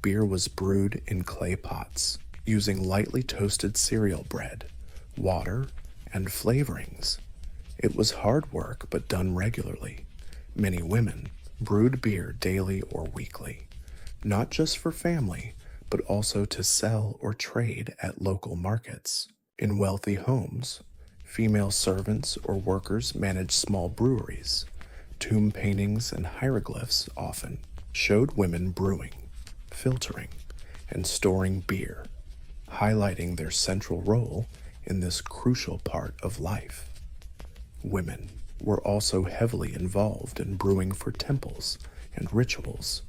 Beer was brewed in clay pots, using lightly toasted cereal bread, water, and flavorings. It was hard work but done regularly. Many women brewed beer daily or weekly, not just for family, but also to sell or trade at local markets. In wealthy homes, female servants or workers managed small breweries. Tomb paintings and hieroglyphs often showed women brewing, filtering, and storing beer, highlighting their central role in this crucial part of life. Women were also heavily involved in brewing for temples and rituals.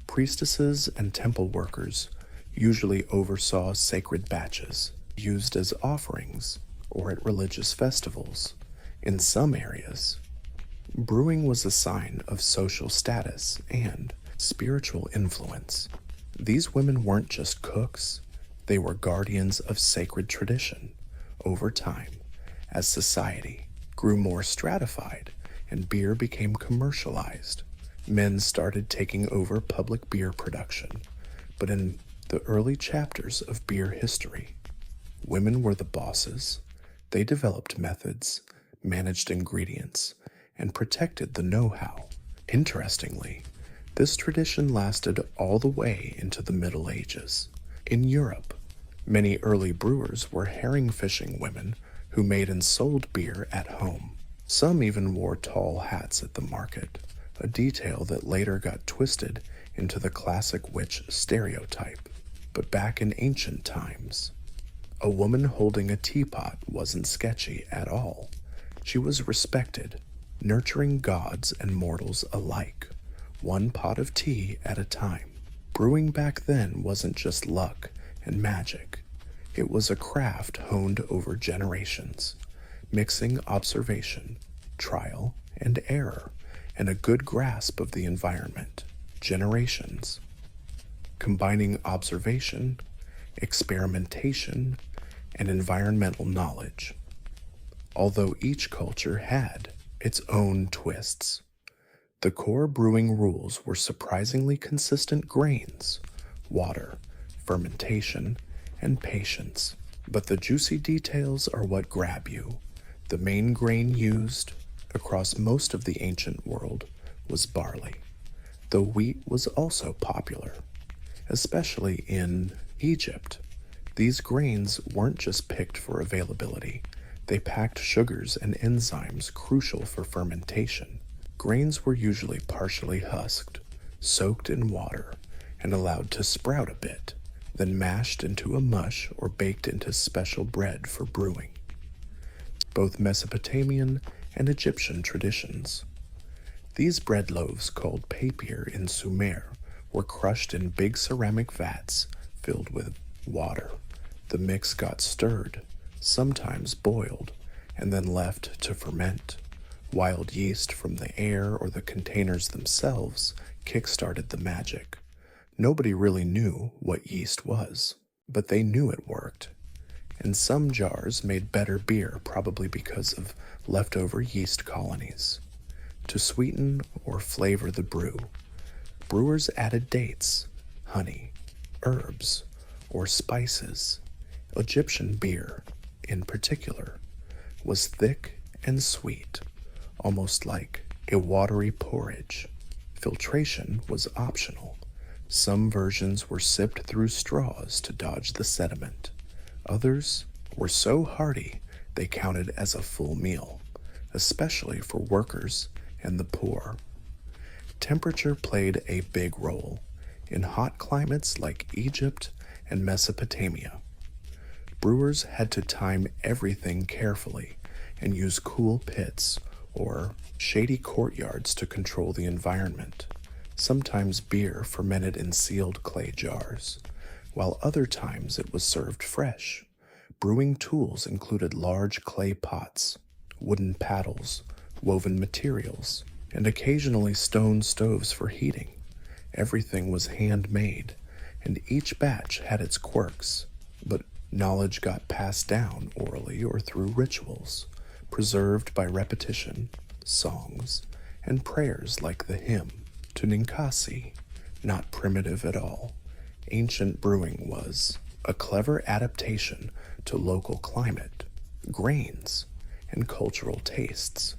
Priestesses and temple workers usually oversaw sacred batches used as offerings or at religious festivals. In some areas, brewing was a sign of social status and spiritual influence. These women weren't just cooks, they were guardians of sacred tradition. Over time, as society grew more stratified and beer became commercialized, men started taking over public beer production. But in the early chapters of beer history, women were the bosses. They developed methods, managed ingredients, and protected the know-how. Interestingly, this tradition lasted all the way into the Middle Ages. In Europe, many early brewers were herring fishing women who made and sold beer at home. Some even wore tall hats at the market, a detail that later got twisted into the classic witch stereotype. But back in ancient times, a woman holding a teapot wasn't sketchy at all. She was respected, nurturing gods and mortals alike, one pot of tea at a time. Brewing back then wasn't just luck and magic. It was a craft honed over generations, mixing observation, trial, and error, and a good grasp of the environment. Generations. Combining observation, experimentation, and environmental knowledge. Although each culture had its own twists, the core brewing rules were surprisingly consistent: grains, water, fermentation, and patience. But the juicy details are what grab you. The main grain used across most of the ancient world was barley, though wheat was also popular, especially in Egypt. These grains weren't just picked for availability, they packed sugars and enzymes crucial for fermentation. Grains were usually partially husked, soaked in water, and allowed to sprout a bit, then mashed into a mush or baked into special bread for brewing. Both Mesopotamian and Egyptian traditions. These bread loaves, called papir in Sumer, were crushed in big ceramic vats filled with water. The mix got stirred, sometimes boiled, and then left to ferment. Wild yeast from the air or the containers themselves kick-started the magic. Nobody really knew what yeast was, but they knew it worked. And some jars made better beer, probably because of leftover yeast colonies. To sweeten or flavor the brew, brewers added dates, honey, herbs, or spices. Egyptian beer, in particular, was thick and sweet, almost like a watery porridge. Filtration was optional. Some versions were sipped through straws to dodge the sediment. Others were so hearty they counted as a full meal, especially for workers and the poor. Temperature played a big role in hot climates like Egypt and Mesopotamia. Brewers had to time everything carefully and use cool pits or shady courtyards to control the environment. Sometimes beer fermented in sealed clay jars, while other times it was served fresh. Brewing tools included large clay pots, wooden paddles, woven materials, and occasionally stone stoves for heating. Everything was handmade, and each batch had its quirks, but knowledge got passed down orally or through rituals, preserved by repetition, songs, and prayers like the hymn to Ninkasi. Not primitive at all. Ancient brewing was a clever adaptation to local climate, grains, and cultural tastes.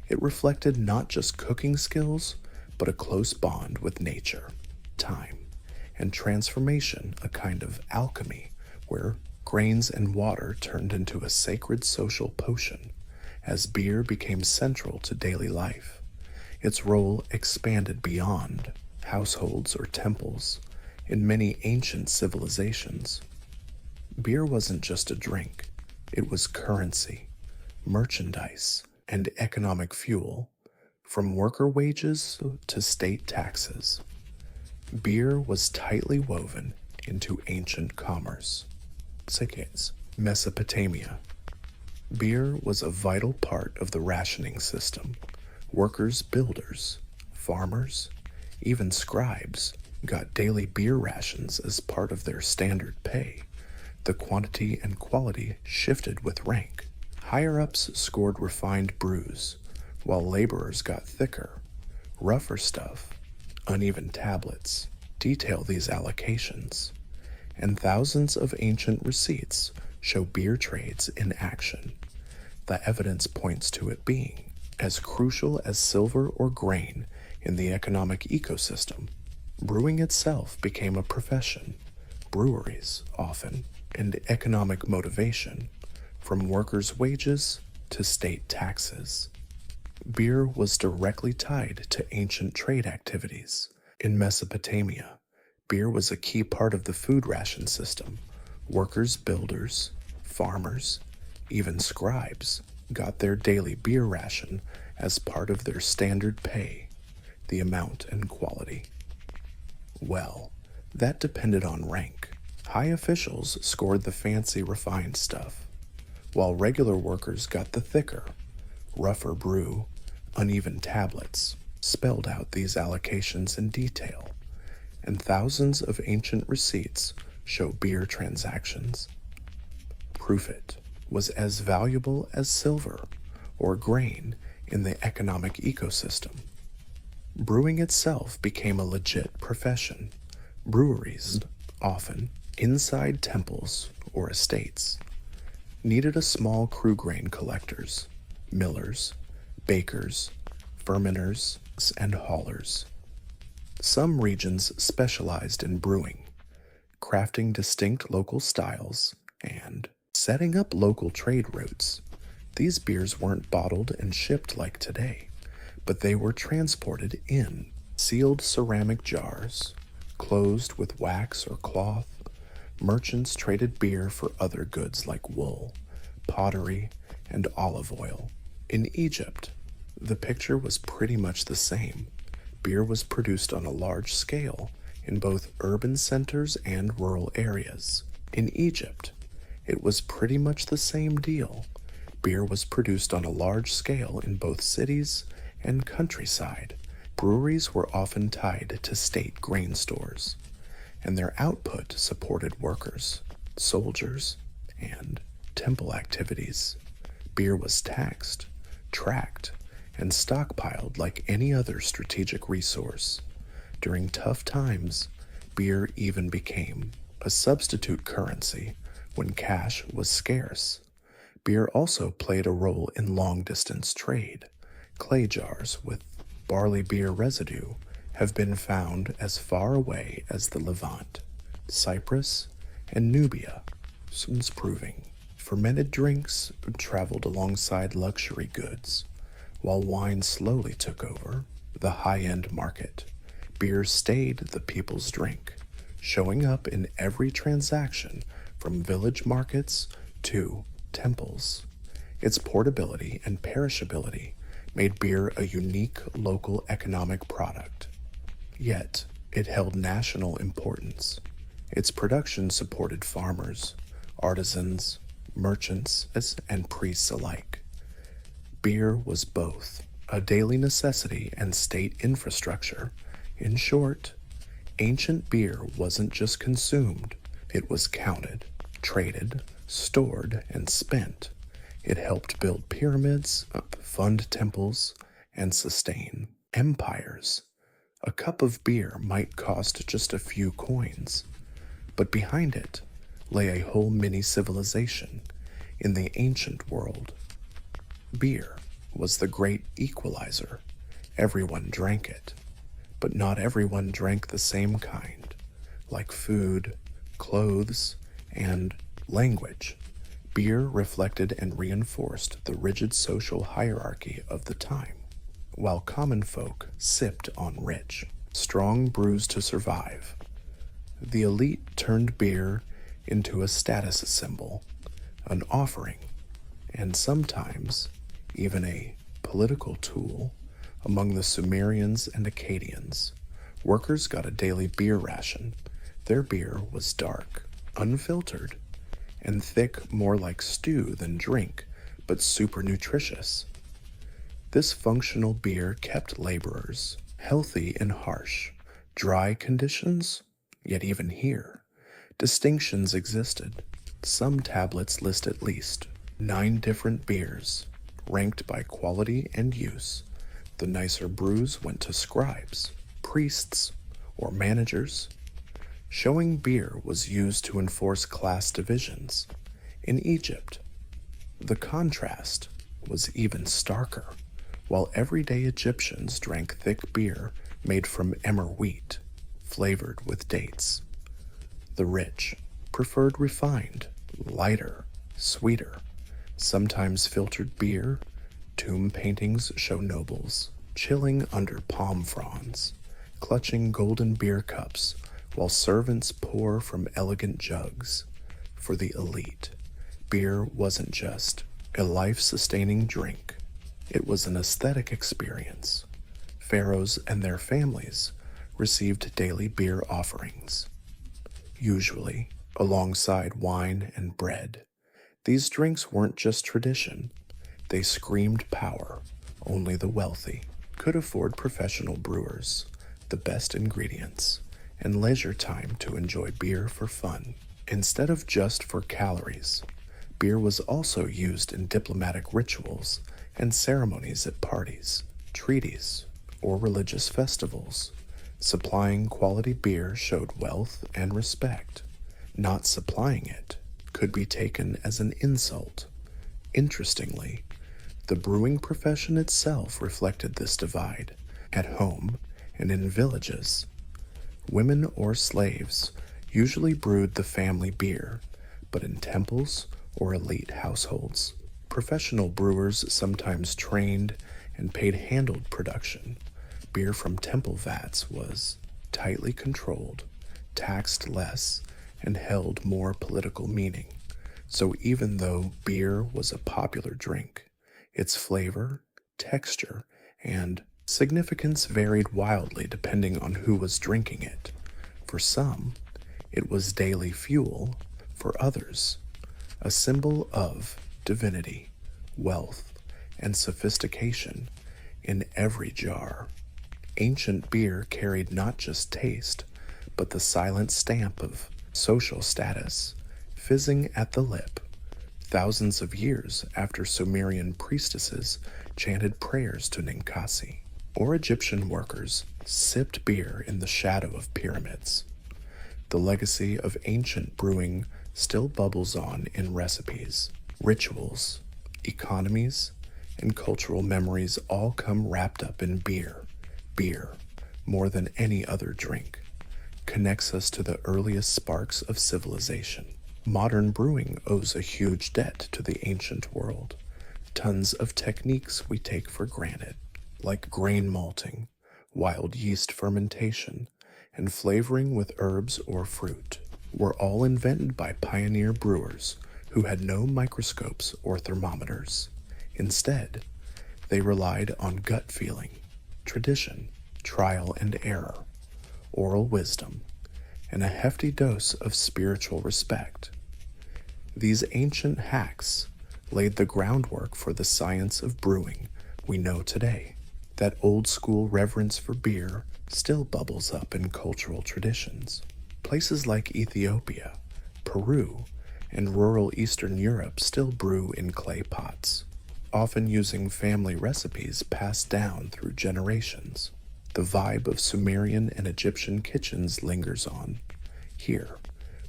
It reflected not just cooking skills, but a close bond with nature, time, and transformation, a kind of alchemy where grains and water turned into a sacred social potion. As beer became central to daily life, its role expanded beyond households or temples. In many ancient civilizations, beer wasn't just a drink, it was currency, merchandise, and economic fuel. From worker wages to state taxes, beer was tightly woven into ancient commerce. 6. Mesopotamia. Beer was a vital part of the rationing system. Workers, builders, farmers, even scribes got daily beer rations as part of their standard pay. The quantity and quality shifted with rank. Higher-ups scored refined brews, while laborers got thicker, rougher stuff. Uneven tablets detail these allocations, and thousands of ancient receipts show beer trades in action. The evidence points to it being as crucial as silver or grain in the economic ecosystem. Brewing itself became a profession, breweries often, and economic motivation, from workers' wages to state taxes. Beer was directly tied to ancient trade activities. In Mesopotamia, beer was a key part of the food ration system. Workers, builders, farmers, even scribes got their daily beer ration as part of their standard pay. The amount and quality, well, that depended on rank. High officials scored the fancy, refined stuff, while regular workers got the thicker, rougher brew. Uneven tablets spelled out these allocations in detail, and thousands of ancient receipts show beer transactions. Proof it was as valuable as silver or grain in the economic ecosystem. Brewing itself became a legit profession. Breweries, often inside temples or estates, needed a small crew: grain collectors, millers, bakers, fermenters, and haulers. Some regions specialized in brewing, crafting distinct local styles, and setting up local trade routes. These beers weren't bottled and shipped like today, but they were transported in sealed ceramic jars, closed with wax or cloth. Merchants traded beer for other goods like wool, pottery, and olive oil. In Egypt, the picture was pretty much the same. Beer was produced on a large scale in both urban centers and rural areas. In Egypt, it was pretty much the same deal. Beer was produced on a large scale in both cities and countryside. Breweries were often tied to state grain stores, and their output supported workers, soldiers, and temple activities. Beer was taxed, tracked, and stockpiled like any other strategic resource. During tough times, beer even became a substitute currency when cash was scarce. Beer also played a role in long-distance trade. Clay jars with barley beer residue have been found as far away as the Levant, Cyprus, and Nubia, since proving fermented drinks traveled alongside luxury goods, while wine slowly took over the high-end market. Beer stayed the people's drink, showing up in every transaction from village markets to temples. Its portability and perishability made beer a unique local economic product. Yet, it held national importance. Its production supported farmers, artisans, merchants, and priests alike. Beer was both a daily necessity and state infrastructure. In short, ancient beer wasn't just consumed, it was counted, traded, stored, and spent. It helped build pyramids, fund temples, and sustain empires. A cup of beer might cost just a few coins, but behind it lay a whole mini civilization. In the ancient world, beer was the great equalizer. Everyone drank it, but not everyone drank the same kind, like food, clothes, and language. Beer reflected and reinforced the rigid social hierarchy of the time, while common folk sipped on rich, strong brews to survive. The elite turned beer into a status symbol, an offering, and sometimes even a political tool. Among the Sumerians and Akkadians, workers got a daily beer ration. Their beer was dark, unfiltered, and thick, more like stew than drink, but super nutritious. This functional beer kept laborers healthy in harsh, dry conditions. Yet even here, distinctions existed. Some tablets list at least 9 different beers, ranked by quality and use. The nicer brews went to scribes, priests, or managers. Showing beer was used to enforce class divisions. In Egypt, the contrast was even starker. While everyday Egyptians drank thick beer made from emmer wheat, flavored with dates, the rich preferred refined, lighter, sweeter, sometimes filtered beer. Tomb paintings show nobles chilling under palm fronds, clutching golden beer cups, while servants pour from elegant jugs. For the elite, beer wasn't just a life-sustaining drink. It was an aesthetic experience. Pharaohs and their families received daily beer offerings, usually alongside wine and bread. These drinks weren't just tradition, they screamed power. Only the wealthy could afford professional brewers, the best ingredients, and leisure time to enjoy beer for fun. Instead of just for calories, beer was also used in diplomatic rituals and ceremonies at parties, treaties, or religious festivals. Supplying quality beer showed wealth and respect. Not supplying it could be taken as an insult. Interestingly, the brewing profession itself reflected this divide. At home and in villages, women or slaves usually brewed the family beer, but in temples or elite households, professional brewers sometimes trained and paid handled production. Beer from temple vats was tightly controlled, taxed less, and held more political meaning. So even though beer was a popular drink, its flavor, texture, and significance varied wildly depending on who was drinking it. For some, it was daily fuel. For others, a symbol of divinity, wealth, and sophistication. In every jar, ancient beer carried not just taste, but the silent stamp of social status, fizzing at the lip. Thousands of years after Sumerian priestesses chanted prayers to Ninkasi, or Egyptian workers sipped beer in the shadow of pyramids. The legacy of ancient brewing still bubbles on in recipes, rituals, economies, and cultural memories, all come wrapped up in beer. Beer, more than any other drink, connects us to the earliest sparks of civilization. Modern brewing owes a huge debt to the ancient world. Tons of techniques we take for granted, like grain malting, wild yeast fermentation, and flavoring with herbs or fruit, were all invented by pioneer brewers who had no microscopes or thermometers. Instead, they relied on gut feeling, tradition, trial and error, oral wisdom, and a hefty dose of spiritual respect. These ancient hacks laid the groundwork for the science of brewing we know today. That old-school reverence for beer still bubbles up in cultural traditions. Places like Ethiopia, Peru, and rural Eastern Europe still brew in clay pots, often using family recipes passed down through generations. The vibe of Sumerian and Egyptian kitchens lingers on. Here,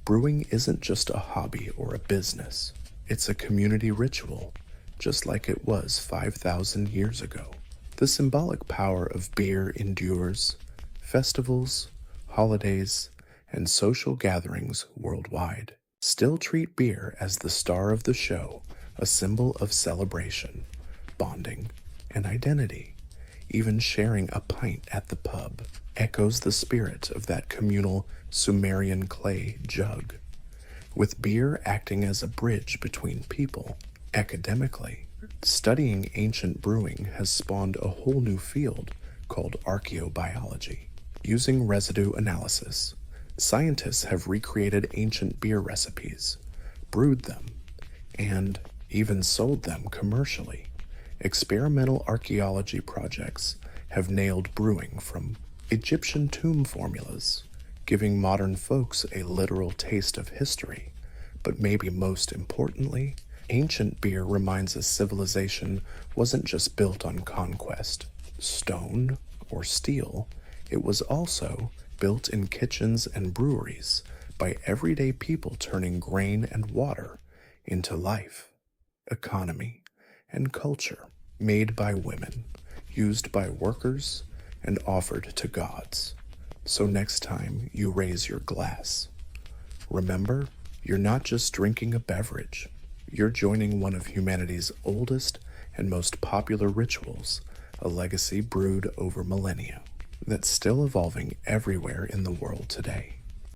brewing isn't just a hobby or a business. It's a community ritual, just like it was 5,000 years ago. The symbolic power of beer endures. Festivals, holidays, and social gatherings worldwide still treat beer as the star of the show, a symbol of celebration, bonding, and identity. Even sharing a pint at the pub echoes the spirit of that communal Sumerian clay jug, with beer acting as a bridge between people. Academically, studying ancient brewing has spawned a whole new field called archaeobiology. Using residue analysis, scientists have recreated ancient beer recipes, brewed them, and even sold them commercially. Experimental archaeology projects have nailed brewing from Egyptian tomb formulas, giving modern folks a literal taste of history. But maybe most importantly, ancient beer reminds us civilization wasn't just built on conquest, stone, or steel. It was also built in kitchens and breweries by everyday people turning grain and water into life, economy, and culture, made by women, used by workers, and offered to gods. So next time you raise your glass, remember, you're not just drinking a beverage, you're joining one of humanity's oldest and most popular rituals, a legacy brewed over millennia that's still evolving everywhere in the world today.